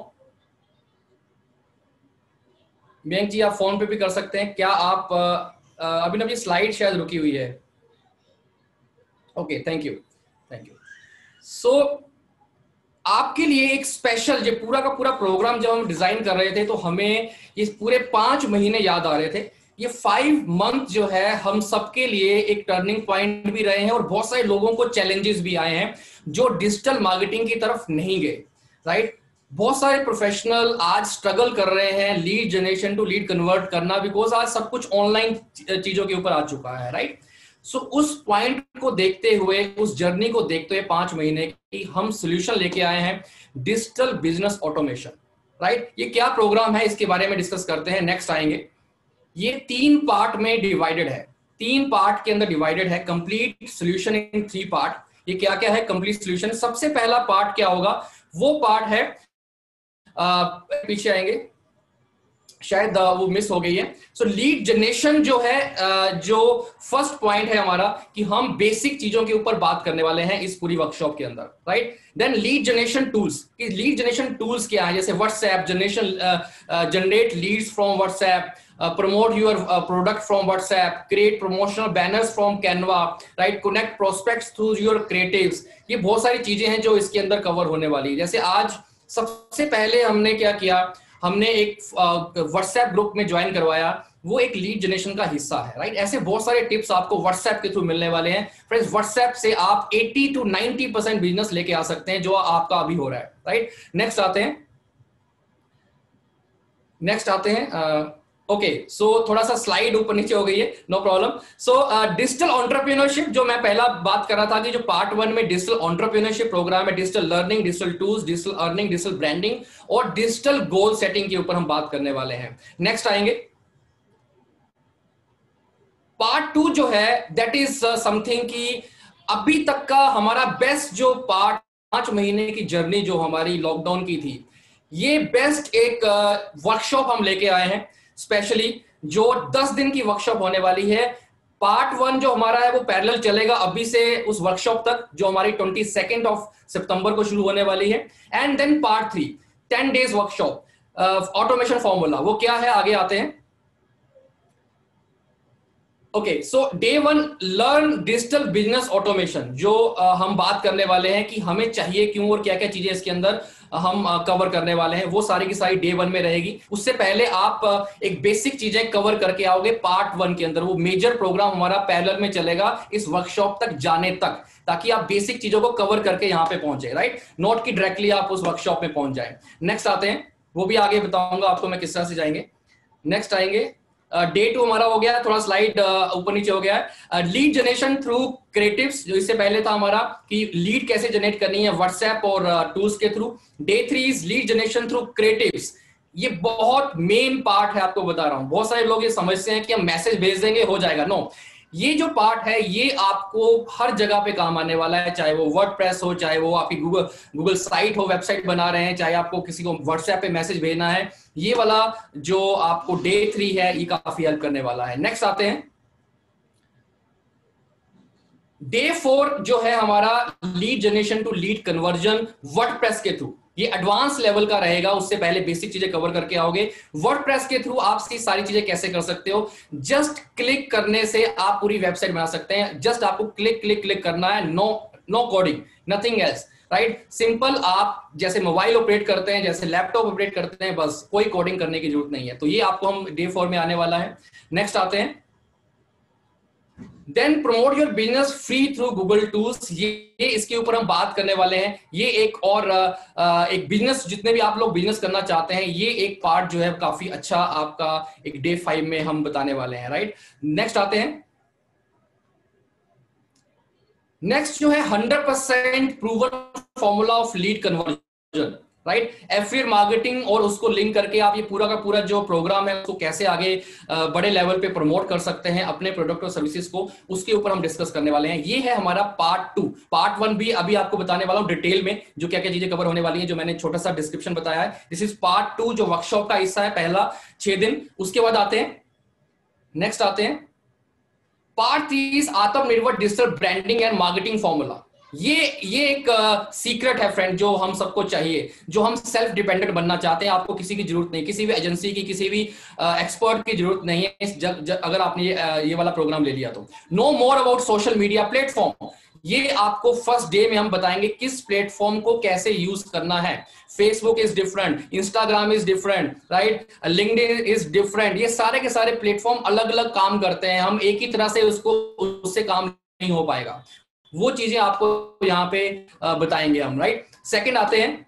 मयंक जी आप फोन पे भी कर सकते हैं। क्या आप अभी स्लाइड शायद रुकी हुई है। Okay, thank you, thank you. So आपके लिए एक स्पेशल, जो पूरा का पूरा प्रोग्राम जब हम डिजाइन कर रहे थे तो हमें ये पूरे 5 महीने याद आ रहे थे। ये 5 मंथ जो है हम सबके लिए एक टर्निंग पॉइंट भी रहे हैं, और बहुत सारे लोगों को चैलेंजेस भी आए हैं जो डिजिटल मार्केटिंग की तरफ नहीं गए, राइट? बहुत सारे प्रोफेशनल आज स्ट्रगल कर रहे हैं lead generation to lead convert करना, बिकॉज आज सब कुछ ऑनलाइन चीजों के ऊपर आ चुका है, राइट? सो उस पॉइंट को देखते हुए, उस जर्नी को देखते हुए 5 महीने की हम सोल्यूशन लेके आए हैं, डिजिटल बिजनेस ऑटोमेशन, राइट? ये क्या प्रोग्राम है इसके बारे में डिस्कस करते हैं, नेक्स्ट आएंगे। ये 3 पार्ट में डिवाइडेड है, 3 पार्ट के अंदर डिवाइडेड है। Complete solution in 3 part. ये क्या क्या है कंप्लीट सोल्यूशन? सबसे पहला पार्ट क्या होगा? वो पार्ट है, पीछे आएंगे, शायद वो मिस हो गई है। सो लीड जनरेशन जो है, जो फर्स्ट पॉइंट है हमारा, कि हम बेसिक चीजों के ऊपर बात करने वाले हैं इस पूरी वर्कशॉप के अंदर, right? Then lead generation tools, कि लीड जनरेशन टूल्स क्या है, जैसे WhatsApp generation, generate leads from WhatsApp, promote your product from WhatsApp, create promotional banners from Canva, right? Connect prospects through your creatives। ये बहुत सारी चीजें हैं जो इसके अंदर कवर होने वाली है। जैसे आज सबसे पहले हमने क्या किया, हमने एक WhatsApp ग्रुप में ज्वाइन करवाया, वो एक लीड जनरेशन का हिस्सा है, राइट? ऐसे बहुत सारे टिप्स आपको WhatsApp के थ्रू मिलने वाले हैं। फ्रेंड्स, WhatsApp से आप 80 to 90% बिजनेस लेके आ सकते हैं, जो आपका अभी हो रहा है, राइट? नेक्स्ट आते हैं ओके, सो थोड़ा सा स्लाइड ऊपर नीचे हो गई है, no problem. So digital entrepreneurship, जो मैं पहला बात कर रहा था कि जो पार्ट 1 में डिजिटल एंटरप्रेन्योरशिप प्रोग्राम है, digital learning, digital tools, digital earning, digital branding और डिजिटल गोल सेटिंग के ऊपर हम बात करने वाले हैं। नेक्स्ट आएंगे पार्ट 2 जो है, दैट इज समथिंग कि अभी तक का हमारा बेस्ट जो पार्ट, 5 महीने की जर्नी जो हमारी लॉकडाउन की थी, ये बेस्ट एक वर्कशॉप हम लेके आए हैं, स्पेशली जो 10 दिन की वर्कशॉप होने वाली है। पार्ट 1 जो हमारा है वो पैरेलल चलेगा अभी से उस वर्कशॉप तक, जो हमारी 22 सितंबर को शुरू होने वाली है। And then part 3 10 days workshop automation formula, वो क्या है आगे आते हैं। Okay, so day 1 learn digital business automation, जो हम बात करने वाले हैं कि हमें चाहिए क्यों और क्या क्या चीजें इसके अंदर हम कवर करने वाले हैं, वो सारी की सारी डे 1 में रहेगी। उससे पहले आप एक बेसिक चीजें कवर करके आओगे पार्ट 1 के अंदर। वो मेजर प्रोग्राम हमारा पैरेलल में चलेगा इस वर्कशॉप तक जाने तक, ताकि आप बेसिक चीजों को कवर करके यहां पे पहुंचे, राइट? नोट की डायरेक्टली आप उस वर्कशॉप में पहुंच जाए। नेक्स्ट आते हैं, वो भी आगे बताऊंगा आपको मैं किस तरह से जाएंगे। नेक्स्ट आएंगे डे 2 हमारा हो गया, थोड़ा स्लाइड ऊपर नीचे हो गया है। लीड जनरेशन थ्रू क्रिएटिव्स, जो इससे पहले था हमारा कि लीड कैसे जनरेट करनी है व्हाट्सएप और टूल्स के through. Day 3 is lead generation through creatives. ये बहुत मेन पार्ट है, आपको बता रहा हूं। बहुत सारे लोग ये समझते हैं कि हम मैसेज भेज देंगे हो जाएगा, नो। ये जो पार्ट है ये आपको हर जगह पे काम आने वाला है, चाहे वो वर्डप्रेस हो, चाहे वो आपकी गूगल साइट हो, वेबसाइट बना रहे हैं, चाहे आपको किसी को व्हाट्सएप पे मैसेज भेजना है। ये वाला जो आपको डे 3 है ये काफी हेल्प करने वाला है। नेक्स्ट आते हैं डे 4 जो है हमारा lead generation to lead conversion WordPress के थ्रू। ये एडवांस लेवल का रहेगा, उससे पहले बेसिक चीजें कवर करके आओगे। वर्डप्रेस के थ्रू आप सारी चीजें कैसे कर सकते हो, जस्ट क्लिक करने से आप पूरी वेबसाइट बना सकते हैं। जस्ट आपको क्लिक क्लिक क्लिक करना है, no coding, nothing else, right? Simple, आप जैसे मोबाइल ऑपरेट करते हैं, जैसे लैपटॉप ऑपरेट करते हैं, बस कोई कोडिंग करने की जरूरत नहीं है। तो ये आपको हम डे 4 में आने वाला है। नेक्स्ट आते हैं then promote your business free through Google tools. ये इसके ऊपर हम बात करने वाले हैं। ये एक और एक बिजनेस, जितने भी आप लोग बिजनेस करना चाहते हैं, ये एक पार्ट जो है काफी अच्छा आपका एक डे 5 में हम बताने वाले हैं, राइट? नेक्स्ट आते हैं नेक्स्ट जो है 100% proven formula of lead conversion, right. Affiliate marketing और उसको लिंक करके आप ये पूरा का पूरा जो प्रोग्राम है उसको कैसे आगे बड़े लेवल पे प्रमोट कर सकते हैं अपने प्रोडक्ट और सर्विसेज को, उसके ऊपर हम डिस्कस करने वाले हैं। ये है हमारा पार्ट 2। पार्ट 1 भी अभी आपको बताने वाला हूं डिटेल में, जो क्या क्या चीजें कवर होने वाली हैं, जो मैंने छोटा सा डिस्क्रिप्शन बताया है। दिस इज पार्ट 2 जो वर्कशॉप का हिस्सा है, पहला 6 दिन। उसके बाद आते हैं, नेक्स्ट आते हैं पार्ट 3 आत्मनिर्भर digital branding and marketing formula. ये एक सीक्रेट है फ्रेंड, जो हम सबको चाहिए, जो हम सेल्फ डिपेंडेंट बनना चाहते हैं। आपको किसी की जरूरत नहीं, किसी भी एजेंसी की, किसी भी एक्सपर्ट की जरूरत नहीं है अगर आपने ये वाला प्रोग्राम ले लिया तो। No more about social media platform, ये आपको फर्स्ट डे में हम बताएंगे किस प्लेटफॉर्म को कैसे यूज करना है। Facebook is different, Instagram is different, right, LinkedIn is different. ये सारे के सारे प्लेटफॉर्म अलग अलग काम करते हैं, हम एक ही तरह से उससे काम नहीं हो पाएगा। वो चीजें आपको यहां पे बताएंगे हम, राइट। सेकंड आते हैं,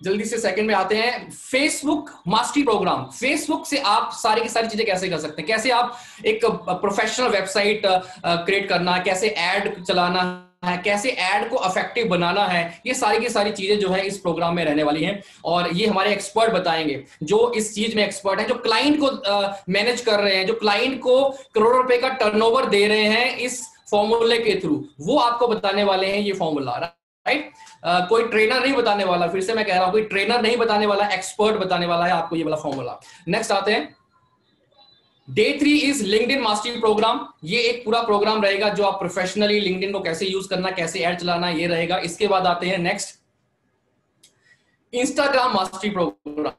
जल्दी से सेकंड में आते हैं, फेसबुक मास्टरी प्रोग्राम। फेसबुक से आप सारी की सारी चीजें कैसे कर सकते हैं, कैसे आप एक प्रोफेशनल वेबसाइट क्रिएट करना है, कैसे ऐड चलाना है, कैसे ऐड को इफेक्टिव बनाना है, ये सारी की सारी चीजें जो है इस प्रोग्राम में रहने वाली हैं। और ये हमारे एक्सपर्ट बताएंगे, जो इस चीज में एक्सपर्ट हैं, जो क्लाइंट को मैनेज कर रहे हैं, जो क्लाइंट को करोड़ों रुपए का टर्नओवर दे रहे हैं इस फॉर्मूले के थ्रू, वो आपको बताने वाले हैं ये फॉर्मूला, राइट। कोई ट्रेनर नहीं बताने वाला, फिर से मैं कह रहा हूं, कोई ट्रेनर नहीं बताने वाला, एक्सपर्ट बताने वाला है आपको ये वाला फॉर्मूला। नेक्स्ट आते हैं, day 3 is LinkedIn mastery programme. ये एक पूरा प्रोग्राम रहेगा जो आप प्रोफेशनली लिंक्डइन को कैसे यूज करना, कैसे ऐड चलाना, ये रहेगा। इसके बाद आते हैं next, Instagram mastery programme.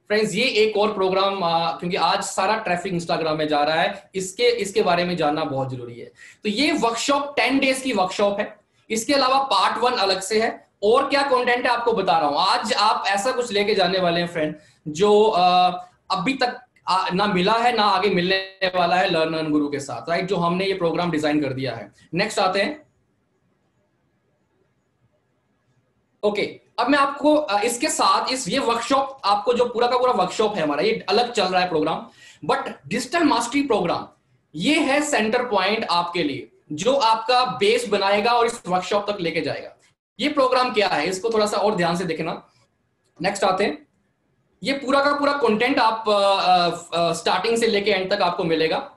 Friends, ये एक और प्रोग्राम, क्योंकि आज सारा ट्रैफिक इंस्टाग्राम में जा रहा है, इसके बारे में जानना बहुत जरूरी है। तो ये वर्कशॉप 10 डेज की वर्कशॉप है। इसके अलावा पार्ट 1 अलग से है, और क्या कंटेंट है आपको बता रहा हूं। आज आप ऐसा कुछ लेके जाने वाले हैं फ्रेंड, जो अभी तक ना मिला है, ना आगे मिलने वाला है लर्न गुरु के साथ, राइट, जो हमने ये प्रोग्राम डिजाइन कर दिया है। नेक्स्ट आते हैं, ओके। अब मैं आपको इसके साथ ये वर्कशॉप, आपको जो पूरा का पूरा वर्कशॉप है हमारा, ये अलग चल रहा है programme, but digital mastery programme ये है सेंटर पॉइंट आपके लिए, जो आपका बेस बनाएगा और इस वर्कशॉप तक लेके जाएगा। ये प्रोग्राम क्या है, इसको थोड़ा सा और ध्यान से देखना। नेक्स्ट आते हैं, ये पूरा का पूरा कंटेंट आप स्टार्टिंग से लेके एंड तक आपको मिलेगा।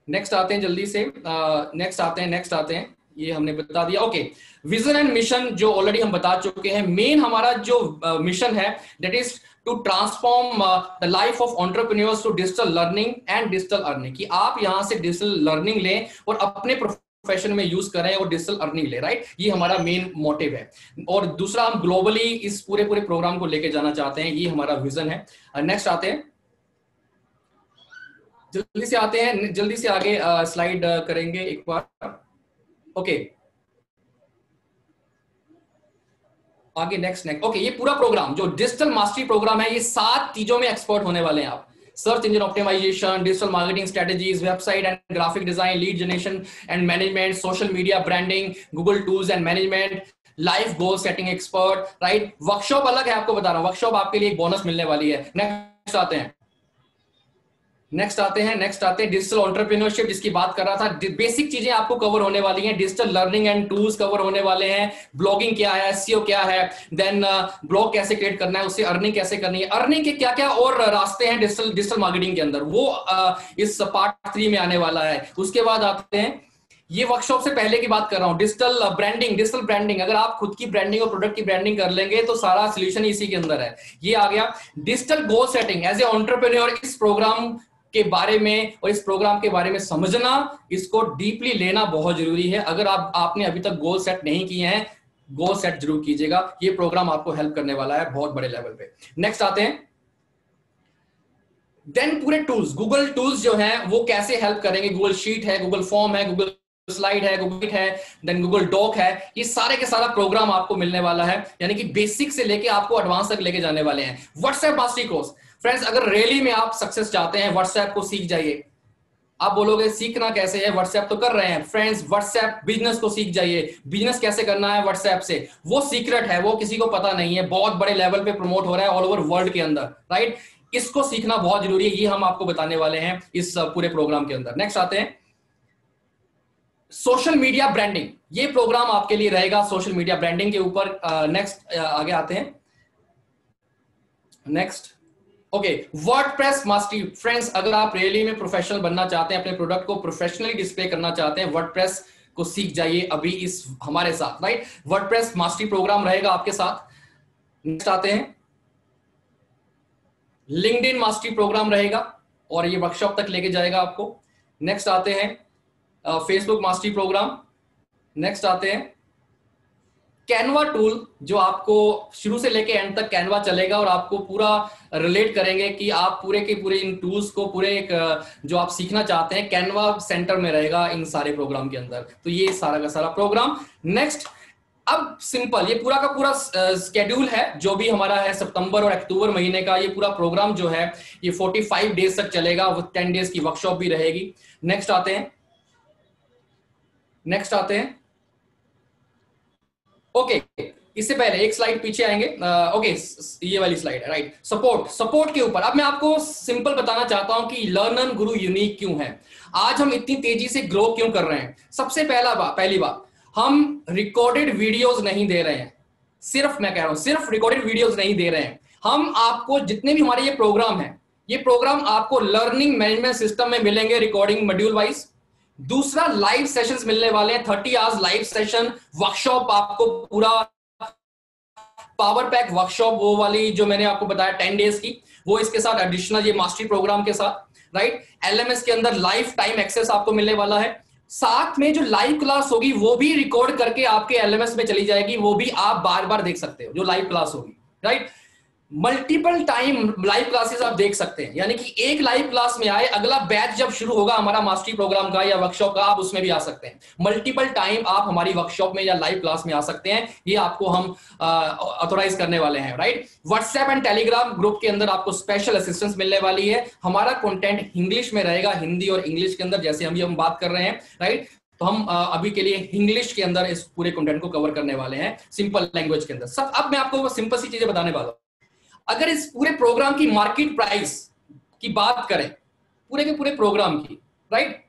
नेक्स्ट आते हैं जल्दी से, नेक्स्ट आते हैं, ये हमने बता दिया। ओके, विजन एंड मिशन जो ऑलरेडी हम बता चुके हैं। मेन हमारा जो मिशन है, that is to transform the life of entrepreneurs to digital learning and digital earning, कि आप यहां से डिजिटल लर्निंग लें और अपने प्रोफेशन में यूज करें और डिजिटल अर्निंग ले, राइट। ये हमारा मेन मोटिव है। और दूसरा, हम ग्लोबली इस पूरे प्रोग्राम को लेके जाना चाहते हैं, ये हमारा विजन है। नेक्स्ट आते हैं, जल्दी से आगे स्लाइड करेंगे एक बार। ओके, आगे नेक्स्ट। ओके, ये पूरा प्रोग्राम जो डिजिटल मास्टरी प्रोग्राम है, ये 7 चीजों में एक्सपर्ट होने वाले हैं आप। Search engine optimisation, digital marketing strategies, website and graphic design, lead generation and management, social media branding, Google tools and management, life goal setting expert, right. Workshop अलग है, आपको बता रहा हूं, वर्कशॉप आपके लिए एक बोनस मिलने वाली है। नेक्स्ट आते हैं, नेक्स्ट आते हैं डिजिटल एंटरप्रेन्योरशिप, जिसकी बात कर रहा था। बेसिक चीजें आपको कवर होने वाली हैं, digital learning and tools cover होने वाले हैं। ब्लॉगिंग क्या है, एसईओ क्या है, देन ब्लॉग कैसे क्रिएट करना है, उससे अर्निंग कैसे करनी है, अर्निंग के क्या क्या और रास्ते हैं डिजिटल मार्केटिंग के अंदर, वो इस पार्ट 3 में आने वाला है। उसके बाद आते हैं, ये वर्कशॉप से पहले की बात कर रहा हूं, डिजिटल ब्रांडिंग। अगर आप खुद की ब्रांडिंग और प्रोडक्ट की ब्रांडिंग कर लेंगे तो सारा सोल्यूशन इसी के अंदर है। ये आ गया digital goal setting as a entrepreneur. इस प्रोग्राम के बारे में और इस प्रोग्राम के बारे में समझना, इसको डीपली लेना बहुत जरूरी है। अगर आपने अभी तक गोल सेट नहीं किए हैं, गोल सेट जरूर कीजिएगा। ये प्रोग्राम आपको हेल्प करने वाला है बहुत बड़े लेवल पे। नेक्स्ट आते हैं, देन पूरे टूल्स, गूगल टूल्स जो हैं वो कैसे हेल्प करेंगे। गूगल शीट है, गूगल फॉर्म है, गूगल स्लाइड है, गूगल है, देन गूगल डॉक है। ये सारे के सारा प्रोग्राम आपको मिलने वाला है, यानी कि बेसिक से लेके आपको एडवांस तक लेके जाने वाले हैं। व्हाट्सएप मास्टरी कोर्स, फ्रेंड्स, अगर रियली में आप सक्सेस चाहते हैं, व्हाट्सएप को सीख जाइए। आप बोलोगे सीखना कैसे है, व्हाट्सएप तो कर रहे हैं। फ्रेंड्स, व्हाट्सएप बिजनेस को सीख जाइए। बिजनेस कैसे करना है व्हाट्सएप से, वो सीक्रेट है, वो किसी को पता नहीं है। बहुत बड़े लेवल पे प्रमोट हो रहा है ऑल ओवर वर्ल्ड के अंदर, राइट। इसको सीखना बहुत जरूरी है, ये हम आपको बताने वाले हैं इस पूरे प्रोग्राम के अंदर। नेक्स्ट आते हैं, सोशल मीडिया ब्रांडिंग, ये प्रोग्राम आपके लिए रहेगा सोशल मीडिया ब्रांडिंग के ऊपर। नेक्स्ट आगे आते हैं, next. Okay, WordPress mastery. Friends, अगर आप रियली में प्रोफेशनल बनना चाहते हैं, अपने प्रोडक्ट को प्रोफेशनली डिस्प्ले करना चाहते हैं, वर्डप्रेस को सीख जाइए अभी इस हमारे साथ, राइट। वर्डप्रेस मास्टरी प्रोग्राम रहेगा आपके साथ। नेक्स्ट आते हैं, लिंक्डइन मास्टरी प्रोग्राम रहेगा और ये वर्कशॉप तक लेके जाएगा आपको। नेक्स्ट आते हैं, फेसबुक मास्टरी प्रोग्राम। नेक्स्ट आते हैं, कैनवा टूल, जो आपको शुरू से लेके एंड तक कैनवा चलेगा और आपको पूरा रिलेट करेंगे कि आप पूरे के पूरे इन टूल्स को पूरे एक जो आप सीखना चाहते हैं, कैनवा सेंटर में रहेगा इन सारे प्रोग्राम के अंदर। तो ये सारा का सारा प्रोग्राम। नेक्स्ट, अब सिंपल ये पूरा का पूरा स्केड्यूल है जो भी हमारा है सितंबर और अक्टूबर महीने का। ये पूरा प्रोग्राम जो है ये 45 डेज तक चलेगा, वो 10 डेज की वर्कशॉप भी रहेगी। नेक्स्ट आते हैं, नेक्स्ट आते हैं। ओके, इससे पहले एक स्लाइड पीछे आएंगे। ओके, ये वाली स्लाइड है, राइट। सपोर्ट के ऊपर अब मैं आपको सिंपल बताना चाहता हूं कि लर्नर गुरु यूनिक क्यों है, आज हम इतनी तेजी से ग्रो क्यों कर रहे हैं। सबसे पहली बात, हम रिकॉर्डेड वीडियोस नहीं दे रहे हैं, सिर्फ मैं कह रहा हूं सिर्फ रिकॉर्डेड वीडियोस नहीं दे रहे हैं। हम आपको जितने भी हमारे ये प्रोग्राम है, ये प्रोग्राम आपको लर्निंग मैनेजमेंट सिस्टम में मिलेंगे, रिकॉर्डिंग मॉड्यूल वाइज। दूसरा, लाइव सेशंस मिलने वाले हैं, 30 आवर्स लाइव सेशन वर्कशॉप, आपको पूरा पावर पैक वर्कशॉप, वो वाली जो मैंने आपको बताया 10 डेज की, वो इसके साथ एडिशनल ये मास्टरी प्रोग्राम के साथ, राइट। एलएमएस के अंदर लाइफ टाइम एक्सेस आपको मिलने वाला है। साथ में जो लाइव क्लास होगी वो भी रिकॉर्ड करके आपके एलएमएस में चली जाएगी, वो भी आप बार बार देख सकते हो जो लाइव क्लास होगी, right. Multiple time live classes आप देख सकते हैं, यानी कि एक लाइव क्लास में आए, अगला बैच जब शुरू होगा हमारा मास्टरी प्रोग्राम का या वर्कशॉप का, आप उसमें भी आ सकते हैं। मल्टीपल टाइम आप हमारी वर्कशॉप में या लाइव क्लास में आ सकते हैं, ये आपको हम ऑथोराइज करने वाले हैं, right. WhatsApp and Telegram group के अंदर आपको स्पेशल असिस्टेंस मिलने वाली है। हमारा कंटेंट इंग्लिश में रहेगा, हिंदी और इंग्लिश के अंदर, जैसे हम बात कर रहे हैं, राइट। तो हम अभी के लिए इंग्लिश के अंदर इस पूरे कंटेंट को कवर करने वाले हैं, सिंपल लैंग्वेज के अंदर सब। अब मैं आपको सिंपल सी चीजें बताने वाला हूं। अगर इस पूरे प्रोग्राम की मार्केट प्राइस की बात करें, पूरे के पूरे प्रोग्राम की, राइट,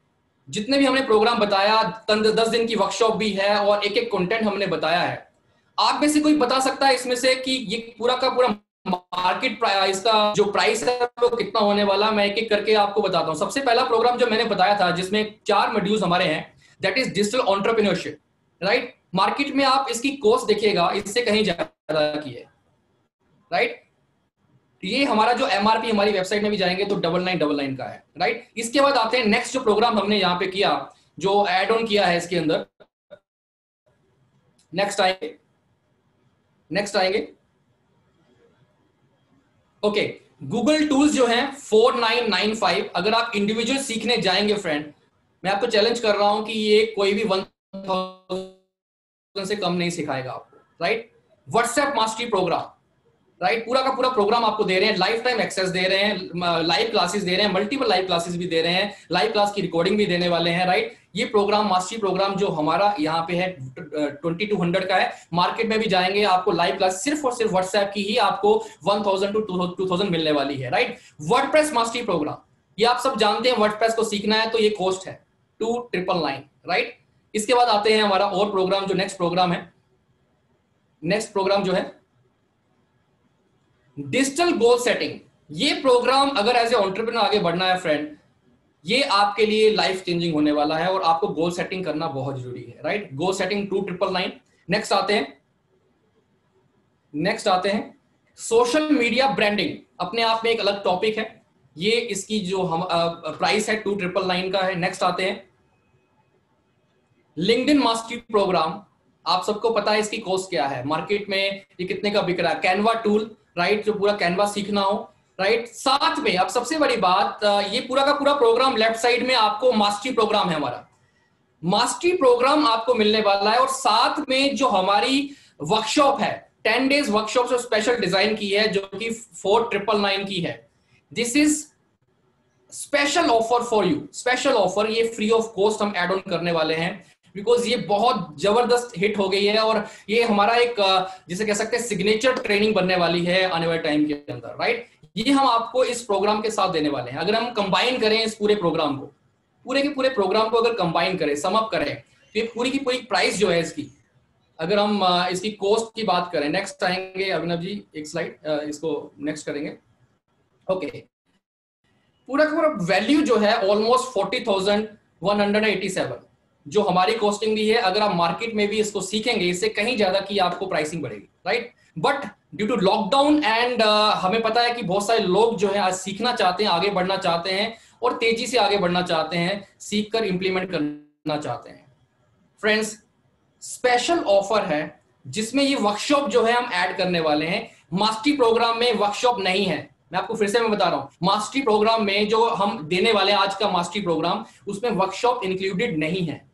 जितने भी हमने प्रोग्राम बताया, 10 दिन की वर्कशॉप भी है और एक एक कंटेंट हमने बताया है, आप में से कोई बता सकता है इसमें से कि ये पूरा का पूरा मार्केट प्राइस का जो प्राइस है वो कितना होने वाला? मैं एक एक करके आपको बताता हूं। सबसे पहला प्रोग्राम जो मैंने बताया था, जिसमें 4 मॉड्यूल्स हमारे हैं, that is digital entrepreneurship, right. Market में आप इसकी कॉस्ट देखिएगा, इससे कहीं ज्यादा की है, राइट। ये हमारा जो एमआरपी, हमारी वेबसाइट में भी जाएंगे तो 9999 का है, राइट। इसके बाद आते हैं नेक्स्ट जो प्रोग्राम हमने यहाँ पे किया, जो एड ऑन किया है इसके अंदर। नेक्स्ट आएंगे ओके, गूगल टूल्स जो हैं 4995। अगर आप इंडिविजुअल सीखने जाएंगे फ्रेंड, मैं आपको चैलेंज कर रहा हूं कि ये कोई भी 1000 से कम नहीं सिखाएगा आपको, right. WhatsApp mastery programme, right, पूरा का पूरा प्रोग्राम आपको दे रहे हैं, लाइफ टाइम एक्सेस दे रहे हैं, लाइव क्लासेस दे रहे हैं, मल्टीपल लाइव क्लासेस भी दे रहे हैं, लाइव क्लास की रिकॉर्डिंग भी देने वाले हैं, राइट। ये प्रोग्राम मास्टरी प्रोग्राम जो हमारा यहाँ पे है 2200 का है। मार्केट में भी जाएंगे, आपको लाइव क्लास सिर्फ और सिर्फ व्हाट्सएप की ही आपको 1000 to 2000 मिलने वाली है, राइट। वर्डप्रेस मास्टरी प्रोग्राम, ये आप सब जानते हैं, वर्डप्रेस को सीखना है तो ये कॉस्ट है 2999, राइट। इसके बाद आते हैं हमारा और प्रोग्राम, जो नेक्स्ट प्रोग्राम जो है डिजिटल गोल सेटिंग। ये प्रोग्राम अगर एज ए एंटरप्रेन्योर आगे बढ़ना है फ्रेंड, ये आपके लिए लाइफ चेंजिंग होने वाला है और आपको गोल सेटिंग करना बहुत जरूरी है, राइट। Goal setting 2999। नेक्स्ट आते हैं सोशल मीडिया ब्रांडिंग, अपने आप में एक अलग टॉपिक है ये, इसकी जो हम प्राइस है 2999 का है। नेक्स्ट आते हैं लिंक्डइन मास्टरी प्रोग्राम, आप सबको पता है इसकी कॉस्ट क्या है, मार्केट में ये कितने का बिक रहा है। कैनवा टूल, राइट, जो पूरा कैनवा सीखना हो, राइट। साथ में अब सबसे बड़ी बात, ये पूरा का पूरा प्रोग्राम लेफ्ट साइड में आपको मास्टरी प्रोग्राम है, हमारा मास्टरी प्रोग्राम आपको मिलने वाला है। और साथ में जो हमारी वर्कशॉप है 10 डेज वर्कशॉप जो स्पेशल डिजाइन की है, जो कि 4999 की है। This is special offer for you, special offer, ये फ्री ऑफ कॉस्ट हम एड ऑन करने वाले हैं, बिकॉज ये बहुत जबरदस्त हिट हो गई है और ये हमारा एक जिसे कह सकते हैं सिग्नेचर ट्रेनिंग बनने वाली है आने वाले टाइम के अंदर, राइट। ये हम आपको इस प्रोग्राम के साथ देने वाले हैं। अगर हम कंबाइन करें इस पूरे प्रोग्राम को, पूरे के पूरे प्रोग्राम को अगर कंबाइन करें, सम अप करें, तो ये पूरी की पूरी प्राइस जो है इसकी, अगर हम इसकी कॉस्ट की बात करें, नेक्स्ट आएंगे अभिनव जी, एक स्लाइड इसको नेक्स्ट करेंगे। ओके, पूरा का पूरा वैल्यू जो है ऑलमोस्ट 40,187 जो हमारी कॉस्टिंग भी है। अगर आप मार्केट में भी इसको सीखेंगे, इससे कहीं ज्यादा की आपको प्राइसिंग बढ़ेगी, right. But due to lockdown and हमें पता है कि बहुत सारे लोग जो है आज सीखना चाहते हैं, आगे बढ़ना चाहते हैं और तेजी से आगे बढ़ना चाहते हैं, सीख कर इंप्लीमेंट करना चाहते हैं। फ्रेंड्स, स्पेशल ऑफर है जिसमें ये वर्कशॉप जो है हम ऐड करने वाले हैं। मास्टरी प्रोग्राम में वर्कशॉप नहीं है, मैं आपको फिर से मैं बता रहा हूं, मास्टरी प्रोग्राम में जो हम देने वाले हैं आज का मास्टरी प्रोग्राम, उसमें वर्कशॉप इंक्लूडेड नहीं है,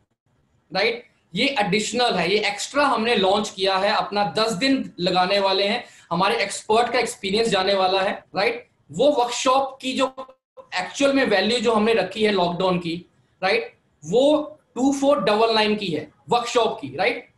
राइट। ये एडिशनल है, ये एक्स्ट्रा हमने लॉन्च किया है, अपना 10 दिन लगाने वाले हैं, हमारे एक्सपर्ट का एक्सपीरियंस जाने वाला है, राइट। वो वर्कशॉप की जो एक्चुअल में वैल्यू जो हमने रखी है लॉकडाउन की, राइट, वो 2499 की है वर्कशॉप की, राइट।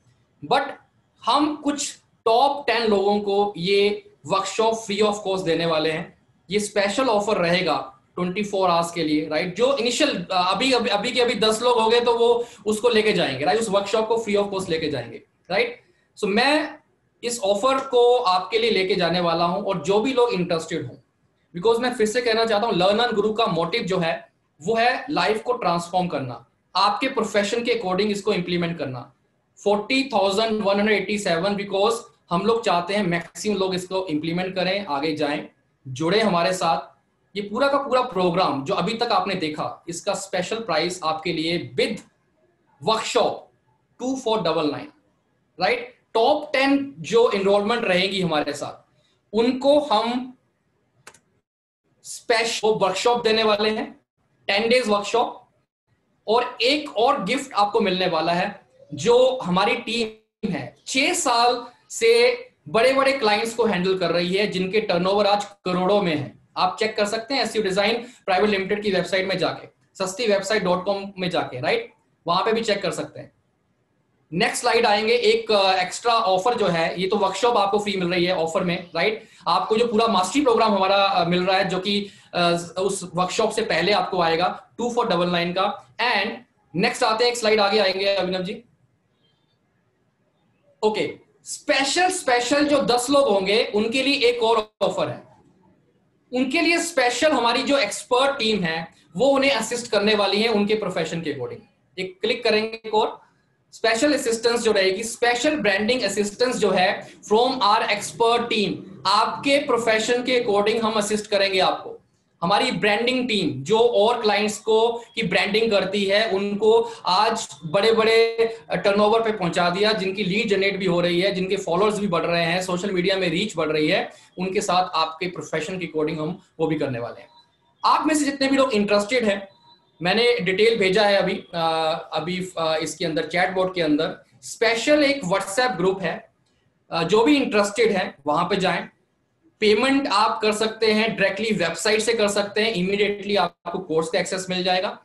बट हम कुछ टॉप 10 लोगों को ये वर्कशॉप फ्री ऑफ कॉस्ट देने वाले हैं। ये स्पेशल ऑफर रहेगा 24 आवर्स के लिए, राइट। जो इनिशियल अभी के अभी 10 लोग हो गए तो वो उसको लेके जाएंगे, राइट, उस वर्कशॉप को फ्री ऑफ कॉस्ट लेके जाएंगे, राइट। सो मैं इस ऑफर को आपके लिए लेके जाने वाला हूं, और जो भी लोग इंटरेस्टेड हों, बिकॉज मैं फिर से कहना चाहता हूं, लर्न एंड गुरु का मोटिव जो है वो है लाइफ को ट्रांसफॉर्म करना, आपके प्रोफेशन के अकॉर्डिंग इसको इंप्लीमेंट करना। 40,187 बिकॉज हम लोग चाहते हैं मैक्सिमम लोग इसको इंप्लीमेंट करें, आगे जाएं, जुड़े हमारे साथ। ये पूरा का पूरा प्रोग्राम जो अभी तक आपने देखा, इसका स्पेशल प्राइस आपके लिए विद वर्कशॉप 2499, राइट। टॉप 10 जो एनरोलमेंट रहेगी हमारे साथ, उनको हम स्पेशल वर्कशॉप देने वाले हैं, 10 डेज वर्कशॉप। और एक और गिफ्ट आपको मिलने वाला है, जो हमारी टीम है 6 साल से बड़े बड़े क्लाइंट्स को हैंडल कर रही है, जिनके टर्नओवर आज करोड़ों में है। आप चेक कर सकते हैं एसयू डिजाइन प्राइवेट लिमिटेड की वेबसाइट में जाके, sastiwebsite.com में जाके, राइट, वहां पे भी चेक कर सकते हैं। नेक्स्ट स्लाइड आएंगे, एक एक्स्ट्रा ऑफर जो है, ये तो वर्कशॉप आपको फ्री मिल रही है ऑफर में, राइट। आपको जो पूरा मास्टरी प्रोग्राम हमारा मिल रहा है, जो कि उस वर्कशॉप से पहले आपको आएगा 2499 का। एंड नेक्स्ट आते हैं, एक स्लाइड आगे आएंगे अभिनव जी। ओके, स्पेशल जो 10 लोग होंगे उनके लिए एक और ऑफर है। उनके लिए स्पेशल हमारी जो एक्सपर्ट टीम है वो उन्हें असिस्ट करने वाली है उनके प्रोफेशन के अकॉर्डिंग। एक क्लिक करेंगे, एक और स्पेशल असिस्टेंस जो रहेगी, स्पेशल ब्रांडिंग असिस्टेंस जो है फ्रॉम आवर एक्सपर्ट टीम। आपके प्रोफेशन के अकॉर्डिंग हम असिस्ट करेंगे आपको। हमारी ब्रांडिंग टीम जो और क्लाइंट्स को की ब्रांडिंग करती है, उनको आज बड़े बड़े टर्नओवर पे पहुंचा दिया, जिनकी लीड जनरेट भी हो रही है, जिनके फॉलोअर्स भी बढ़ रहे हैं, सोशल मीडिया में रीच बढ़ रही है, उनके साथ आपके प्रोफेशन के अकॉर्डिंग हम वो भी करने वाले हैं। आप में से जितने भी लोग इंटरेस्टेड हैं, मैंने डिटेल भेजा है अभी इसके अंदर चैट बोर्ड के अंदर स्पेशल एक व्हाट्सएप ग्रुप है, जो भी इंटरेस्टेड है वहां पे जाएं। पेमेंट आप कर सकते हैं डायरेक्टली वेबसाइट से कर सकते हैं, इमीडिएटली आपको कोर्स का एक्सेस मिल जाएगा।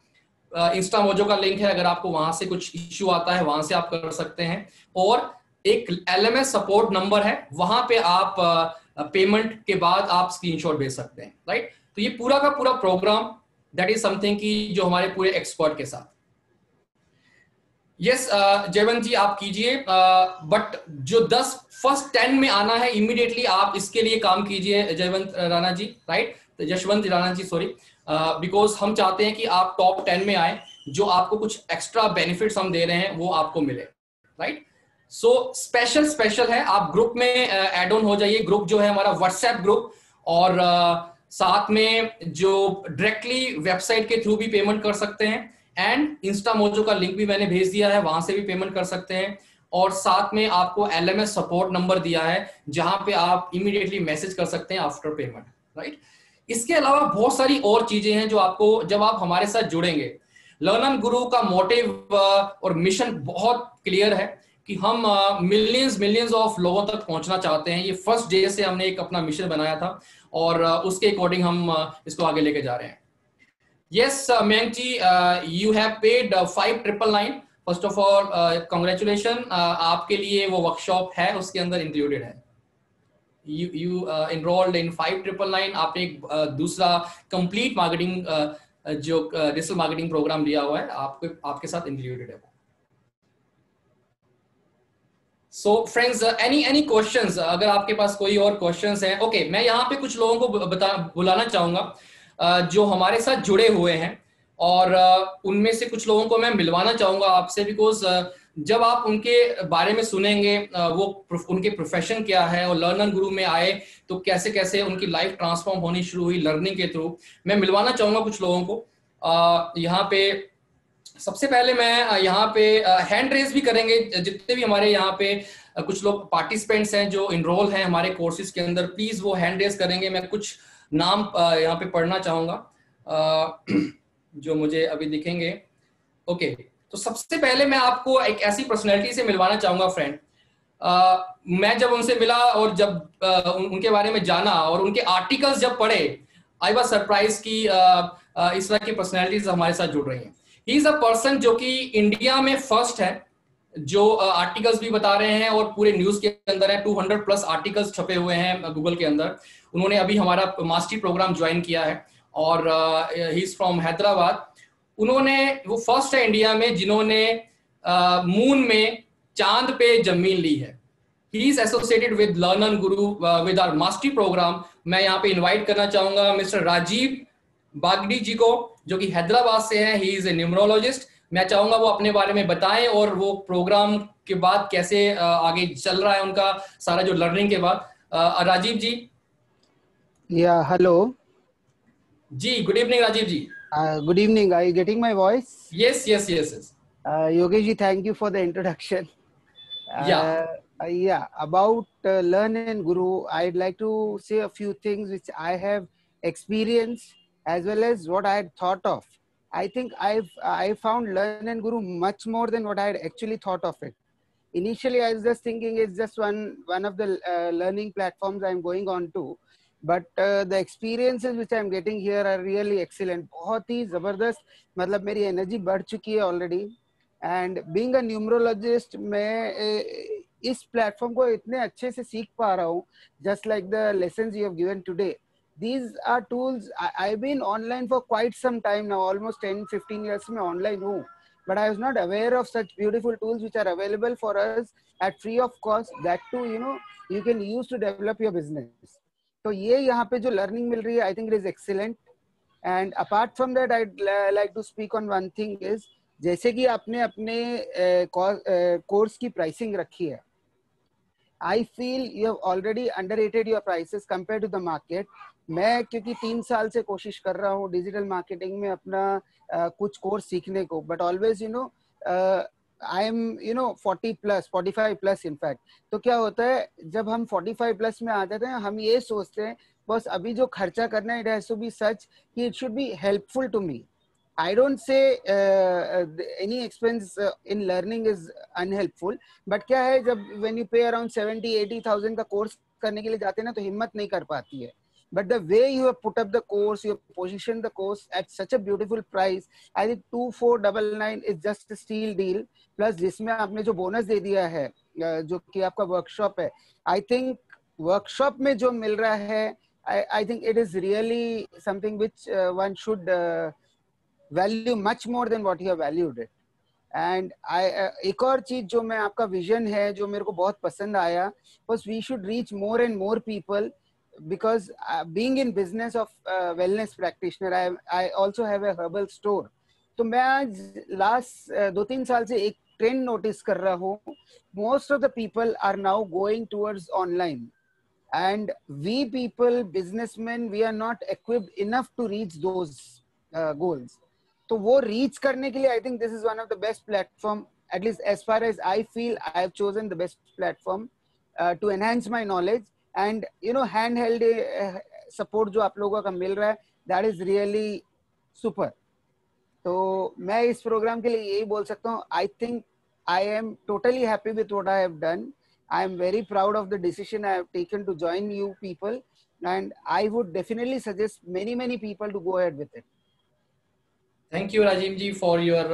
इंस्टा मोजो का लिंक है, अगर आपको वहां से कुछ इश्यू आता है वहां से आप कर सकते हैं। और एक LMS सपोर्ट नंबर है, वहां पे आप पेमेंट के बाद आप स्क्रीनशॉट भेज सकते हैं, राइट। तो ये पूरा का पूरा प्रोग्राम दैट इज समथिंग की जो हमारे पूरे एक्सपर्ट के साथ। यस जयवंत जी आप कीजिए, बट जो फर्स्ट 10 में आना है इमीडिएटली आप इसके लिए काम कीजिए Jaywant Rana ji, right, Yashwant Rana ji sorry, because हम चाहते हैं कि आप टॉप 10 में आए, जो आपको कुछ एक्स्ट्रा बेनिफिट्स हम दे रहे हैं वो आपको मिले, राइट। सो स्पेशल है, आप ग्रुप में एड ऑन हो जाइए। ग्रुप जो है हमारा व्हाट्सएप ग्रुप, और साथ में जो डायरेक्टली वेबसाइट के थ्रू भी पेमेंट कर सकते हैं, एंड इंस्टा मोजो का लिंक भी मैंने भेज दिया है, वहां से भी पेमेंट कर सकते हैं। और साथ में आपको LMS सपोर्ट नंबर दिया है, जहां पे आप इमीडिएटली मैसेज कर सकते हैं आफ्टर पेमेंट, राइट। इसके अलावा बहुत सारी और चीजें हैं जो आपको, जब आप हमारे साथ जुड़ेंगे, लर्न गुरु का मोटिव और मिशन बहुत क्लियर है कि हम मिलियंस ऑफ लोगों तक पहुंचना चाहते हैं। ये फर्स्ट डे से हमने एक अपना मिशन बनाया था, और उसके अकॉर्डिंग हम इसको आगे लेके जा रहे हैं। Yes, Mayank ji, you have paid 5,999. First of all, congratulations. आपके लिए वो वर्कशॉप है, उसके अंदर इंक्लूडेड है। You enrolled in 5,999. आपने एक दूसरा कंप्लीट मार्केटिंग जो डिजिटल मार्केटिंग प्रोग्राम लिया हुआ है, आपके साथ इंक्लूडेड है। सो फ्रेंड्स, एनी क्वेश्चंस, अगर आपके पास कोई और क्वेश्चंस हैं? ओके, मैं यहाँ पे कुछ लोगों को बुलाना चाहूंगा जो हमारे साथ जुड़े हुए हैं, और उनमें से कुछ लोगों को मैं मिलवाना चाहूंगा आपसे, बिकॉज जब आप उनके बारे में सुनेंगे, वो उनके प्रोफेशन क्या है और लर्नर गुरु में आए तो कैसे कैसे उनकी लाइफ ट्रांसफॉर्म होनी शुरू हुई लर्निंग के थ्रू। मैं मिलवाना चाहूंगा कुछ लोगों को यहाँ पे। सबसे पहले मैं यहाँ पे हैंड रेज भी करेंगे जितने भी हमारे यहाँ पे कुछ लोग पार्टिसिपेंट्स हैं जो इनरोल हैं हमारे कोर्सेज के अंदर, प्लीज वो हैंड रेज करेंगे। मैं कुछ नाम यहाँ पे पढ़ना चाहूंगा जो मुझे अभी दिखेंगे। ओके, तो सबसे पहले मैं आपको एक ऐसी पर्सनैलिटी से मिलवाना चाहूंगा फ्रेंड। मैं जब उनसे मिला और जब उनके बारे में जाना और उनके आर्टिकल्स जब पढ़े, आई वाज सरप्राइज कि इस तरह की पर्सनैलिटीज हमारे साथ जुड़ रही हैं। ही इज अ पर्सन जो कि इंडिया में फर्स्ट है, जो आर्टिकल्स भी बता रहे हैं और पूरे न्यूज के अंदर है। 200+ आर्टिकल्स छपे हुए हैं गूगल के अंदर। उन्होंने अभी हमारा मास्टरी प्रोग्राम ज्वाइन किया है और ही इज फ्रॉम हैदराबाद। उन्होंने, वो फर्स्ट है इंडिया में जिन्होंने मून में चांद पे जमीन ली है। He is associated with learner Guru with our mastery programme. मैं यहाँ पे इनवाइट करना चाहूंगा मिस्टर राजीव बागड़ी जी को, जो कि हैदराबाद से हैं। He is a numerologist. मैं चाहूंगा वो अपने बारे में बताएं और वो प्रोग्राम के बाद कैसे आगे चल रहा है उनका सारा जो लर्निंग के बाद। राजीव जी। या hello ji, good evening Rajiv ji. Good evening, are you getting my voice? Yes yes yes. Yogesh ji, thank you for the introduction. Yeah, about Learn and Guru, I'd like to say a few things which I have experienced as well as what I had thought of. I think I found Learn and Guru much more than what I had actually thought of it. Initially, I was just thinking it's just one of the learning platforms I'm going on to, but the experiences which I'm getting here are really excellent. बहुत ही जबरदस्त, मतलब मेरी energy बढ़ चुकी है already. And being a numerologist, मैं इस platform को इतने अच्छे से सीख पा रहा हूँ, just like the lessons you have given today. These are tools. I've been online for quite some time now, almost 10-15 years में online हूँ, but I was not aware of such beautiful tools which are available for us at free of cost. That too, you can use to develop your business. तो ये यहाँ पे जो learning मिल रही है, I think it is excellent. And apart from that, I'd like to speak on one thing is, जैसे कि आपने अपने कोर्स की प्राइसिंग रखी है, I feel you have already underrated your prices compared to the market. मैं क्योंकि 3 साल से कोशिश कर रहा हूँ डिजिटल मार्केटिंग में अपना कुछ कोर्स सीखने को, but always I am 45+ in fact. तो क्या होता है, जब हम 45+ में आ जाते हैं, हम ये सोचते हैं बस अभी जो खर्चा करना है, it has to be such कि it should be helpful to me. I don't say any expense in learning is unhelpful, but क्या है, जब when you pay around 70,000-80,000 का कोर्स करने के लिए जाते हैं ना, तो हिम्मत नहीं कर पाती है. But the way you have put up the course, you have positioned the course at such a beautiful price, I think 2499 is just a steal deal. Plus जिसमें आपने जो बोनस दे दिया है, जो कि आपका वर्कशॉप है, I think वर्कशॉप में जो मिल रहा है, I think it is really something which one should value much more than what you have valued it. And एक और चीज जो मैं आपका विजन है, जो मेरे को बहुत पसंद आया, was we should reach more and more people, because being in business of wellness practitioner, I also have a herbal store. तो मैं आज लास्ट 2-3 साल से एक ट्रेंड नोटिस कर रहा हूँ. Most of the people are now going towards online, and we people, businessmen, we are not equipped enough to reach those goals. तो वो रीच करने के लिए I think this is one of the best platform, at least as far as I feel I have chosen the best platform to enhance my knowledge. And hand held support जो आप लोगों का मिल रहा है, दैट इज रियली सुपर. तो मैं इस programme के लिए यही बोल सकता हूँ, I think I am totally happy with what I have done. I am very proud of the decision I have taken to join you people, and I would definitely suggest many people to go ahead with it. Thank you, Rajiv ji, for your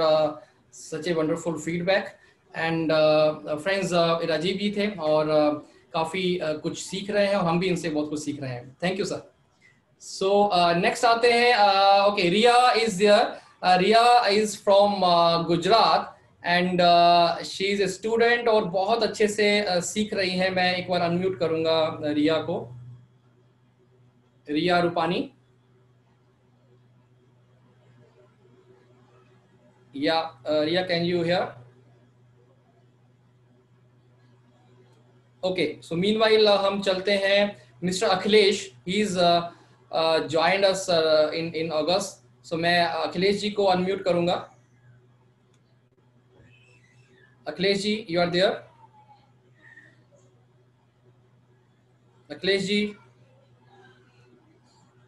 such a wonderful feedback. And friends, Rajeev ji थे और काफी कुछ सीख रहे हैं और हम भी इनसे बहुत कुछ सीख रहे हैं. Thank you sir. So next आते हैं. Okay, Riya is there. Riya is from Gujarat and she is a student और बहुत अच्छे से सीख रही है। मैं एक बार अनम्यूट करूंगा रिया को, रिया रूपानी, या Riya can you hear? Okay, so meanwhile हम चलते हैं mister Akhilesh, he is joined us in August. So मैं अखिलेश जी को अनम्यूट करूंगा। Akhilesh ji, you are there? Akhilesh ji.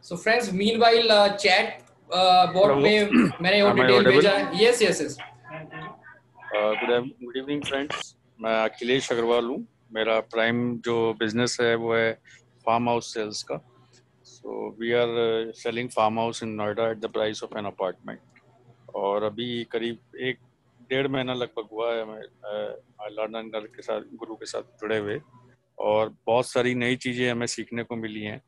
So friends, meanwhile chat board में मैंने वो डिटेल भेजा है। Yes yes yes. Good evening friends, मैं अखिलेश अग्रवाल हूँ। मेरा प्राइम जो बिजनेस है वो है फार्म हाउस सेल्स का। So we are selling farm house in Noida at the price of an apartment. और अभी करीब 1-1.5 महीना लगभग हुआ है मैं लर्नर के साथ, गुरु के साथ जुड़े हुए। और बहुत सारी नई चीज़ें हमें सीखने को मिली हैं।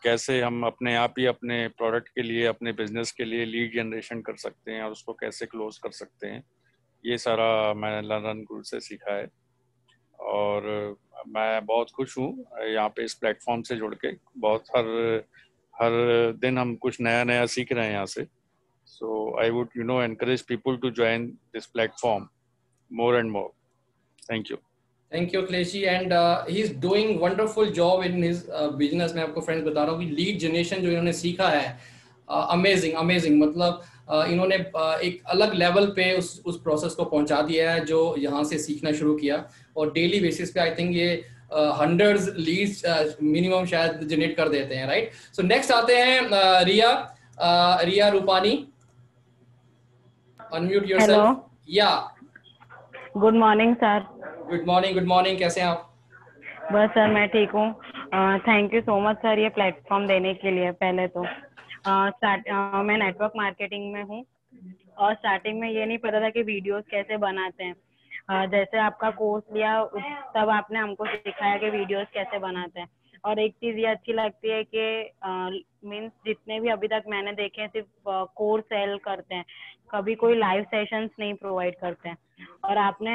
कैसे हम अपने आप ही अपने प्रोडक्ट के लिए, अपने बिजनेस के लिए लीड जनरेशन कर सकते हैं और उसको कैसे क्लोज कर सकते हैं, ये सारा मैंने लर्नर गुरु से सीखा है। और मैं बहुत खुश हूँ यहाँ पे इस प्लेटफॉर्म से जुड़ के। बहुत हर दिन हम कुछ नया नया सीख रहे हैं यहाँ से। So I would encourage people to join this platform more and more. Thank you. Thank you Akhilesh ji, and he is doing wonderful job in his business. मैं आपको फ्रेंड्स बता रहा हूँ कि लीड जनरेशन जो इन्होंने सीखा है, अमेजिंग अमेजिंग। मतलब इन्होंने एक अलग लेवल पे उस प्रोसेस को पहुंचा दिया है जो यहाँ से सीखना शुरू किया। और डेली बेसिस पे आई थिंक ये हंड्रेड्स लीड्स मिनिमम शायद जनरेट कर देते हैं, राइट? सो नेक्स्ट आते हैं Riya Rupani. Unmute yourself. Yeah good morning sir. Good morning, good morning. कैसे हैं आप? बस सर मैं ठीक हूँ। Thank you so much sir ये प्लेटफॉर्म देने के लिए। पहले तो मैं नेटवर्क मार्केटिंग में हूँ और स्टार्टिंग में ये नहीं पता था कि वीडियोस कैसे बनाते हैं। जैसे आपका कोर्स लिया तब आपने हमको सिखाया कि वीडियोस कैसे बनाते हैं। और एक चीज ये अच्छी लगती है कि मीन्स जितने भी अभी तक मैंने देखे सिर्फ कोर्स सेल करते हैं, कभी कोई लाइव सेशंस नहीं प्रोवाइड करते हैं। और आपने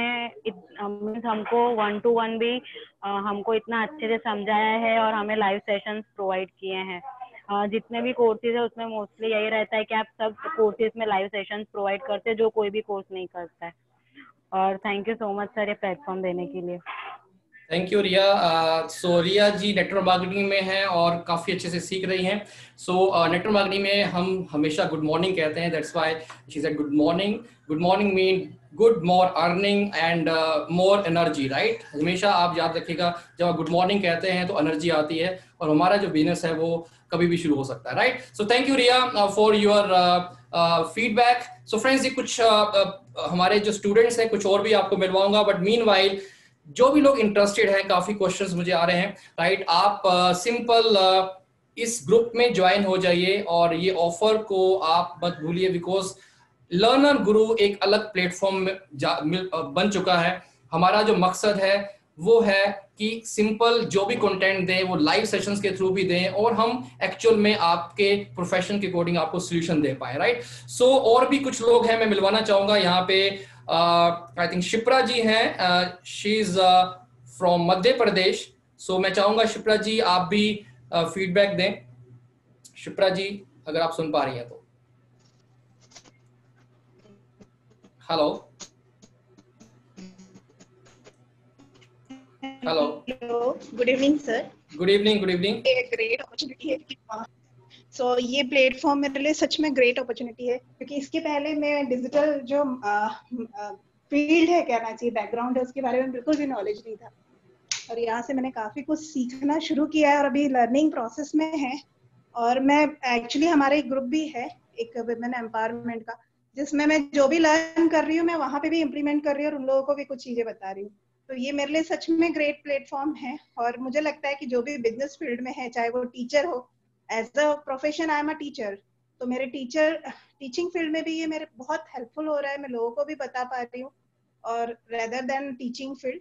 मीन्स हमको 1-to-1 भी हमको इतना अच्छे से समझाया है और हमें लाइव सेशंस प्रोवाइड किए हैं। जितने भी कोर्सेज है उसमें मोस्टली यही रहता है कि आप सब कोर्सेज में लाइव सेशंस प्रोवाइड करते हैं जो कोई भी कोर्स नहीं करता है। और thank you so much sir ये प्लेटफॉर्म देने के लिए। Thank you Riya. So Riya ji network marketing में हैं और काफ़ी अच्छे से सीख रही हैं। सो नेटवर्क मार्केटिंग में हम हमेशा गुड मॉर्निंग कहते हैं, that's why she said good morning. Good morning mean good more earning and more energy, right? हमेशा आप याद रखिएगा, जब आप गुड मॉर्निंग कहते हैं तो एनर्जी आती है और हमारा जो बिजनेस है वो कभी भी शुरू हो सकता है, right? So thank you Riya for your feedback. So friends, ये कुछ हमारे जो स्टूडेंट्स हैं, कुछ और भी आपको मिलवाऊंगा, बट मीनवाइल जो भी लोग इंटरेस्टेड हैं, काफी क्वेश्चंस मुझे आ रहे हैं, राइट? आप सिंपल इस ग्रुप में ज्वाइन हो जाइए और ये ऑफर को आप मत भूलिए, बिकॉज लर्नर गुरु एक अलग प्लेटफॉर्म बन चुका है। हमारा जो मकसद है वो है कि सिंपल जो भी कंटेंट दें वो लाइव सेशंस के थ्रू भी दें और हम एक्चुअल में आपके प्रोफेशन के अकॉर्डिंग आपको सोल्यूशन दे पाए, राइट? सो और भी कुछ लोग हैं, मैं मिलवाना चाहूंगा यहाँ पे। आई थिंक शिप्रा जी हैं, she is from Madhya Pradesh. सो मैं चाहूंगा शिप्रा जी आप भी फीडबैक दें। शिप्रा जी अगर आप सुन पा रही हैं तो। Hello hello, good evening sir. Good evening, good evening. Great opportunity है। सो ये प्लेटफॉर्म मेरे लिए सच में ग्रेट अपॉर्चुनिटी है, क्योंकि इसके पहले मैं डिजिटल जो फील्ड है, कहना चाहिए बैकग्राउंड है, उसके बारे में बिल्कुल भी नॉलेज नहीं था। और यहाँ से मैंने काफी कुछ सीखना शुरू किया है और अभी लर्निंग प्रोसेस में है। और मैं एक्चुअली हमारा एक ग्रुप भी है, एक वुमेन एम्पावरमेंट का, जिसमें मैं जो भी लर्न कर रही हूँ मैं वहाँ पे भी इम्प्लीमेंट कर रही हूँ और उन लोगों को भी कुछ चीजें बता रही हूँ। तो ये मेरे लिए सच में ग्रेट प्लेटफॉर्म है। और मुझे लगता है कि जो भी बिजनेस फील्ड में है, चाहे वो टीचर हो, as a profession I am a teacher, तो मेरे टीचिंग फील्ड में भी ये मेरे बहुत हेल्पफुल हो रहा है। मैं लोगों को भी बता पा रही हूँ। और रेदर देन टीचिंग फील्ड,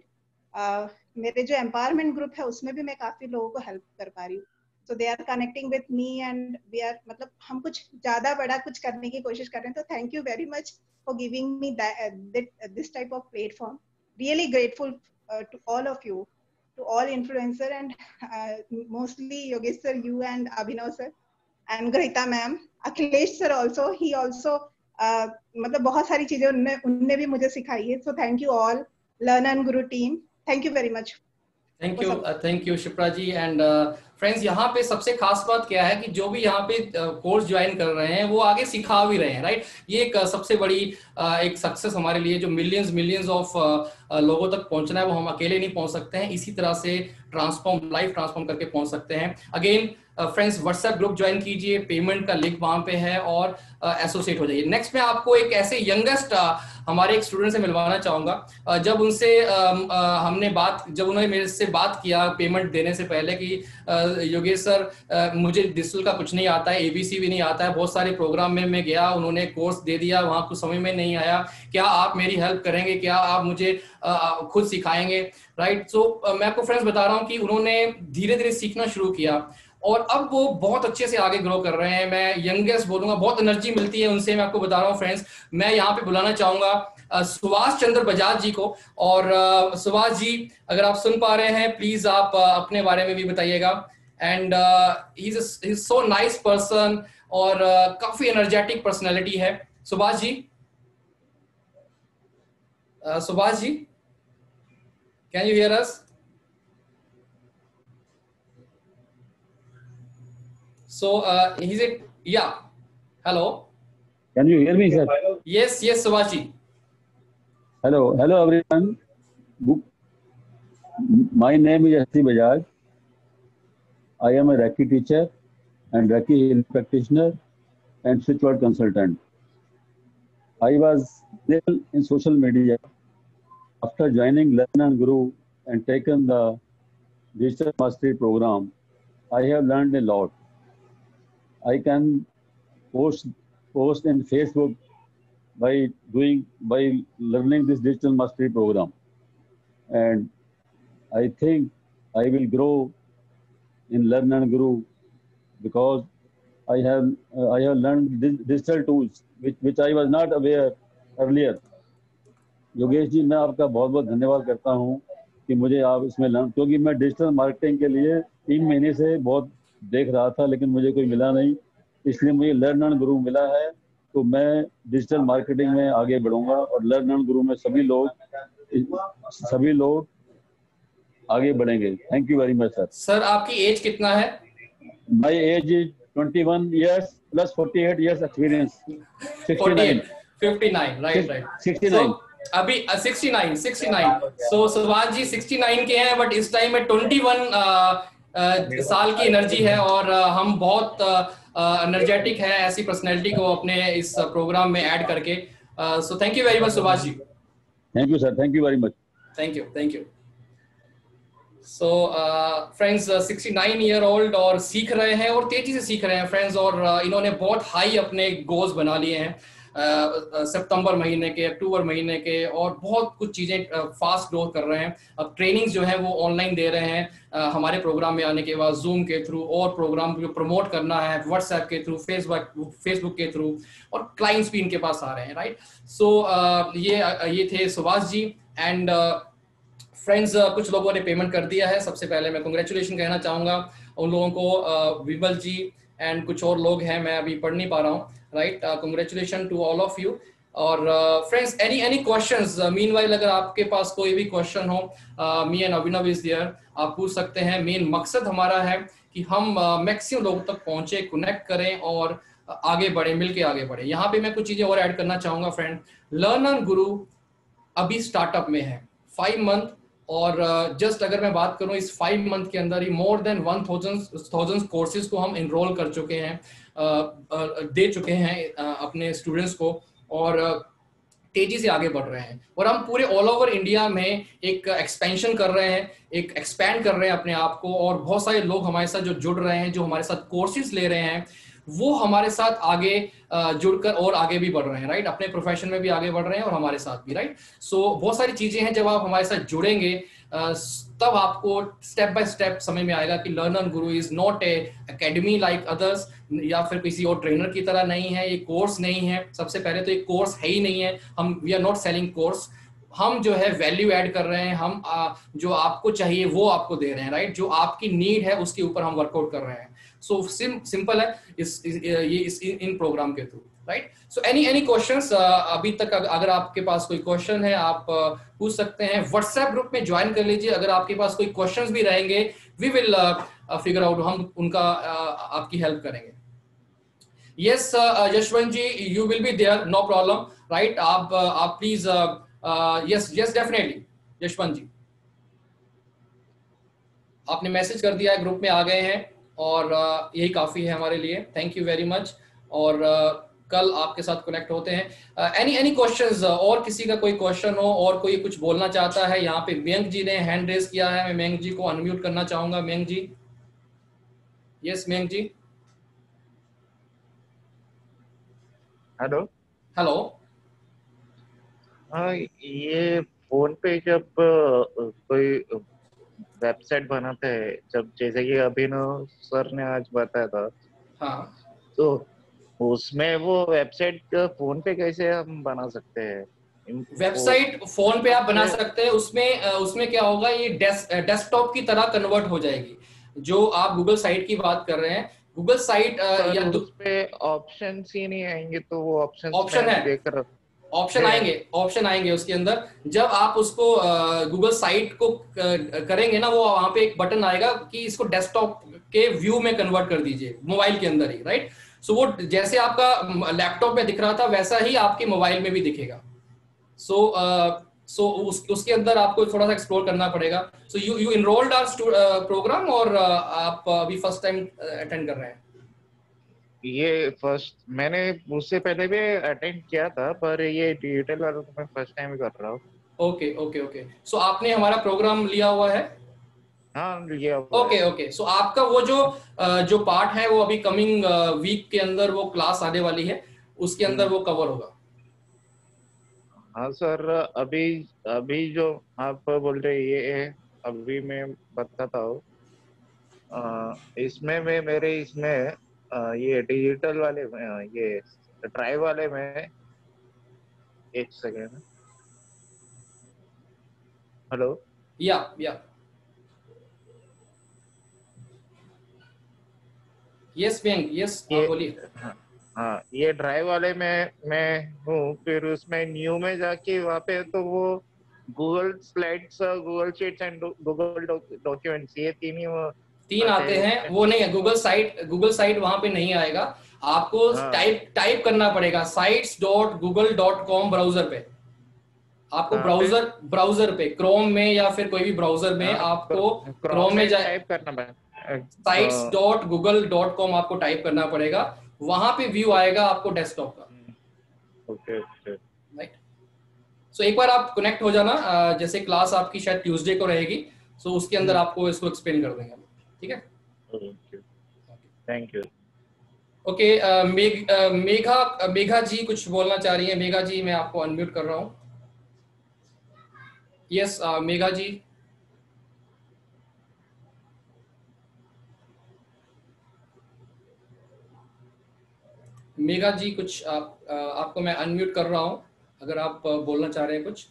मेरे जो एम्पावरमेंट ग्रुप है उसमें भी मैं काफी लोगों को हेल्प कर पा रही हूँ। so they are connecting with me and we are मतलब हम कुछ ज़्यादा बड़ा कुछ करने की कोशिश कर रहे हैं. तो thank you very much for giving me this type of platform. Really grateful to all of you, to all influencer and mostly Yogesh sir, you and Abhinav sir and Grita ma'am, Akhilesh sir also, he also मतलब बहुत सारी चीजें उनने भी मुझे सिखाई है. So thank you all, Learn and Guru team. Thank you very much. Thank you Shipra ji. And friends, यहाँ पे सबसे खास बात क्या है कि जो भी यहाँ पे कोर्स ज्वाइन कर रहे हैं वो आगे सिखा भी रहे हैं, राइट. ये एक सबसे बड़ी एक सक्सेस हमारे लिए, जो मिलियंस ऑफ लोगों तक पहुंचना है वो हम अकेले नहीं पहुंच सकते हैं. इसी तरह से लाइफ ट्रांसफॉर्म करके पहुंच सकते हैं. Again friends, WhatsApp group join कीजिए, पेमेंट का लिंक वहां पे है और एसोसिएट हो जाइए. नेक्स्ट मैं आपको एक ऐसे यंगेस्ट हमारे एक स्टूडेंट से मिलवाना चाहूंगा. जब उन्होंने मेरे से बात किया पेमेंट देने से पहले कि योगेश सर मुझे डिजिटल का कुछ नहीं आता है, एबीसी भी नहीं आता है, बहुत सारे प्रोग्राम में मैं गया, उन्होंने कोर्स दे दिया, वहां कुछ समझ में नहीं आया, क्या आप मेरी हेल्प करेंगे, क्या आप मुझे खुद सिखाएंगे, राइट. सो मैं आपको फ्रेंड्स बता रहा हूँ कि उन्होंने धीरे धीरे सीखना शुरू किया और अब वो बहुत अच्छे से आगे ग्रो कर रहे हैं. मैं यंगेस्ट बोलूंगा, बहुत एनर्जी मिलती है उनसे. मैं आपको बता रहा हूँ फ्रेंड्स, मैं यहाँ पे बुलाना चाहूंगा सुभाष चंद्र बजाज जी को. और सुभाष जी, अगर आप सुन पा रहे हैं प्लीज आप अपने बारे में भी बताइएगा. And he is so nice person और काफी एनर्जेटिक पर्सनैलिटी है. Subhash ji, can you hear us? So is it? Yeah. Hello. Can you hear me, sir? Yes, Subhashi. Hello everyone. My name is S.C. Bajaj. I am a Reiki teacher and Reiki practitioner and spiritual consultant. I was still in social media after joining Learn and Guru and taken the Digital Mastery program. I have learned a lot. I can post in Facebook by learning this Digital Mastery program, and I think I will grow in Learn and Guru because I have learned digital tools which I was not aware earlier. Yogesh ji, मैं आपका बहुत बहुत धन्यवाद करता हूँ कि मुझे आप इसमें लर्न, क्योंकि मैं डिजिटल मार्केटिंग के लिए 3 महीने से बहुत देख रहा था लेकिन मुझे कोई मिला नहीं, इसलिए मुझे लर्न एंड गुरु मिला है. तो मैं डिजिटल मार्केटिंग में आगे बढ़ूंगा और लर्न एंड गुरु में सभी लोग आगे बढ़ेंगे. Thank you very much sir. Sir, आपकी एज कितना है? My age is 21 years plus 48 years experience. 59, right. 69 अभी 69. सो सुभाष जी 69 के हैं, बट इस टाइम में 21 साल की एनर्जी है और हम बहुत एनर्जेटिक है ऐसी पर्सनैलिटी को अपने इस प्रोग्राम में ऐड करके. So thank you very much Subhash ji. Thank you sir. Thank you very much. Thank you. So friends, 69 year old और सीख रहे हैं और तेजी से सीख रहे हैं फ्रेंड्स. और इन्होंने बहुत हाई अपने गोल्स बना लिए हैं सितंबर महीने के, अक्टूबर महीने के, और बहुत कुछ चीजें फास्ट ग्रोथ कर रहे हैं. अब ट्रेनिंग्स जो है वो ऑनलाइन दे रहे हैं हमारे प्रोग्राम में आने के बाद, जूम के थ्रू, और प्रोग्राम जो प्रमोट करना है व्हाट्सएप के थ्रू, फेसबुक के थ्रू, और क्लाइंट्स भी इनके पास आ रहे हैं, राइट. सो ये थे सुभाष जी. एंड फ्रेंड्स, कुछ लोगों ने पेमेंट कर दिया है. सबसे पहले मैं कंग्रेचुलेशन कहना चाहूंगा उन लोगों को, विमल जी एंड कुछ और लोग हैं, मैं अभी पढ़ नहीं पा रहा हूँ, right. Congratulation to all of you. और फ्रेंड्स, एनी क्वेश्चंस मीनवाइल, अगर आपके पास कोई भी क्वेश्चन हो, me and Abhinav is there, आप पूछ सकते हैं. मेन मकसद हमारा है कि हम मैक्सिमम लोगों तक पहुंचे, कनेक्ट करें और आगे बढ़े, मिलके आगे बढ़े. यहाँ पे मैं कुछ चीजें और ऐड करना चाहूंगा फ्रेंड. लर्न एंड गुरु अभी स्टार्टअप में है, 5 मंथ, और जस्ट अगर मैं बात करूं इस 5 मंथ के अंदर ही मोर देन 1000 कोर्सेज को हम इनरोल कर चुके हैं, दे चुके हैं अपने स्टूडेंट्स को, और तेजी से आगे बढ़ रहे हैं. और हम पूरे ऑल ओवर इंडिया में एक एक्सपेंशन कर रहे हैं, एक एक्सपैंड कर रहे हैं अपने आप को, और बहुत सारे लोग हमारे साथ जो जुड़ रहे हैं, जो हमारे साथ कोर्सेज ले रहे हैं. वो हमारे साथ आगे जुड़कर और आगे भी बढ़ रहे हैं, राइट, अपने प्रोफेशन में भी आगे बढ़ रहे हैं और हमारे साथ भी, राइट। सो बहुत सारी चीजें हैं, जब आप हमारे साथ जुड़ेंगे तब आपको स्टेप बाय स्टेप समझ में आएगा कि learner Guru is not a academy like others, या फिर किसी और ट्रेनर की तरह नहीं है, ये कोर्स नहीं है। सबसे पहले तो एक कोर्स है ही नहीं है, हम we are not selling course, हम जो है वैल्यू ऐड कर रहे हैं, हम जो आपको चाहिए वो आपको दे रहे हैं, राइट, जो आपकी नीड है उसके ऊपर हम वर्कआउट कर रहे हैं। सो सिंपल है इन प्रोग्राम के through, right. So any questions अभी तक? अगर आपके पास कोई क्वेश्चन है आप पूछ सकते हैं। व्हाट्सएप ग्रुप में ज्वाइन कर लीजिए, अगर आपके पास कोई क्वेश्चंस भी रहेंगे वी विल फिगर आउट, हम उनका आपकी हेल्प करेंगे। Yes Yashwant ji, you will be there, no problem, right. आप please yes definitely Yashwant ji, आपने मैसेज कर दिया है, ग्रुप में आ गए हैं और यही काफी है हमारे लिए। थैंक यू वेरी मच, और कल आपके साथ कनेक्ट होते हैं। Any questions? और किसी का कोई क्वेश्चन हो और कोई कुछ बोलना चाहता है? यहाँ पे मयंक जी ने हैंड रेज किया है, मैं मयंक जी को अनम्यूट करना चाहूंगा। Mayank ji, yes Mayank ji. Hello hello. हाँ, ये फोन पे जब कोई वेबसाइट बनाते हैं, जब जैसे कि अभिनव सर ने आज बताया था, हाँ, तो उसमें वो वेबसाइट फोन पे कैसे हम बना सकते हैं? वेबसाइट फोन पे आप बना सकते हैं। उसमें क्या होगा, ये डेस्कटॉप की तरह कन्वर्ट हो जाएगी। जो आप गूगल साइट की बात कर रहे हैं, गूगल साइट या उस पे ऑप्शंस ही नहीं आएंगे, तो वो ऑप्शन है, ऑप्शन आएंगे उसके अंदर। जब आप उसको गूगल साइट को करेंगे ना, वो वहां पे एक बटन आएगा कि इसको डेस्कटॉप के व्यू में कन्वर्ट कर दीजिए, मोबाइल के अंदर ही, राइट। सो वो जैसे आपका लैपटॉप में दिख रहा था वैसा ही आपके मोबाइल में भी दिखेगा। सो उसके अंदर आपको थोड़ा सा एक्सप्लोर करना पड़ेगा। So you enrolled our programme, और आप अभी फर्स्ट टाइम अटेंड कर रहे हैं? ये फर्स्ट, मैंने उससे पहले भी अटेंड किया था, पर ये डिजिटल वाला तो मैं फर्स्ट टाइम कर रहा हूँ। ओके। सो आपने हमारा प्रोग्राम लिया हुआ है? हाँ, लिया हुआ है। ओके। सो आपका वो जो पार्ट है वो अभी कमिंग वीक के अंदर वो क्लास आने वाली है, उसके अंदर वो कवर होगा। हाँ सर, अभी जो आप बोल रहे ये अभी मैं बताता हूँ। इसमें मैं मेरे इसमें ये डिजिटल वाले में, ये ड्राइव वाले में, एक सेकेंड। हेलो। या यस बैंक, यस बोलिए। हाँ, ये ड्राइव वाले में मैं हूँ। फिर उसमें न्यू में जाके वहाँ पे तो वो Google slides, Google sheets and Google documents, ये तीन आते हैं। वो नहीं है, गूगल साइट वहां पे नहीं आएगा, आपको टाइप करना पड़ेगा sites.google.com ब्राउजर पे। आपको ब्राउजर पे क्रोम में या फिर कोई भी ब्राउजर में आपको क्रोम में टाइप करना पड़ेगा, sites.google.com आपको टाइप करना पड़ेगा, वहां पे व्यू आएगा आपको डेस्कटॉप का। ओके। राइट। सो एक बार आप कनेक्ट हो जाना, जैसे क्लास आपकी शायद ट्यूसडे को रहेगी, सो उसके अंदर आपको इसको एक्सप्लेन कर देंगे, ठीक है? Thank you. ओके, मेघा जी कुछ बोलना चाह रही है। मेघा जी, मैं आपको अनम्यूट कर रहा हूँ। यस मेघा जी। मेघा जी कुछ आपको मैं अनम्यूट कर रहा हूँ, अगर आप बोलना चाह रहे हैं कुछ।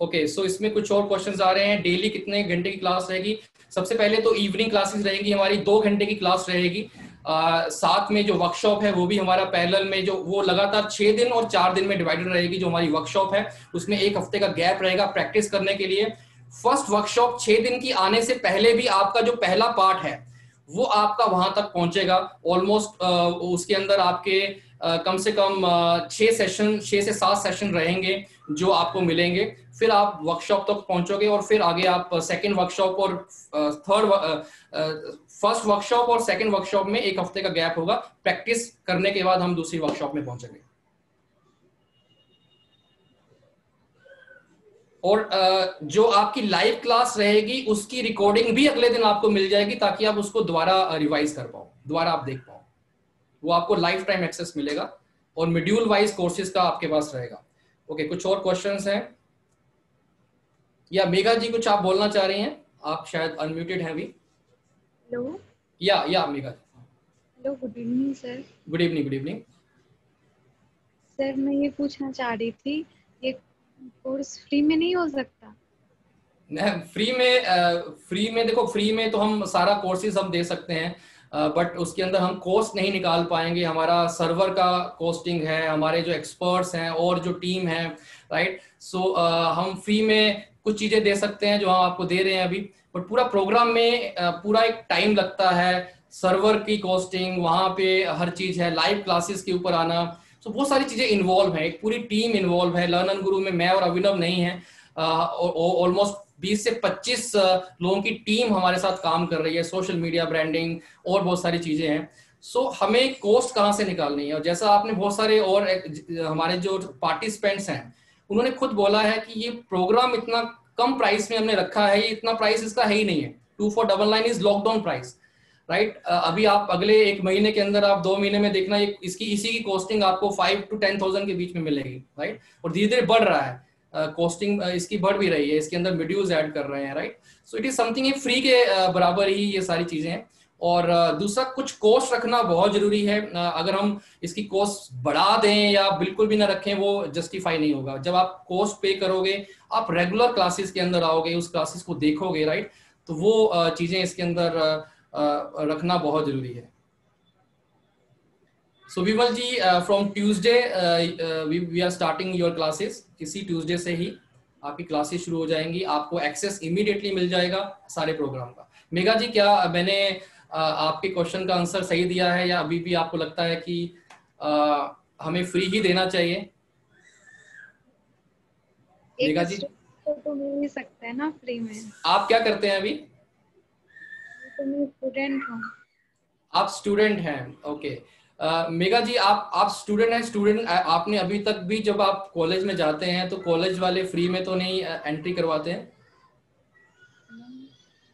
ओके, सो इसमें कुछ और क्वेश्चंस आ रहे हैं। डेली कितने घंटे की क्लास रहेगी? सबसे पहले तो इवनिंग क्लासेस रहेंगी हमारी, 2 घंटे की क्लास रहेगी। साथ में जो वर्कशॉप है वो भी हमारा पैरेलल में, जो वो लगातार 6 दिन और 4 दिन में डिवाइडेड रहेगी। जो हमारी वर्कशॉप है उसमें 1 हफ्ते का गैप रहेगा प्रैक्टिस करने के लिए। फर्स्ट वर्कशॉप 6 दिन की आने से पहले भी आपका जो पहला पार्ट है वो आपका वहां तक पहुंचेगा ऑलमोस्ट। उसके अंदर आपके कम से कम 6 से 7 सेशन रहेंगे जो आपको मिलेंगे। फिर आप वर्कशॉप तक पहुंचोगे और फिर आगे आप सेकंड वर्कशॉप और फर्स्ट वर्कशॉप और सेकंड वर्कशॉप में 1 हफ्ते का गैप होगा। प्रैक्टिस करने के बाद हम दूसरी वर्कशॉप में पहुंचेंगे। और जो आपकी लाइव क्लास रहेगी उसकी रिकॉर्डिंग भी अगले दिन आपको मिल जाएगी, ताकि आप उसको दोबारा रिवाइज कर पाओ, दोबारा आप देख पाओ। वो आपको लाइफ टाइम एक्सेस मिलेगा और मॉड्यूल वाइज कोर्सेज का आपके पास रहेगा। ओके, कुछ और क्वेश्चंस हैं? या मेघा जी कुछ आप बोलना चाह रही हैं? आप शायद अनम्यूटेड हैं अभी। हेलो। या Megha. Hello, good evening sir. Good evening. Good evening sir, मैं ये पूछना चाह रही थी, ये कोर्स फ्री में नहीं हो सकता? फ्री में देखो, फ्री में तो हम सारा कोर्सेज हम दे सकते हैं, बट उसके अंदर हम कॉस्ट नहीं निकाल पाएंगे। हमारा सर्वर का कॉस्टिंग है, हमारे जो एक्सपर्ट्स हैं और जो टीम है, राइट। सो हम फ्री में कुछ चीजें दे सकते हैं जो हम आपको दे रहे हैं अभी, बट पूरा प्रोग्राम में पूरा एक टाइम लगता है। सर्वर की कॉस्टिंग, वहाँ पे हर चीज है, लाइव क्लासेस के ऊपर आना, तो बहुत सारी चीजें इन्वॉल्व है, एक पूरी टीम इन्वॉल्व है। लर्न एंड गुरु में मैं और अभिनव नहीं है, ऑलमोस्ट 20 से 25 लोगों की टीम हमारे साथ काम कर रही है, सोशल मीडिया, ब्रांडिंग और बहुत सारी चीजें हैं। सो हमें कॉस्ट कहाँ से निकालनी है? और जैसा आपने बहुत सारे और हमारे जो पार्टिसिपेंट्स हैं उन्होंने खुद बोला है कि ये प्रोग्राम इतना कम प्राइस में हमने रखा है, इतना प्राइस इसका है ही नहीं है। 2499 इज लॉकडाउन प्राइस, राइट। अभी आप अगले 1 महीने के अंदर, आप 2 महीने में देखना, इसी की कॉस्टिंग आपको 5 to 10,000 के बीच में मिलेगी, राइट। और धीरे धीरे बढ़ रहा है, कॉस्टिंग इसकी बढ़ भी रही है, इसके अंदर वीडियोस ऐड कर रहे हैं, right. So it is something free के बराबर ही ये सारी चीजें हैं। और दूसरा, कुछ कॉस्ट रखना बहुत जरूरी है। अगर हम इसकी कॉस्ट बढ़ा दें या बिल्कुल भी ना रखें, वो जस्टिफाई नहीं होगा। जब आप कॉस्ट पे करोगे, आप रेगुलर क्लासेस के अंदर आओगे, उस क्लासेस को देखोगे, राइट, तो वो चीजें इसके अंदर रखना बहुत जरूरी है। So Vimal ji, from Tuesday we are starting your classes. इसी ट्यूसडे से ही आपकी क्लासेस शुरू हो जाएंगी, आपको एक्सेस इमीडिएटली मिल जाएगा सारे प्रोग्राम का। मेघा जी, क्या मैंने आपके क्वेश्चन का आंसर सही दिया है, या अभी भी आपको लगता है कि हमें फ्री ही देना चाहिए? मेघा जी, तो मिल ही सकता है ना फ्री में। आप क्या करते हैं अभी? तो मैं स्टूडेंट हूँ। आप स्टूडेंट हैं, ओके। मेघा जी, आप स्टूडेंट हैं। स्टूडेंट आपने अभी तक भी, जब आप कॉलेज में जाते हैं तो कॉलेज वाले फ्री में तो नहीं एंट्री करवाते हैं,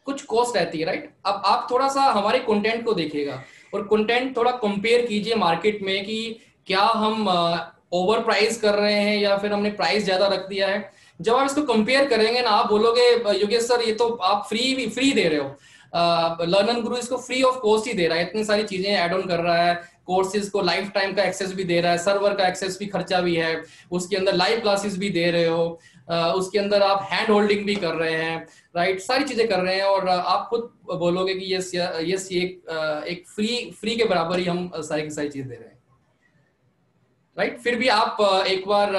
कुछ कॉस्ट रहती है, राइट। अब आप थोड़ा सा हमारे कंटेंट को देखिएगा और कंटेंट थोड़ा कंपेयर कीजिए मार्केट में कि क्या हम ओवर प्राइस कर रहे हैं या फिर हमने प्राइस ज्यादा रख दिया है। जब आप इसको कंपेयर करेंगे ना, आप बोलोगे योगेश सर ये तो आप फ्री दे रहे हो। लर्न एंड गुरु इसको फ्री ऑफ कॉस्ट ही दे रहा है, इतनी सारी चीजें ऐड ऑन कर रहा है, कोर्सेज को लाइफ टाइम का एक्सेस भी दे रहा है, सर्वर का एक्सेस भी, खर्चा भी है, उसके अंदर लाइव क्लासेस भी दे रहे हो, उसके अंदर आप हैंड होल्डिंग भी कर रहे हैं, राइट, सारी चीजें कर रहे हैं। और आप खुद बोलोगे कि यस ये एक फ्री के बराबर ही हम सारी की सारी चीज दे रहे हैं, राइट। फिर भी आप एक बार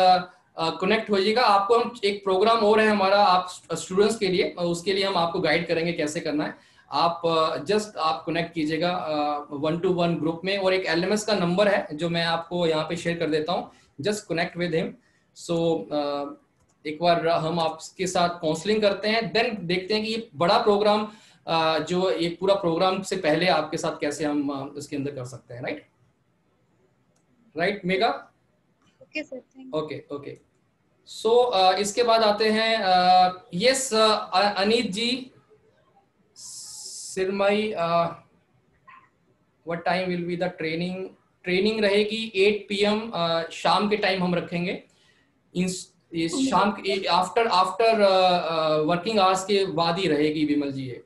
कनेक्ट होइएगा। आपको हम एक प्रोग्राम और है हमारा आप स्टूडेंट्स के लिए, उसके लिए हम आपको गाइड करेंगे कैसे करना है। आप जस्ट आप कनेक्ट कीजिएगा 1-to-1 ग्रुप में, और एक LMS का नंबर है जो मैं आपको यहाँ पे शेयर कर देता हूँ, जस्ट कनेक्ट विद हिम। सो एक बार हम आपके साथ काउंसलिंग करते हैं, देन देखते हैं कि ये बड़ा प्रोग्राम जो ये पूरा प्रोग्राम से पहले आपके साथ कैसे हम इसके अंदर कर सकते हैं, right Megha? Okay sir, thank you. Okay. So इसके बाद आते हैं यस अनीत जी, सिरमई, what time will be the training रहेगी 8 PM शाम के टाइम हम रखेंगे। इस शाम आफ्टर वर्किंग आवर्स के बाद ही रहेगी विमल जी। ये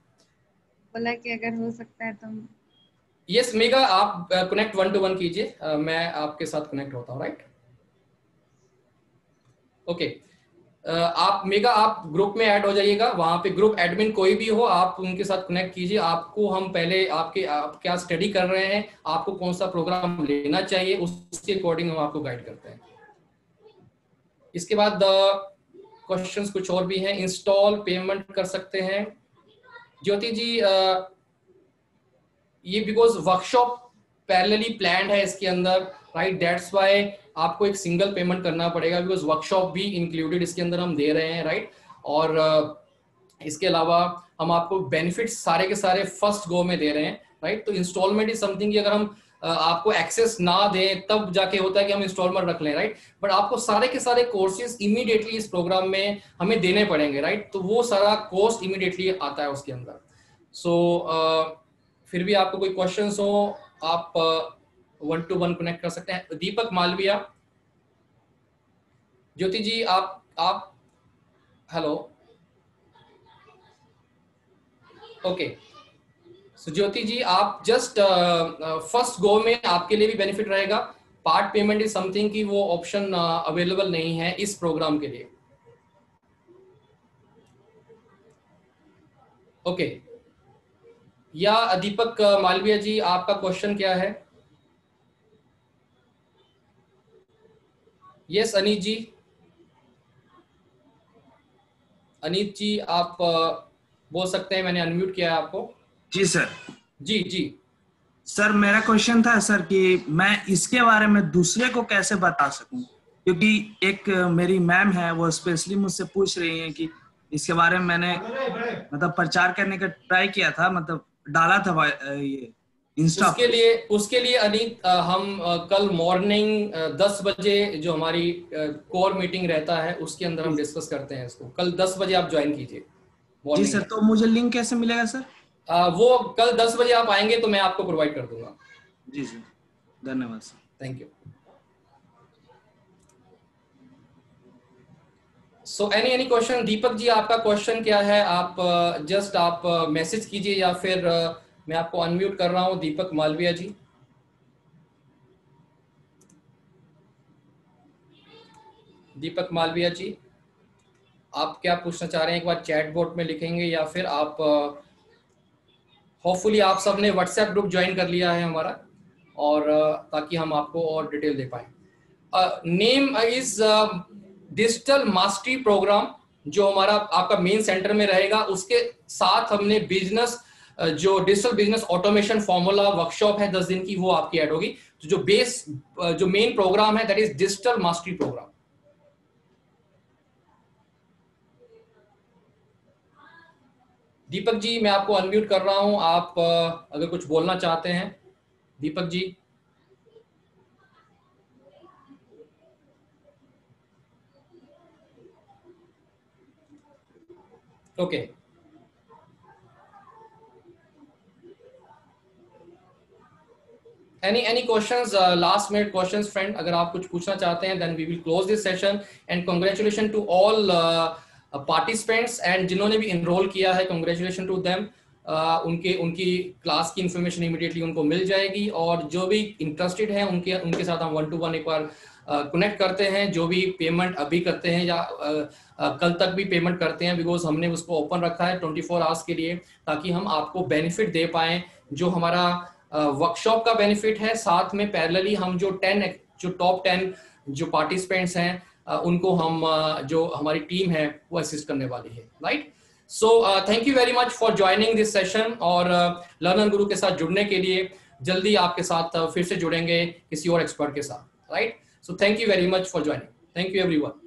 बोला कि अगर हो सकता है तो। यस मेगा, आप कनेक्ट 1-to-1 कीजिए, मैं आपके साथ कनेक्ट होता हूँ, राइट। ओके, आप मेगा आप ग्रुप में ऐड हो जाइएगा, वहां पे ग्रुप एडमिन कोई भी हो आप उनके साथ कनेक्ट कीजिए। आपको हम पहले आप क्या स्टडी कर रहे हैं, आपको कौन सा प्रोग्राम लेना चाहिए, उसके अकॉर्डिंग हम आपको गाइड करते हैं। इसके बाद क्वेश्चंस कुछ और भी हैं। इंस्टॉल पेमेंट कर सकते हैं ज्योति जी, ये बिकॉज वर्कशॉप पैरेलली प्लान्ड है इसके अंदर, राइट, दैट्स व्हाई आपको एक सिंगल पेमेंट करना पड़ेगा, बिकॉज वर्कशॉप भी इंक्लूडेड इसके अंदर हम दे रहे हैं, राइट। और इसके अलावा हम आपको बेनिफिट्स सारे के सारे फर्स्ट गो में दे रहे हैं, राइट। तो इंस्टॉलमेंट इज समथिंग कि अगर हम आपको एक्सेस ना दें तब जाके होता है कि हम इंस्टॉलमेंट रख लें, राइट। बट आपको सारे के सारे कोर्सेज इमीडिएटली इस प्रोग्राम में हमें देने पड़ेंगे, राइट। तो वो सारा कॉस्ट इमीडिएटली आता है उसके अंदर। सो फिर भी आपको कोई क्वेश्चंस हो आप 1-to-1 कनेक्ट कर सकते हैं। दीपक मालविया, ज्योति जी आप हेलो, ओके। सो ज्योति जी आप जस्ट फर्स्ट गो में आपके लिए भी बेनिफिट रहेगा। पार्ट पेमेंट इज समथिंग कि वो ऑप्शन अवेलेबल नहीं है इस प्रोग्राम के लिए। ओके या दीपक मालविया जी आपका क्वेश्चन क्या है? यस अनीत जी, अनीत जी आप बोल सकते हैं, मैंने अनम्यूट किया है आपको। जी सर। जी जी सर मेरा क्वेश्चन था सर कि मैं इसके बारे में दूसरे को कैसे बता सकूं, क्योंकि एक मेरी मैम है वो स्पेशली मुझसे पूछ रही हैं कि इसके बारे में मैंने मतलब प्रचार करने का ट्राई किया था, मतलब डाला था ये इंस्टा। उसके लिए अनीत हम कल मॉर्निंग 10 बजे जो हमारी कोर मीटिंग रहता है उसके अंदर हम डिस्कस करते हैं इसको। कल 10 बजे आप ज्वाइन कीजिए। जी सर, तो मुझे लिंक कैसे मिलेगा सर? वो कल 10 बजे आप आएंगे तो मैं आपको प्रोवाइड कर दूंगा। जी सर, धन्यवाद sir. Thank you. So any question? Deepak ji आपका क्वेश्चन क्या है? आप जस्ट आप मैसेज कीजिए या फिर मैं आपको अनम्यूट कर रहा हूं। दीपक मालविया जी, दीपक मालविया जी आप क्या पूछना चाह रहे हैं? एक बार चैट बोर्ड में लिखेंगे या फिर आप होपफुली आप सबने व्हाट्सएप ग्रुप ज्वाइन कर लिया है हमारा, और ताकि हम आपको और डिटेल दे पाए। Name is digital mastery programme, जो हमारा आपका मेन सेंटर में रहेगा। उसके साथ हमने बिजनेस जो digital business automation formula workshop है 10 दिन की, वो आपकी ऐड होगी। तो जो मेन प्रोग्राम है that is digital mastery program. Deepak ji मैं आपको अनम्यूट कर रहा हूं, आप अगर कुछ बोलना चाहते हैं। Deepak ji okay any questions, last minute questions friend? अगर आप कुछ पूछना चाहते हैं then we will close this session and congratulations to all participants and जिन्होंने भी enroll किया है congratulations to them। उनकी क्लास की इंफॉर्मेशन इमीडिएटली उनको मिल जाएगी, और जो भी इंटरेस्टेड है उनके साथ हम 1-to-1 एक बार कनेक्ट करते हैं। जो भी पेमेंट अभी करते हैं या कल तक भी पेमेंट करते हैं, बिकॉज हमने उसको ओपन रखा है 24 आवर्स के लिए, ताकि हम आपको बेनिफिट दे पाएं। जो हमारा वर्कशॉप का बेनिफिट है, साथ में पैरेलली हम जो टॉप 10 जो पार्टिसिपेंट्स हैं उनको हम जो हमारी टीम है वो असिस्ट करने वाली है, right. So thank you very much for joining this session, और लर्नर गुरु के साथ जुड़ने के लिए जल्दी आपके साथ फिर से जुड़ेंगे किसी और एक्सपर्ट के साथ, right. So thank you very much for joining. Thank you everyone.